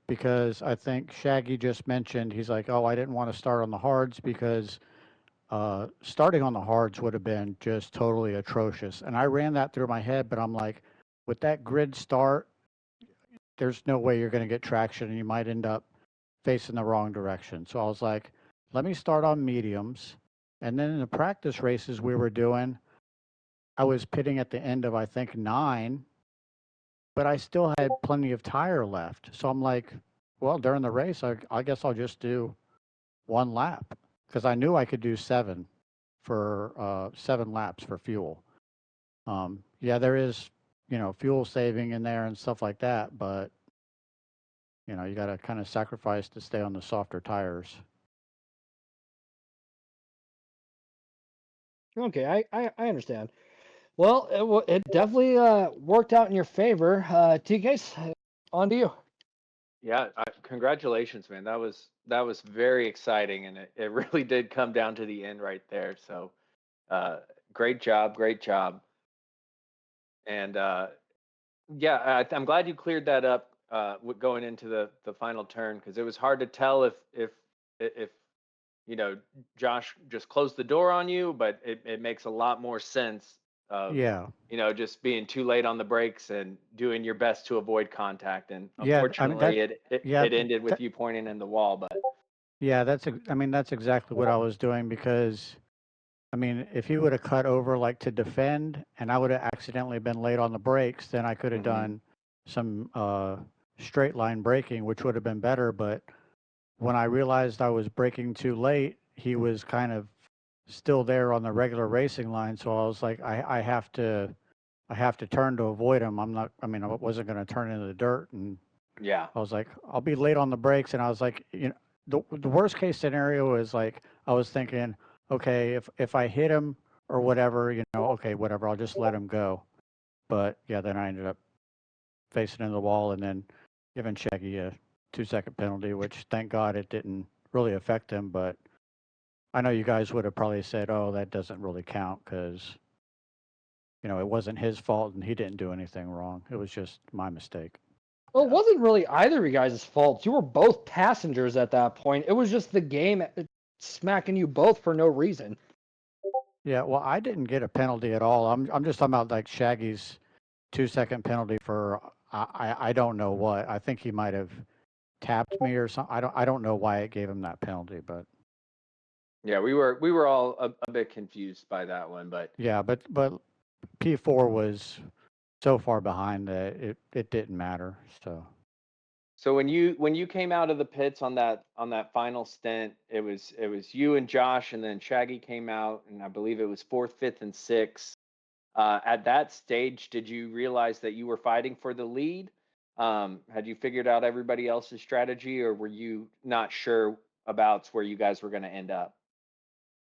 Because I think Shaggy just mentioned, he's like, oh, I didn't want to start on the hards because starting on the hards would have been just totally atrocious. And I ran that through my head, but I'm like, with that grid start, there's no way you're going to get traction and you might end up facing the wrong direction. So I was like, let me start on mediums. And then in the practice races we were doing, I was pitting at the end of, I think, 9, but I still had plenty of tire left. So I'm like, well, during the race, I guess I'll just do one lap because I knew I could do 7 for 7 laps for fuel. Yeah, there is, fuel saving in there and stuff like that, but you got to kind of sacrifice to stay on the softer tires. Okay, I understand. Well, it definitely worked out in your favor. TK, on to you. Yeah, congratulations, man. That was very exciting, and it really did come down to the end right there. So, great job, great job. And yeah, I'm glad you cleared that up going into the final turn because it was hard to tell if Josh just closed the door on you, but it makes a lot more sense of Yeah. just being too late on the brakes and doing your best to avoid contact. And Yeah, unfortunately, it yeah, ended with you pointing in the wall. But yeah, that's exactly what I was doing because, if he would have cut over like to defend and I would have accidentally been late on the brakes, then I could have done some straight line braking, which would have been better. But when I realized I was braking too late, he was kind of still there on the regular racing line. So I was like, I have to turn to avoid him. I wasn't going to turn into the dirt. And Yeah. I was like, I'll be late on the brakes. And I was like, the worst case scenario is like, I was thinking, okay, if I hit him or whatever, okay, whatever, I'll just let him go. But yeah, then I ended up facing into the wall and then giving Shaggy a 2-second penalty, which thank God it didn't really affect him. But I know you guys would have probably said, oh, that doesn't really count because, it wasn't his fault and he didn't do anything wrong. It was just my mistake. Well, it wasn't really either of you guys' fault. You were both passengers at that point. It was just the game smacking you both for no reason. Yeah, well, I didn't get a penalty at all. I'm just talking about like Shaggy's 2-second penalty for I don't know what. I think he might have tapped me or something. I don't know why it gave him that penalty, but Yeah, we were all a bit confused by that one, but yeah, but P4 was so far behind that it didn't matter. so when you came out of the pits on that final stint, it was you and Josh, and then Shaggy came out, and I believe it was fourth, fifth, and sixth. At that stage, did you realize that you were fighting for the lead? Had you figured out everybody else's strategy, or were you not sure about where you guys were going to end up?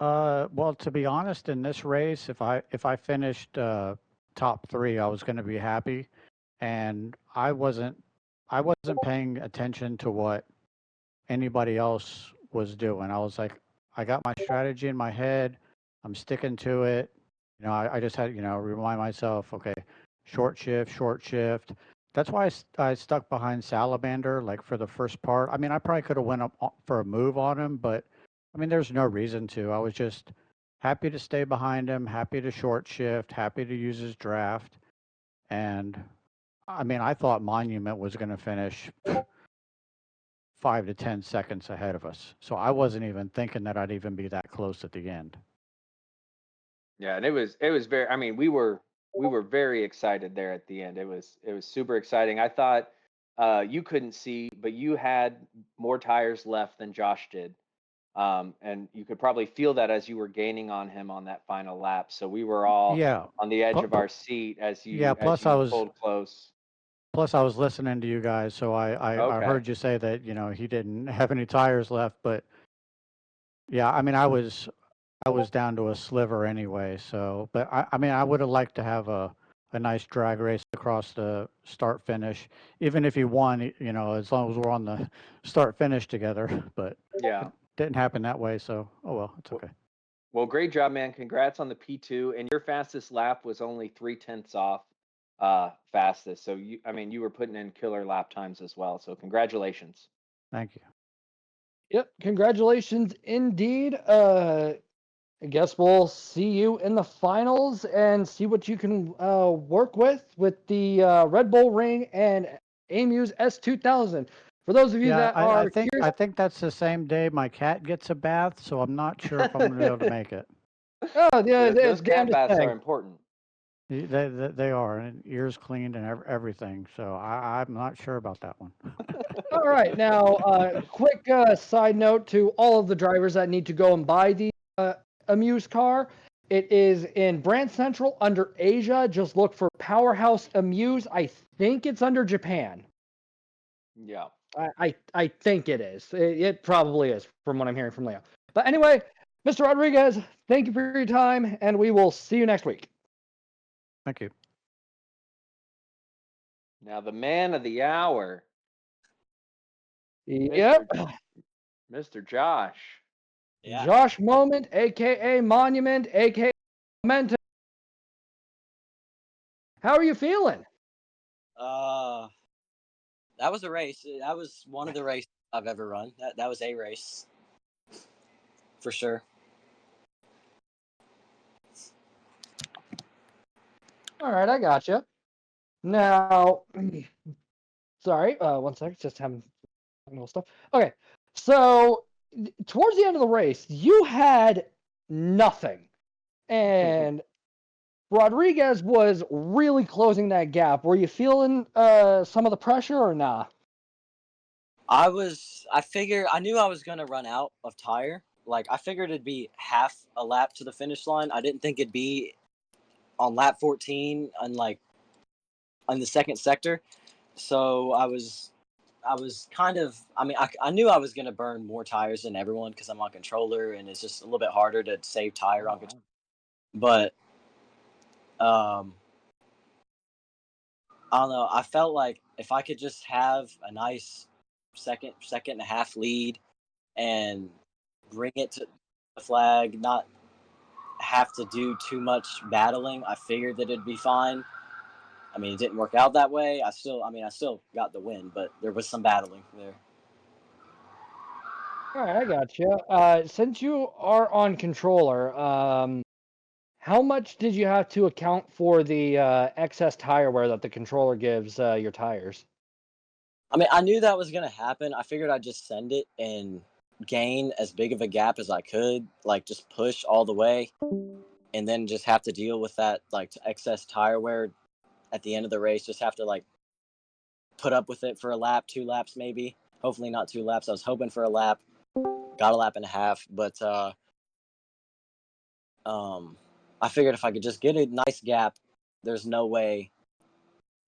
Well, to be honest, in this race, if I finished top 3, I was going to be happy, and I wasn't paying attention to what anybody else was doing. I was like, I got my strategy in my head. I'm sticking to it. I just had, remind myself, okay, short shift. That's why I stuck behind Salamander, like for the first part. I mean, I probably could have went up for a move on him, but I mean, there's no reason to. I was just happy to stay behind him, happy to short shift, happy to use his draft. And I mean, I thought Monument was going to finish 5 to 10 seconds ahead of us. So I wasn't even thinking that I'd even be that close at the end. Yeah, and it was very. I mean, we were very excited there at the end. It was super exciting. I thought you couldn't see, but you had more tires left than Josh did, and you could probably feel that as you were gaining on him on that final lap. So we were all Yeah. on the edge of our seat as you pulled close. Plus, I was listening to you guys, so I Okay. heard you say that he didn't have any tires left. But yeah, I mean, I was down to a sliver anyway. So, but I mean, I would have liked to have a nice drag race across the start finish, even if he won. As long as we're on the start finish together. But Yeah. it didn't happen that way. So, oh well, it's okay. Well, great job, man. Congrats on the P2, and your fastest lap was only 0.3 off fastest. So you were putting in killer lap times as well. So congratulations. Thank you. Yep, congratulations indeed. I guess we'll see you in the finals and see what you can work with the Red Bull Ring and Amuse S2000. For those of you that are I think that's the same day my cat gets a bath, so I'm not sure if I'm going to be able to make it. Oh, yeah, Those it's cat baths thing. are important. They are, and ears cleaned and everything. So I'm not sure about that one. All right, now, quick side note to all of the drivers that need to go and buy the Amuse car. It is in Brand Central under Asia. Just look for Powerhouse Amuse. I think it's under Japan. Yeah. I think it is. It probably is from what I'm hearing from Leo. But anyway, Mr. Rodriguez, thank you for your time, and we will see you next week. Thank you. Now the man of the hour. Yep. Mr. Josh. Yeah. Josh Moment, aka Monument, aka Momentum. How are you feeling? That was a race. That was one of the races I've ever run. That was a race. For sure. All right, I got you. Now, sorry, one second, just having technical stuff. Okay, so towards the end of the race, you had nothing, and Rodriguez was really closing that gap. Were you feeling some of the pressure or not? I knew I was gonna run out of tire. Like I figured it'd be half a lap to the finish line. I didn't think it'd be on lap 14 and like on the second sector. So I was kind of, I knew I was going to burn more tires than everyone because I'm on controller and it's just a little bit harder to save tire on controller. But I don't know. I felt like if I could just have a nice second and a half lead and bring it to the flag, not have to do too much battling, I figured that it'd be fine. I mean, it didn't work out that way. I still got the win, but there was some battling there. All right, I got you. Since you are on controller, how much did you have to account for the excess tire wear that the controller gives your tires? I mean, I knew that was going to happen. I figured I'd just send it and gain as big of a gap as I could, like just push all the way, and then just have to deal with that like excess tire wear at the end of the race. Just have to like put up with it for a lap, 2 laps maybe. Hopefully not 2 laps. I was hoping for a lap. Got a lap and a half, but I figured if I could just get a nice gap, there's no way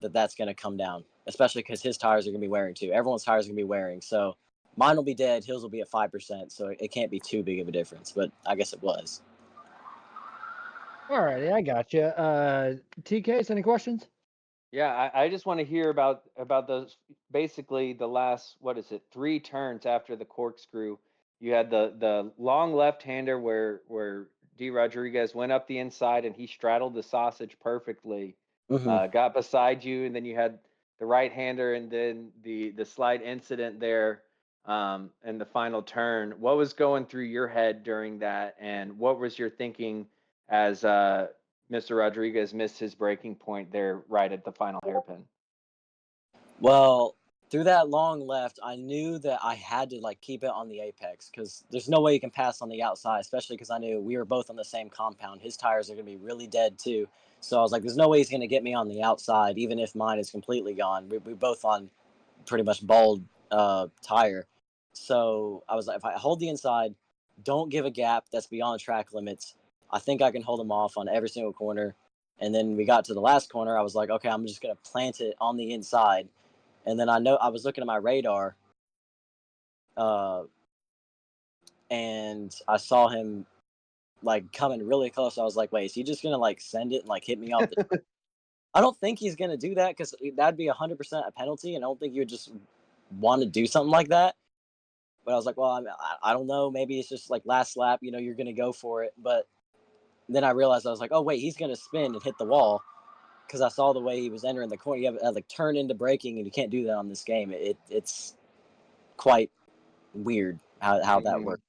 that that's going to come down, especially because his tires are going to be wearing too. Everyone's tires are going to be wearing, so mine will be dead. His will be at 5%, so it can't be too big of a difference, but I guess it was. All righty, I got you. TKs, any questions? Yeah, I just want to hear about those. Basically, the last, what is it, 3 turns after the corkscrew. You had the long left-hander where D. Rodriguez went up the inside and he straddled the sausage perfectly. Got beside you, and then you had the right-hander, and then the slight incident there in the final turn. What was going through your head during that, and what was your thinking as Mr. Rodriguez missed his breaking point there right at the final hairpin? Well, through that long left, I knew that I had to like keep it on the apex because there's no way you can pass on the outside, especially because I knew we were both on the same compound. His tires are going to be really dead too. So I was like, there's no way he's going to get me on the outside, even if mine is completely gone. We're both on pretty much bald tire. So I was like, if I hold the inside, don't give a gap that's beyond track limits, I think I can hold him off on every single corner. And then we got to the last corner. I was like, okay, I'm just going to plant it on the inside. And then I was looking at my radar, and I saw him like coming really close. I was like, wait, is he just gonna like send it and like hit me off the I don't think he's gonna do that because that'd be 100% a penalty, and I don't think you would just want to do something like that. But I was like, well, I don't know. Maybe it's just like last lap, you're gonna go for it. But then I realized I was like, oh wait, he's gonna spin and hit the wall because I saw the way he was entering the corner. You have like turn into braking, and you can't do that on this game. It's quite weird how that works.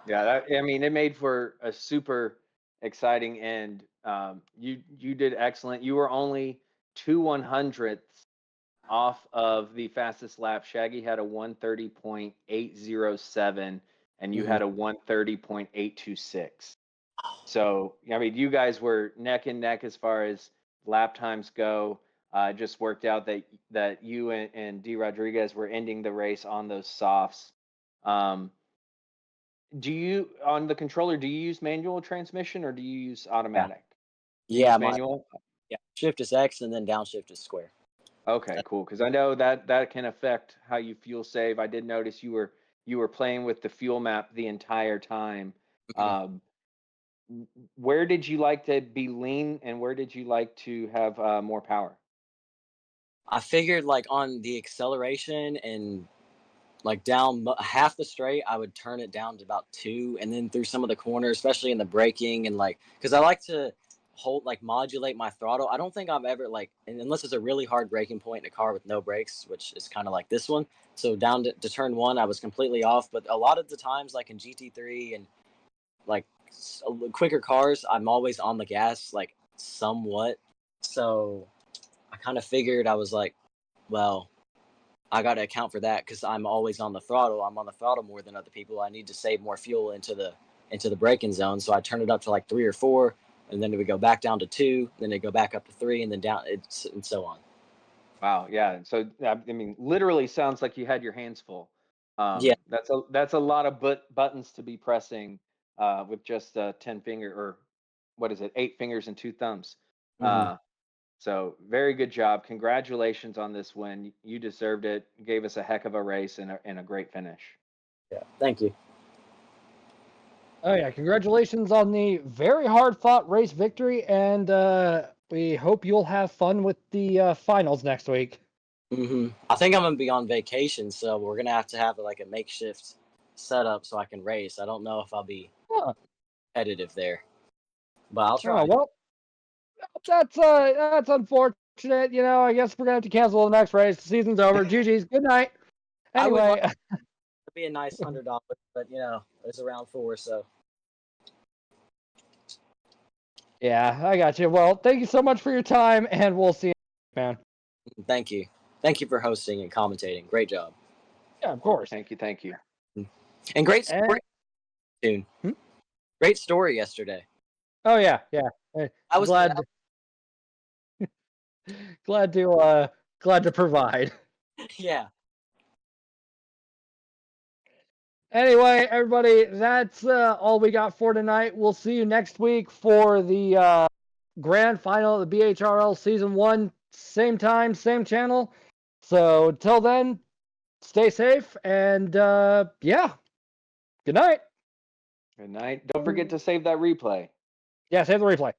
Yeah, I mean, it made for a super exciting end. You did excellent. You were only 2/100ths off of the fastest lap. Shaggy had a 1:30.807, and you had a 1:30.826. So, I mean, you guys were neck and neck as far as lap times go. It just worked out that you and D. Rodriguez were ending the race on those softs. Do you, on the controller, do you use manual transmission or do you use automatic? You use manual? Yeah, shift is X and then downshift is square. Okay, cool. Because I know that can affect how you fuel save. I did notice you were playing with the fuel map the entire time. Where did you like to be lean, and where did you like to have more power? I figured like on the acceleration and like down half the straight, I would turn it down to about 2, and then through some of the corners, especially in the braking and like, because I like to modulate my throttle. I don't think I've ever like, unless it's a really hard braking point in a car with no brakes, which is kind of like this one. So down to turn 1, I was completely off. But a lot of the times, like in GT3 and like quicker cars, I'm always on the gas, like somewhat. So I kind of figured, I was like, well, I got to account for that because I'm always on the throttle. I'm on the throttle more than other people. I need to save more fuel into the braking zone. So I turn it up to like 3 or 4, and then it would go back down to 2, then it go back up to 3, and then down, and so on. Wow. Yeah. So I mean, literally sounds like you had your hands full. Yeah. That's a lot of buttons to be pressing with just 10 finger or what is it, 8 fingers and 2 thumbs. Mhm. So very good job. Congratulations on this win. You deserved it. You gave us a heck of a race and a great finish. Yeah. Thank you. Oh yeah, congratulations on the very hard fought race victory, and we hope you'll have fun with the finals next week. I think I'm gonna be on vacation, so we're gonna have to have like a makeshift setup so I can race. I don't know if I'll be Huh. competitive there, but I'll Oh try. well, that's unfortunate. You know, I guess we're gonna have to cancel the next race. The season's over. GG's. Good night. I would like Anyway, it to be a nice $100, but it's around 4, so yeah, I got you. Well, thank you so much for your time, and we'll see you, man. thank you. Thank you for hosting and commentating. Great job. Yeah, of course. Thank you. Thank you. And great And, story, Tune. Hmm? Great story yesterday. oh yeah, yeah. I was glad glad to provide. yeah. Anyway, everybody, that's all we got for tonight. We'll see you next week for the grand final of the BHRL Season 1. Same time, same channel. So, till then, stay safe, and yeah, good night. Good night. Don't forget to save that replay. Yeah, save the replay.